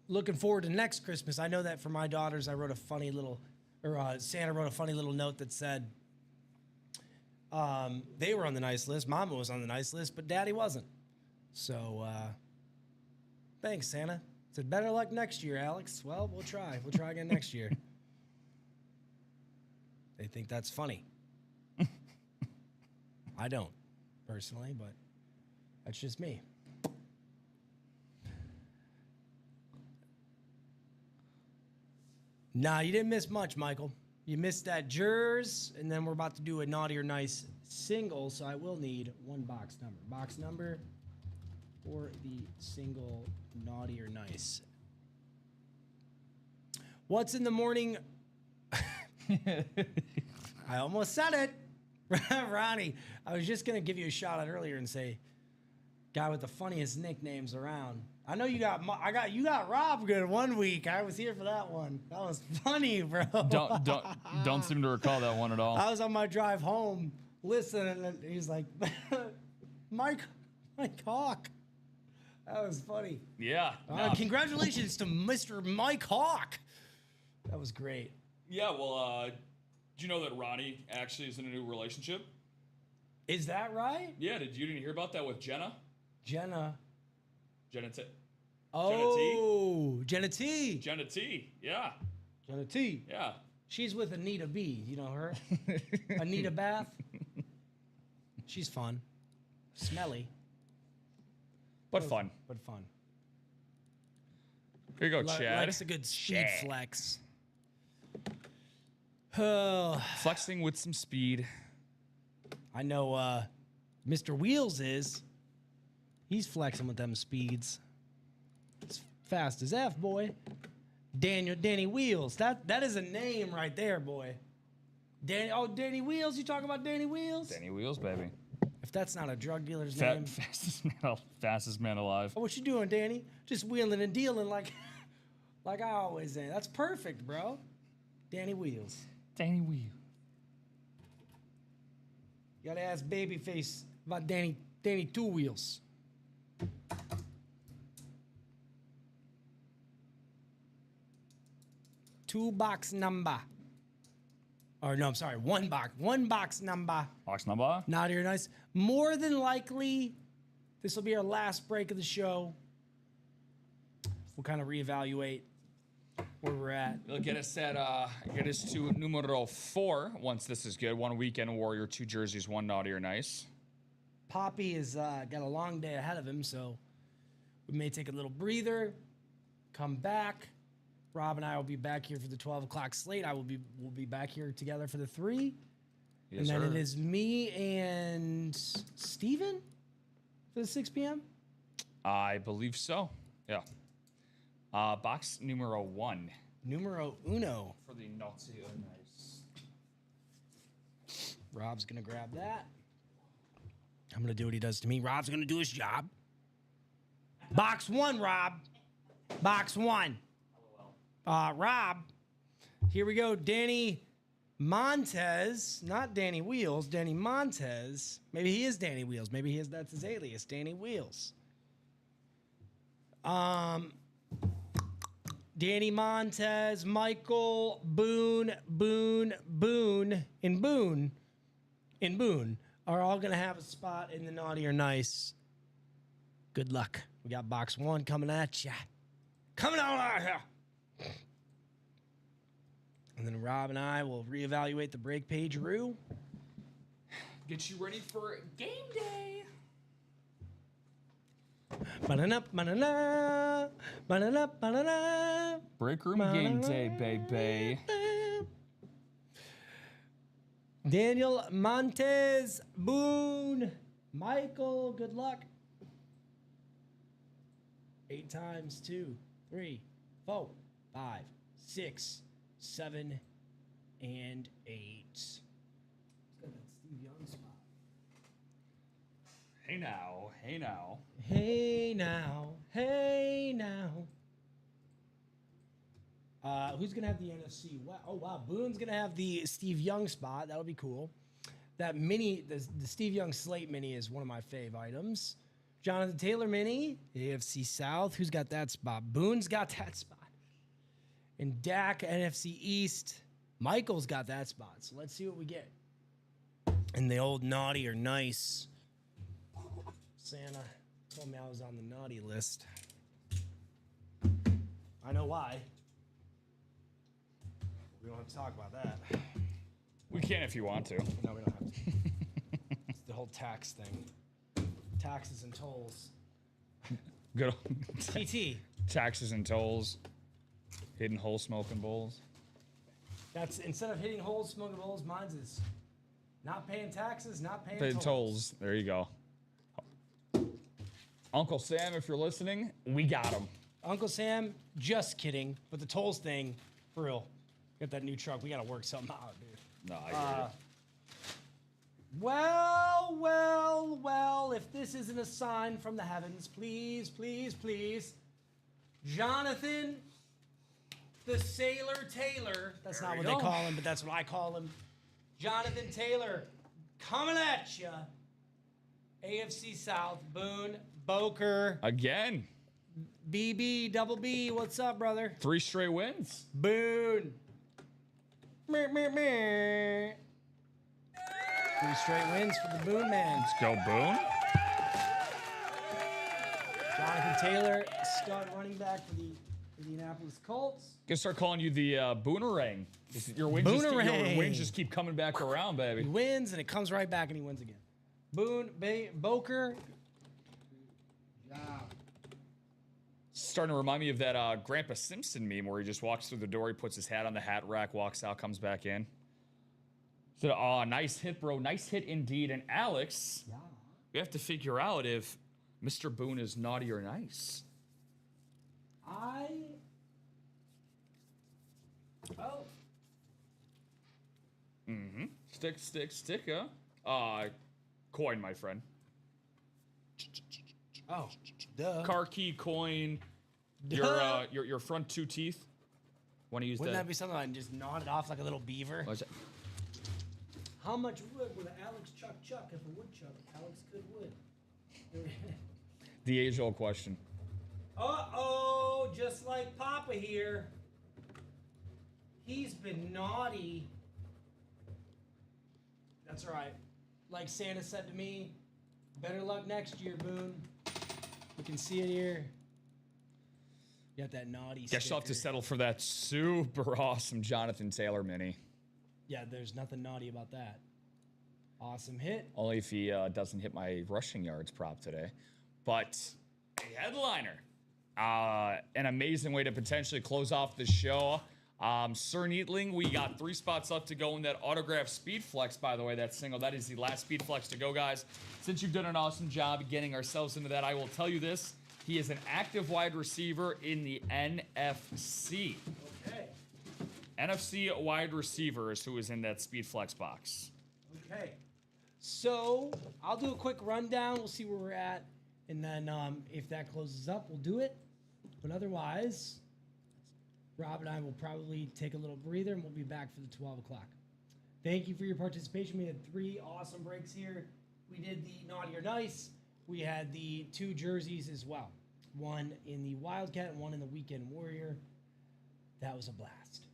looking forward to next Christmas. I know that for my daughters, I wrote a funny little, Santa wrote a funny little note that said they were on the nice list. Mama was on the nice list, but Daddy wasn't. So thanks, Santa. Said, better luck next year, Alex. Well, we'll try. We'll try again next year. They think that's funny. I don't, personally, but that's just me. Nah, you didn't miss much, Michael. You missed that jers, and then we're about to do a naughty or nice single, so I will need one box number. Box number for the single naughty or nice. What's in the morning? I almost said it. Ronnie, I was just going to give you a shout out earlier and say, guy with the funniest nicknames around. I know you got Rob good one week. I was here for that one. That was funny, bro. Don't seem to recall that one at all. I was on my drive home listening, and he's like, Mike Hawk. That was funny. Yeah. no. Congratulations to Mr. Mike Hawk. That was great. Yeah, well, do you know that Ronnie actually is in a new relationship? Is that right? Yeah, you didn't hear about that with Jenna? Jenna. Jenna T. Oh, Jenna T. Jenna T. Yeah. Jenna T. Yeah. She's with Anita B. You know her? Anita Bath. She's fun. Smelly. But fun. But fun. Here you go, Chad. Likes a good speed flex. Oh, Flexing with some speed. I know Mr. Wheels is. He's flexing with them speeds. It's fast as F, boy. Danny Wheels. That is a name right there, boy. Danny Wheels. You talking about Danny Wheels? Danny Wheels, baby. If that's not a drug dealer's name. Fastest man alive. Oh, what you doing, Danny? Just wheeling and dealing like I always say. That's perfect, bro. Danny Wheels. Danny Wheels. You gotta ask Babyface about Danny Two Wheels. Two box number. Or no, I'm sorry, one box number. Box number? Naughty or nice. More than likely, this will be our last break of the show. We'll kind of reevaluate where we're at. It'll get us to numero 4 once this is good. 1 weekend warrior, 2 jerseys, 1 naughty or nice. Poppy has got a long day ahead of him, so we may take a little breather, come back. Rob and I will be back here for the 12 o'clock slate. We'll be back here together for the 3. Yes, and then sir. it is me and Steven for the 6 p.m. I believe so. Yeah. Box numero 1. Numero uno. For the naughty or nice. Rob's going to grab that. I'm going to do what he does to me. Rob's going to do his job. Box 1, Rob. Box 1. Rob, here we go. Danny Montez, not Danny Wheels, Danny Montez. Maybe he is Danny Wheels. Maybe that's his alias, Danny Wheels. Danny Montez, Michael, Boone, and Boone are all going to have a spot in the naughty or nice. Good luck. We got box 1 coming at ya. Coming out here. And then Rob and I will reevaluate the break page rue. Get you ready for game day. Ba-da-da, ba-da-da, ba-da-da, ba-da-da, Break room game day, baby. Daniel Montez, Boone, Michael, good luck. 8 times 2, 3, 4, 5, 6, 7, and 8. Let's go to that Steve Young spot. Hey now. Hey now. Hey now. Who's going to have the NFC? Oh, wow. Boone's going to have the Steve Young spot. That'll be cool. That mini, the Steve Young slate mini is one of my fave items. Jonathan Taylor mini, AFC South. Who's got that spot? Boone's got that spot. And Dak, NFC East. Michael's got that spot. So let's see what we get. And the old naughty or nice. Santa told me I was on the naughty list. I know why. We don't have to talk about that. We can if you want to. No, we don't have to. It's the whole tax thing. Taxes and tolls. Good old TT. taxes and tolls. Hidden hole smoking bowls. That's instead of hitting holes, smoking bowls, mine's is not paying taxes, not paying The tolls. tolls. There you go. Uncle Sam, if you're listening, we got him. Uncle Sam, just kidding. But the tolls thing, for real. Got that new truck. We got to work something out, dude. No, I hear you. Well, if this isn't a sign from the heavens, please, please, please. Jonathan, the Sailor Taylor. That's not what they call him, but that's what I call him. Jonathan Taylor, coming at you. AFC South, Boone, Boker, Again, BB, Double B. What's up, brother? 3 straight wins. Boone. Meh, meh, meh. 3 straight wins for the Boone man. Let's go, Boone. Jonathan Taylor, stud running back for the Indianapolis Colts. Gonna start calling you the Boonerang. Your wins, Boonerang. your wins just keep coming back around, baby. He wins, and it comes right back, and he wins again. Boone, Boker. Starting to remind me of that Grandpa Simpson meme where he just walks through the door, he puts his hat on the hat rack, walks out, comes back in. So, nice hit, bro. Nice hit indeed. And Alex, we have to figure out if Mr. Boone is naughty or nice. Mm-hmm. Sticker. Coin, my friend. Oh, duh. Car key, coin. Your front 2 teeth. Want to use Wouldn't that? that be something I can just nod it off like a little beaver? What is that? How much wood would Alex chuck if a woodchuck? Alex could wood. The age-old question. Uh-oh, just like Papa here. He's been naughty. That's all right. Like Santa said to me, better luck next year, Boone. You can see it here. You got that naughty Guess you'll have to settle for that super awesome Jonathan Taylor mini. Yeah, there's nothing naughty about that. Awesome hit. Only if he doesn't hit my rushing yards prop today. But a headliner. An amazing way to potentially close off the show. Sir Neatling, we got 3 spots left to go in that autograph speed flex, by the way, that single. That is the last speed flex to go, guys. Since you've done an awesome job getting ourselves into that, I will tell you this. He is an active wide receiver in the NFC. Okay. NFC wide receiver is who is in that speed flex box. Okay. So I'll do a quick rundown. We'll see where we're at. And then if that closes up, we'll do it. But otherwise, Rob and I will probably take a little breather, and we'll be back for the 12 o'clock. Thank you for your participation. We had 3 awesome breaks here. We did the Naughty or Nice. We had the 2 jerseys as well. One in the Wildcat and one in the Weekend Warrior. That was a blast.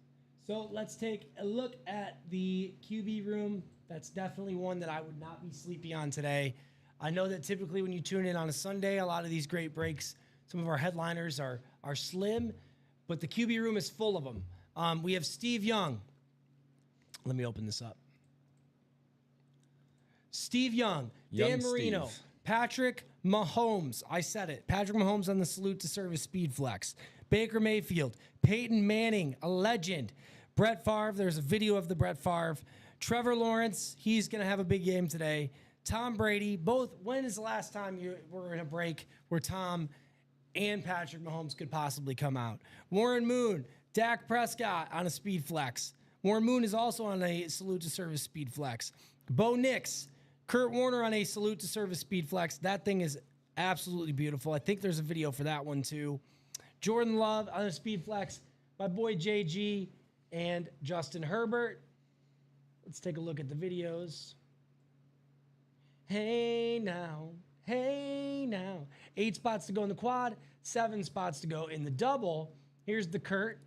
So let's take a look at the QB room. That's definitely one that I would not be sleepy on today. I know that typically when you tune in on a Sunday, a lot of these great breaks, some of our headliners are slim, but the QB room is full of them. We have Steve Young. Let me open this up. Steve Young, Dan Marino, Steve. Patrick Mahomes. I said it. Patrick Mahomes on the Salute to Service Speed Flex. Baker Mayfield, Peyton Manning, a legend. Brett Favre, there's a video of the Brett Favre. Trevor Lawrence, he's going to have a big game today. Tom Brady, both. When is the last time you were in a break where Tom and Patrick Mahomes could possibly come out? Warren Moon, Dak Prescott on a speed flex. Warren Moon is also on a Salute to Service speed flex. Bo Nix, Kurt Warner on a Salute to Service speed flex. That thing is absolutely beautiful. I think there's a video for that one too. Jordan Love on a speed flex. My boy JG and Justin Herbert. Let's take a look at the videos. Hey now, hey now. 8 spots to go in the quad, 7 spots to go in the double. Here's the Kurt.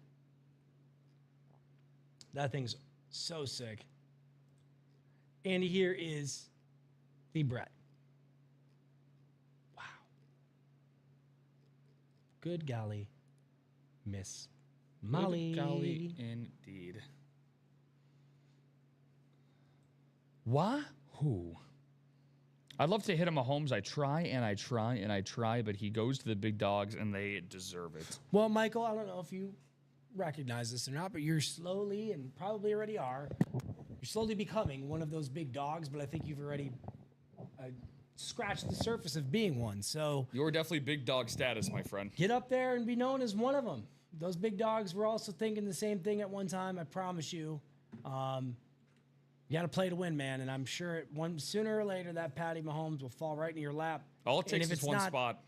That thing's so sick. And here is the Brett. Wow. Good golly, Miss Molly. Good golly, indeed. Wahoo. I'd love to hit him Mahomes. I try, but he goes to the big dogs, and they deserve it. Well, Michael, I don't know if you recognize this or not, but you're slowly, and probably already are, you're slowly becoming one of those big dogs, but I think you've already scratched the surface of being one. So You're definitely big dog status, my friend. get up there and be known as one of them. Those big dogs were also thinking the same thing at one time, I promise you. You got to play to win, man, and I'm sure sooner or later that Patty Mahomes will fall right in your lap. All it takes is one spot.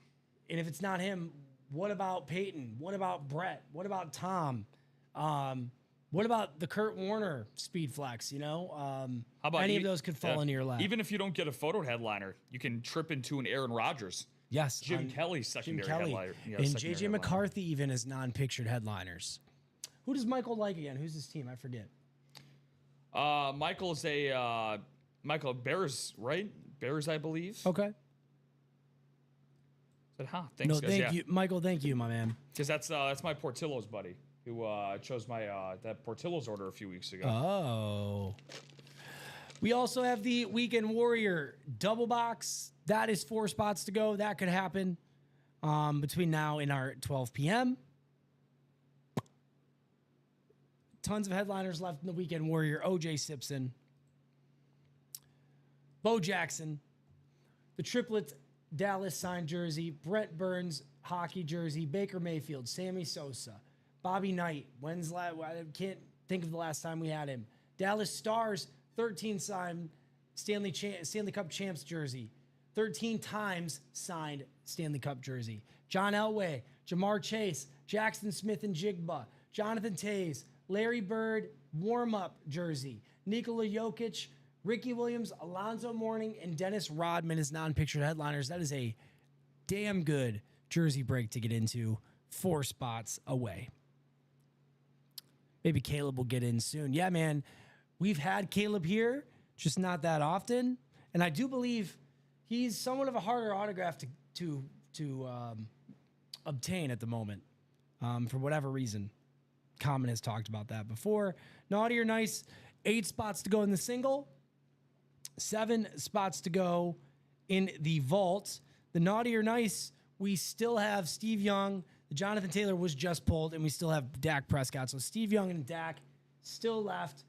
And if it's not him, what about Peyton? What about Brett? What about Tom? What about the Kurt Warner speed flex, you know? How about any of those could fall into your lap. Even if you don't get a photo headliner, you can trip into an Aaron Rodgers. Yes. Jim Kelly's secondary headliner. Yeah, and secondary JJ headliner. McCarthy even as non-pictured headliners. Who does Michael like again? Who's his team? I forget. Michael's a Michael Bears, right? Bears, I believe. Okay. But thanks, No, guys. thank you, Michael. Thank you, my man. Because that's my Portillo's buddy who chose my that Portillo's order a few weeks ago. Oh. We also have the Weekend Warrior double box. That is 4 spots to go. That could happen between now and our 12 p.m. Tons of headliners left in the Weekend Warrior. O.J. Simpson, Bo Jackson, the triplet Dallas signed jersey, Brent Burns hockey jersey, Baker Mayfield, Sammy Sosa, Bobby Knight. I can't think of the last time we had him. Dallas Stars 13 signed Stanley Cup champs jersey, 13 times signed Stanley Cup jersey. John Elway, Jamar Chase, Jackson Smith and Jigba, Jonathan Tays, Larry Bird warm-up jersey, Nikola Jokic, Ricky Williams, Alonzo Mourning, and Dennis Rodman as non-pictured headliners. That is a damn good jersey break to get into. 4 spots away. Maybe Caleb will get in soon. Yeah, man. We've had Caleb here, just not that often. And I do believe he's somewhat of a harder autograph to obtain at the moment, for whatever reason. Common has talked about that before. Naughty or nice, 8 spots to go in the single, 7 spots to go in the vault. The naughty or nice, we still have Steve Young. The Jonathan Taylor was just pulled, and we still have Dak Prescott. So Steve Young and Dak still left.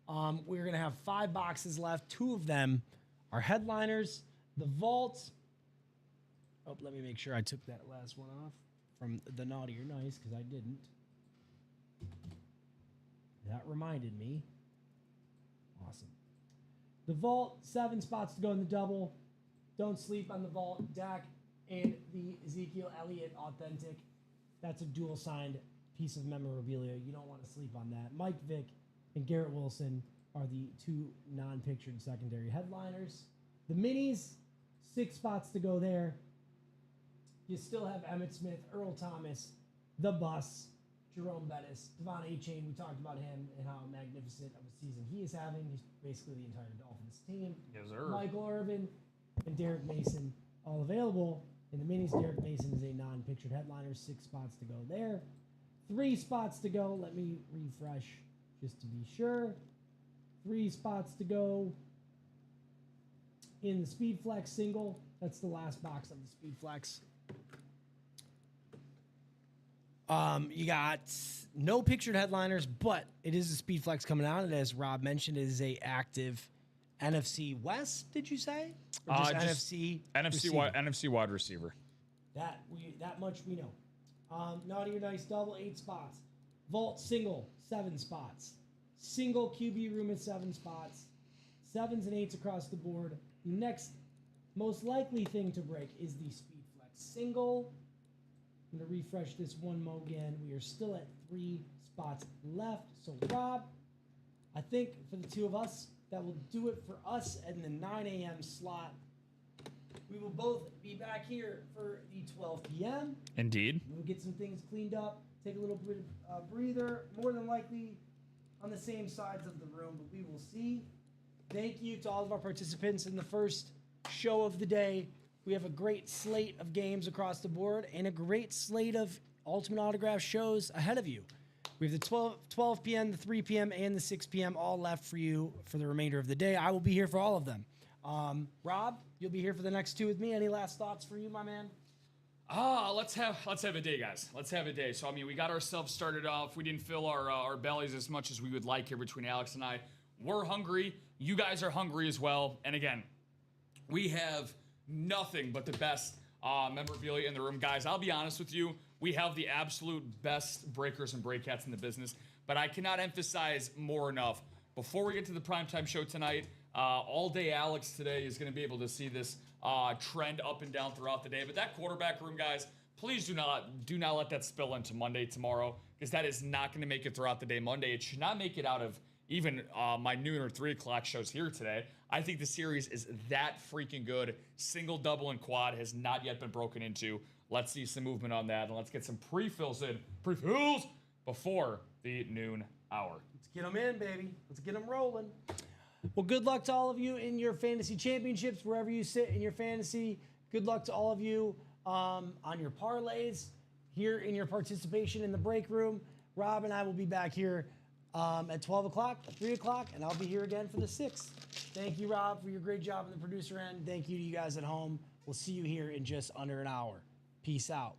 We're going to have 5 boxes left. 2 of them are headliners. The vault. Oh, let me make sure I took that last one off from the naughty or nice, because I didn't. That reminded me. Awesome. The vault, 7 spots to go in the double. Don't sleep on the vault. Dak and the Ezekiel Elliott authentic. That's a dual signed piece of memorabilia. You don't want to sleep on that. Mike Vick and Garrett Wilson are the 2 non-pictured secondary headliners. The minis, 6 spots to go there. You still have Emmitt Smith, Earl Thomas, The Bus, Jerome Bettis, Devon A-Chain. We talked about him and how magnificent of a season he is having. He's basically the entire Dolphins team. Yes, sir. Michael Irvin and Derek Mason all available. In the minis, Derek Mason is a non-pictured headliner. 6 spots to go there. 3 spots to go. Let me refresh just to be sure. 3 spots to go in the Speed Flex single. That's the last box of the Speed Flex. You got no pictured headliners, but it is a Speed Flex coming out. And as Rob mentioned, it is a active NFC West, did you say? Or just NFC NFC wide receiver. That much we know. Naughty or nice double, 8 spots. Vault single, 7 spots. Single QB room at 7 spots. 7s and 8s across the board. The next most likely thing to break is the Speed Flex single. I'm going to refresh this one more again. We are still at 3 spots left. So, Rob, I think for the 2 of us, that will do it for us in the 9 a.m. slot. We will both be back here for the 12 p.m. Indeed. We'll get some things cleaned up, take a little bit of breather, more than likely on the same sides of the room, but we will see. Thank you to all of our participants in the first show of the day. We have a great slate of games across the board and a great slate of Ultimate Autograph shows ahead of you. We have the 12 p.m., the 3 p.m., and the 6 p.m. all left for you for the remainder of the day. I will be here for all of them. Rob, you'll be here for the next 2 with me. Any last thoughts for you, my man? Let's have a day, guys. Let's have a day. So, I mean, we got ourselves started off. We didn't fill our bellies as much as we would like here between Alex and I. We're hungry. You guys are hungry as well. And again, we have nothing but the best memorabilia in the room. Guys, I'll be honest with you. We have the absolute best breakers and breakouts in the business. But I cannot emphasize more enough. Before we get to the primetime show tonight, all day Alex today is going to be able to see this trend up and down throughout the day. But that quarterback room, guys, please do not let that spill into Monday tomorrow, because that is not going to make it throughout the day Monday. It should not make it out of even my noon or 3 o'clock shows here today. I think the series is that freaking good. Single, double, and quad has not yet been broken into. Let's see some movement on that, and let's get some pre-fills before the noon hour. Let's get them in, baby. Let's get them rolling. Well, good luck to all of you in your fantasy championships, wherever you sit in your fantasy. Good luck to all of you on your parlays, here in your participation in the break room. Rob and I will be back here at 12 o'clock, 3 o'clock, and I'll be here again for the 6th. Thank you, Rob, for your great job on the producer end. Thank you to you guys at home. We'll see you here in just under an hour. Peace out.